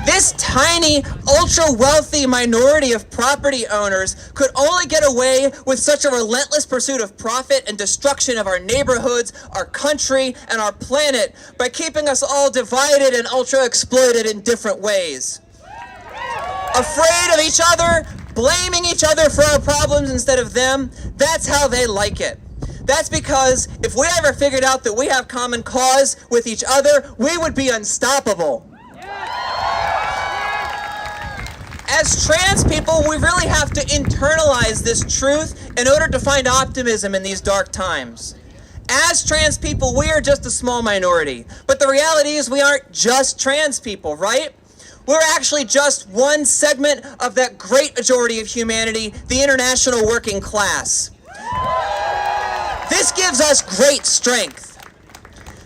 This tiny, ultra-wealthy minority of property owners could only get away with such a relentless pursuit of profit and destruction of our neighborhoods, our country, and our planet by keeping us all divided and ultra-exploited in different ways. Afraid of each other, blaming each other for our problems instead of them, that's how they like it. That's because if we ever figured out that we have common cause with each other, we would be unstoppable. As trans people, we really have to internalize this truth in order to find optimism in these dark times. As trans people, we are just a small minority. But the reality is we aren't just trans people, right? We're actually just one segment of that great majority of humanity, the international working class. This gives us great strength.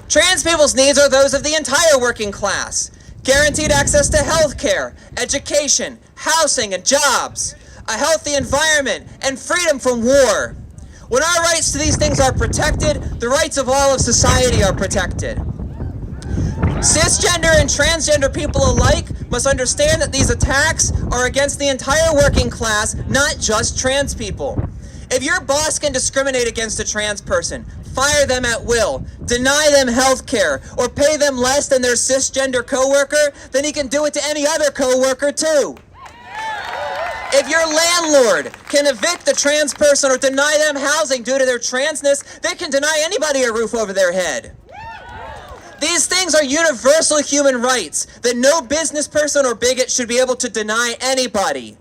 Trans people's needs are those of the entire working class. Guaranteed access to health care, education, housing, and jobs, a healthy environment, and freedom from war. When our rights to these things are protected, the rights of all of society are protected. Cisgender and transgender people alike must understand that these attacks are against the entire working class, not just trans people. If your boss can discriminate against a trans person, fire them at will, deny them health care, or pay them less than their cisgender coworker, then he can do it to any other coworker too. If your landlord can evict a trans person or deny them housing due to their transness, they can deny anybody a roof over their head. These things are universal human rights that no business person or bigot should be able to deny anybody.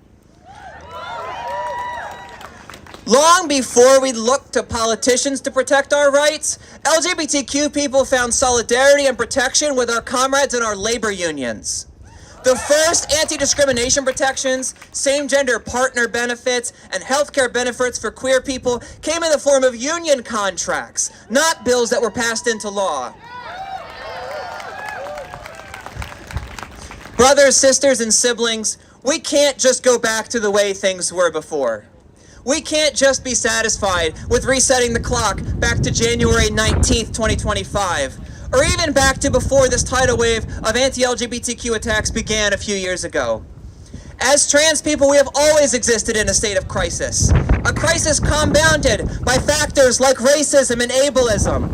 Long before we looked to politicians to protect our rights, LGBTQ people found solidarity and protection with our comrades in our labor unions. The first anti-discrimination protections, same-gender partner benefits, and healthcare benefits for queer people came in the form of union contracts, not bills that were passed into law. Brothers, sisters, and siblings, we can't just go back to the way things were before. We can't just be satisfied with resetting the clock back to January 19th, 2025, or even back to before this tidal wave of anti-LGBTQ attacks began a few years ago. As trans people, we have always existed in a state of crisis, a crisis compounded by factors like racism and ableism.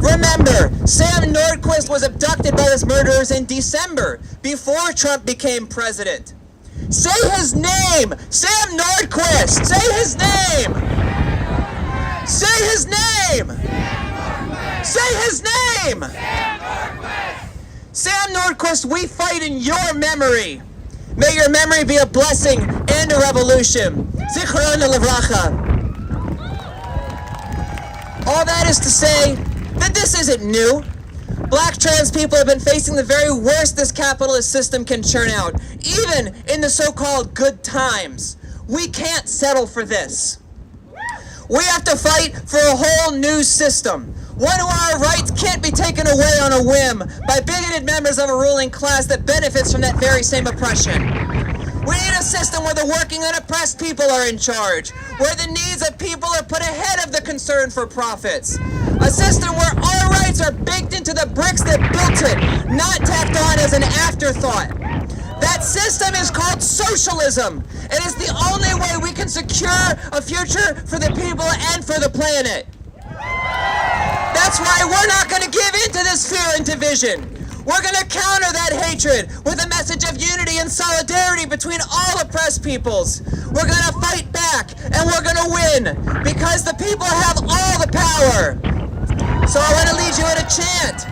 Remember, Sam Nordquist was abducted by his murderers in December, before Trump became president. Say his name! Sam Nordquist! Say his name! Say his name! Say his name! Sam Nordquist, we fight in your memory. May your memory be a blessing and a revolution. Zichron Livracha. All that is to say that this isn't new. Black trans people have been facing the very worst this capitalist system can churn out, even in the so-called good times. We can't settle for this. We have to fight for a whole new system, one where our rights can't be taken away on a whim by bigoted members of a ruling class that benefits from that very same oppression. We need a system where the working and oppressed people are in charge, where the needs of people are put ahead of the concern for profits. A system where our rights are baked into the bricks that built it, not tacked on as an afterthought. That system is called socialism. It is the only way we can secure a future for the people and for the planet. That's why we're not going to give in to this fear and division. We're going to counter that hatred with a message of unity and solidarity between all oppressed peoples. We're going to fight back, and we're going to win, because the people have all the power. So I want to lead you in a chant.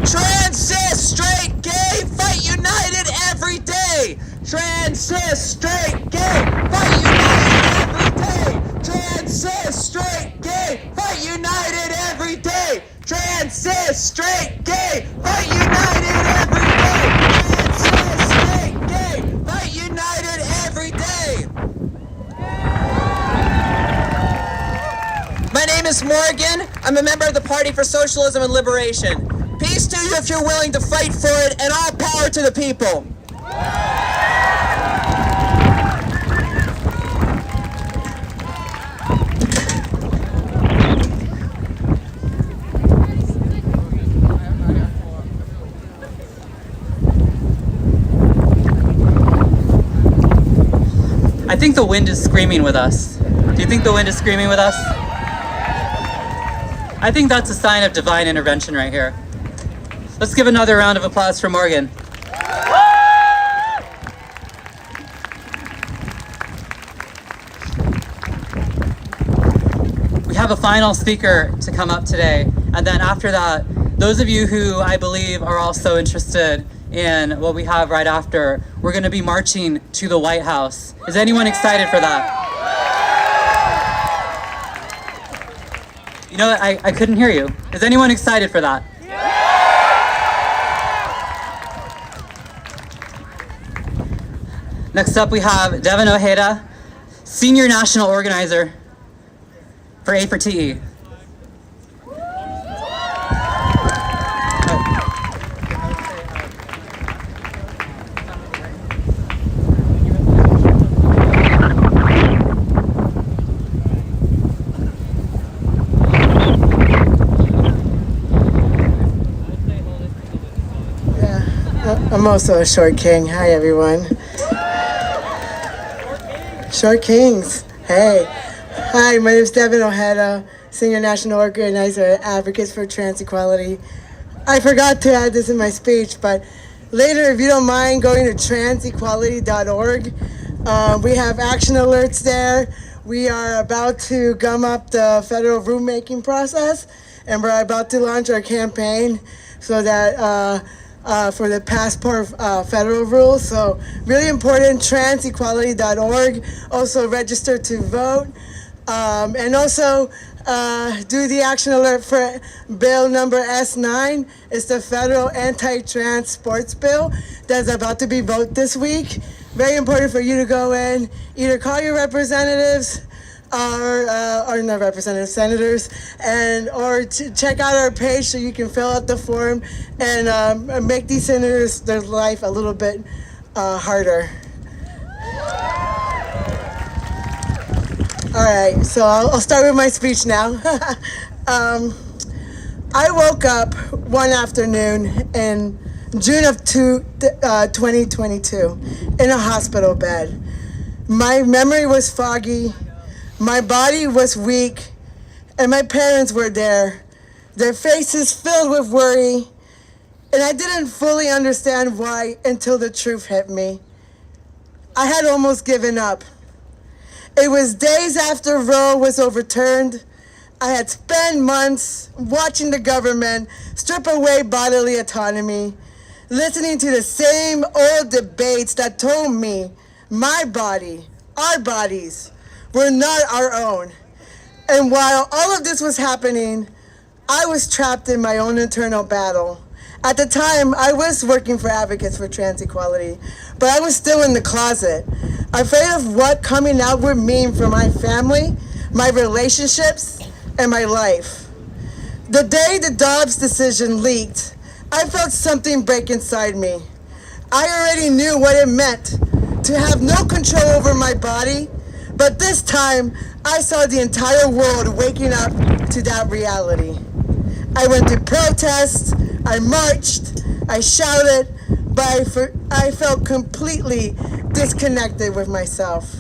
Trans, cis, straight, gay, fight united every day. Trans, cis, straight, gay, fight united every day. Trans, cis, straight, gay, fight united every day. Trans, cis, straight, gay, fight united every day. Trans, cis, straight, gay, fight united every day. My name is Morgan. I'm a member of the Party for Socialism and Liberation. Peace to you if you're willing to fight for it, and all power to the people. I think the wind is screaming with us. Do you think the wind is screaming with us? I think that's a sign of divine intervention right here. Let's give another round of applause for Morgan. We have a final speaker to come up today, and then after that, those of you who I believe are also interested in what we have right after, we're going to be marching to the White House. Is anyone excited for that? You know what? I couldn't hear you. Is anyone excited for that? Next up, we have Devin Ojeda, Senior National Organizer for A for TE. I'm also a short king. Hi, everyone. Short Kings. Hey. Hi, my name is Devin Ojeda, Senior National Organizer at Advocates for Trans Equality. I forgot to add this in my speech, but later, if you don't mind going to transequality.org, we have action alerts there. We are about to gum up the federal rulemaking process, and we're about to launch our campaign so that for the passport federal rules. So really important, transequality.org. Also register to vote. And also do the action alert for bill number S9. It's the federal anti-trans sports bill that's about to be voted this week. Very important for you to go in, either call your representatives or not representatives, senators, and or to check out our page so you can fill out the form and make these senators their life a little bit harder. All right, so I'll start with my speech now. I woke up one afternoon in June of 2022 in a hospital bed. My memory was foggy. My body was weak, and my parents were there, their faces filled with worry, and I didn't fully understand why until the truth hit me. I had almost given up. It was days after Roe was overturned. I had spent months watching the government strip away bodily autonomy, listening to the same old debates that told me my body, our bodies, were not our own. And while all of this was happening, I was trapped in my own internal battle. At the time, I was working for Advocates for Trans Equality, but I was still in the closet, afraid of what coming out would mean for my family, my relationships, and my life. The day the Dobbs decision leaked, I felt something break inside me. I already knew what it meant to have no control over my body, but this time I saw the entire world waking up to that reality. I went to protests, I marched, I shouted, but I felt completely disconnected with myself.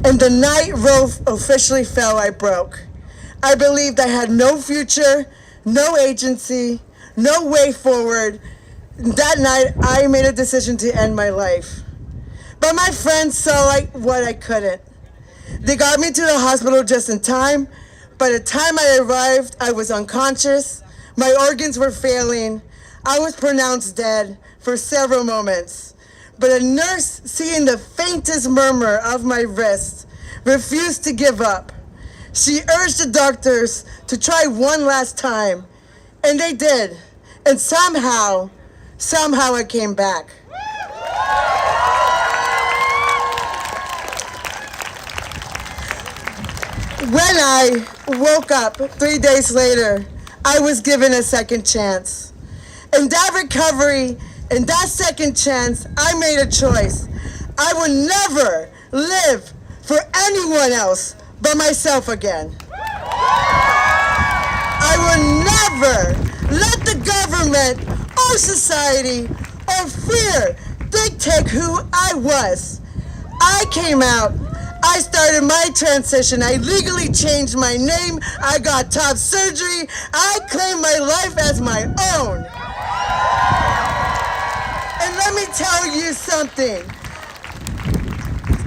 And the night Roe officially fell, I broke. I believed I had no future, no agency, no way forward. That night, I made a decision to end my life. But my friends saw what I couldn't. They got me to the hospital just in time. By the time I arrived, I was unconscious. My organs were failing. I was pronounced dead for several moments. But a nurse, seeing the faintest murmur of my wrist, refused to give up. She urged the doctors to try one last time. And they did. And somehow I came back. When I woke up 3 days later, I was given a second chance. In that recovery, in that second chance, I made a choice. I would never live for anyone else but myself again. I would never let the government or society or fear dictate who I was. I came out. I started my transition. I legally changed my name. I got top surgery. I claim my life as my own. And let me tell you something.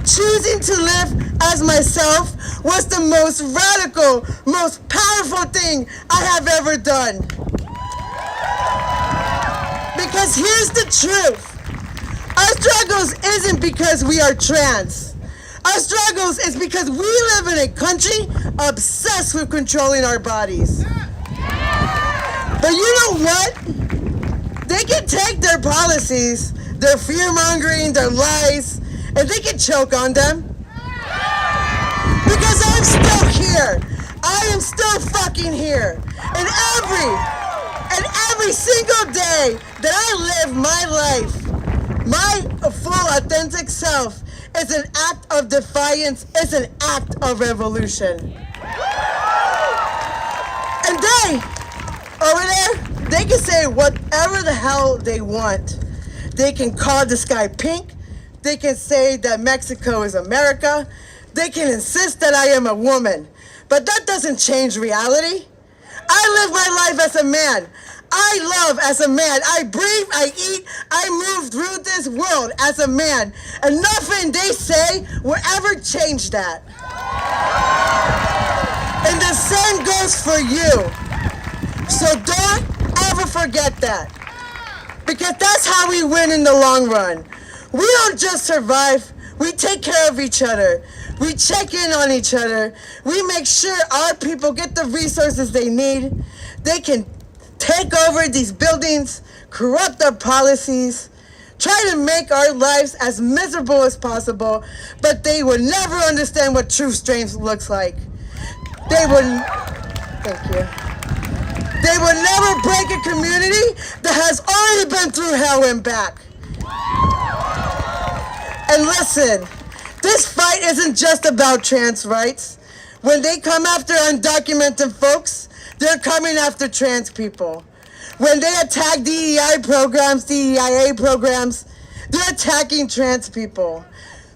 Choosing to live as myself was the most radical, most powerful thing I have ever done. Because here's the truth. Our struggles isn't because we are trans. Our struggles is because we live in a country obsessed with controlling our bodies. But you know what? They can take their policies, their fear-mongering, their lies, and they can choke on them. Because I'm still here. I am still fucking here. And every single day that I live my life, my full authentic self, is an act of defiance, it's an act of revolution. And they, over there, they can say whatever the hell they want. They can call the sky pink. They can say that Mexico is America. They can insist that I am a woman. But that doesn't change reality. I live my life as a man. I love as a man. I breathe, I eat, I move through this world as a man. And nothing they say will ever change that. And the same goes for you. So don't ever forget that. Because that's how we win in the long run. We don't just survive, we take care of each other. We check in on each other. We make sure our people get the resources they need. They can take over these buildings, corrupt our policies, try to make our lives as miserable as possible, but they will never understand what true strength looks like. They will never break a community that has already been through hell and back. And listen, this fight isn't just about trans rights. When they come after undocumented folks, they're coming after trans people. When they attack DEI programs, DEIA programs, they're attacking trans people.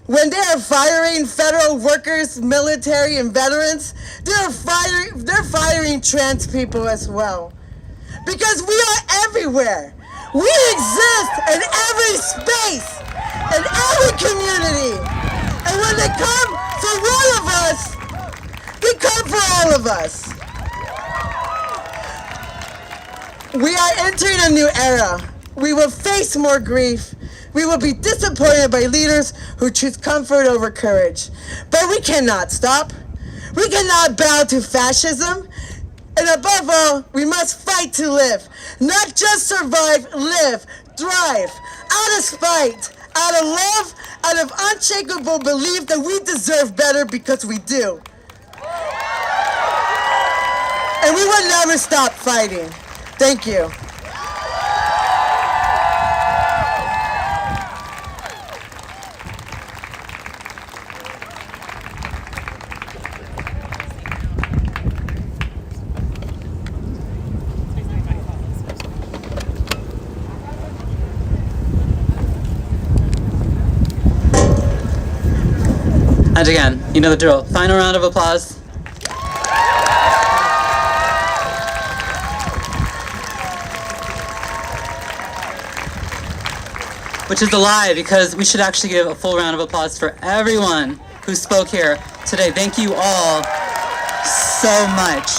When they are firing federal workers, military, and veterans, they're firing trans people as well. Because we are everywhere. We exist in every space, in every community. And when they come for one of us, they come for all of us. We are entering a new era. We will face more grief. We will be disappointed by leaders who choose comfort over courage. But we cannot stop. We cannot bow to fascism. And above all, we must fight to live. Not just survive, live, thrive. Out of spite, out of love, out of unshakable belief that we deserve better because we do. And we will never stop fighting. Thank you. And again, you know the drill. Final round of applause. Which is a lie, because we should actually give a full round of applause for everyone who spoke here today. Thank you all so much.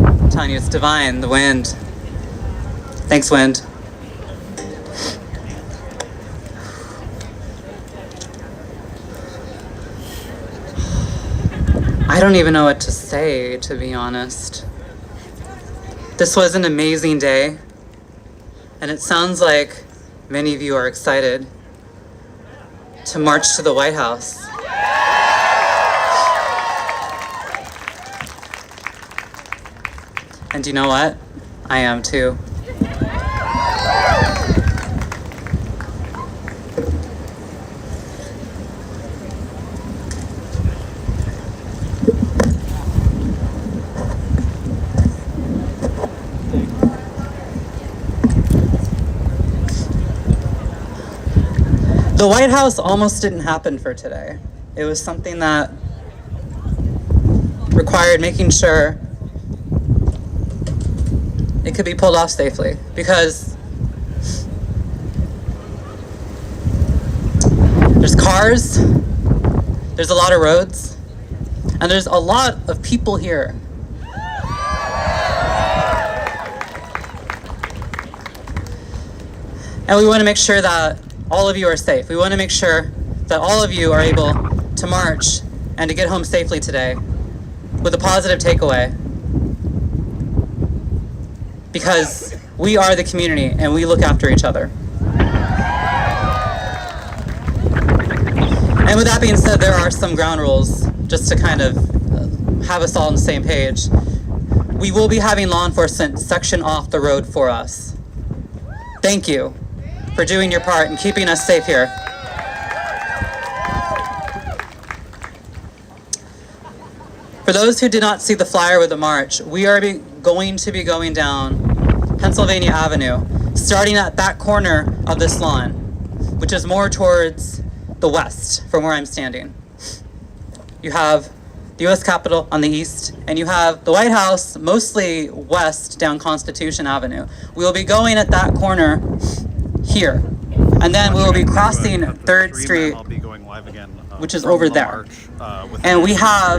I'm telling you, it's divine, the wind. Thanks, wind. I don't even know what to say, to be honest. This was an amazing day, and it sounds like many of you are excited to march to the White House. And you know what? I am too. The White House almost didn't happen for today. It was something that required making sure it could be pulled off safely, because there's cars, there's a lot of roads, and there's a lot of people here. And we want to make sure that all of you are safe. We want to make sure that all of you are able to march and to get home safely today with a positive takeaway. Because we are the community and we look after each other. And with that being said, there are some ground rules just to kind of have us all on the same page. We will be having law enforcement section off the road for us. Thank you for doing your part and keeping us safe here. For those who did not see the flyer with the march, we are going to be going down Pennsylvania Avenue, starting at that corner of this lawn, which is more towards the west from where I'm standing. You have the U.S. Capitol on the east, and you have the White House mostly west down Constitution Avenue. We will be going at that corner here, and then we will be crossing 3rd Street, which is over there. And we have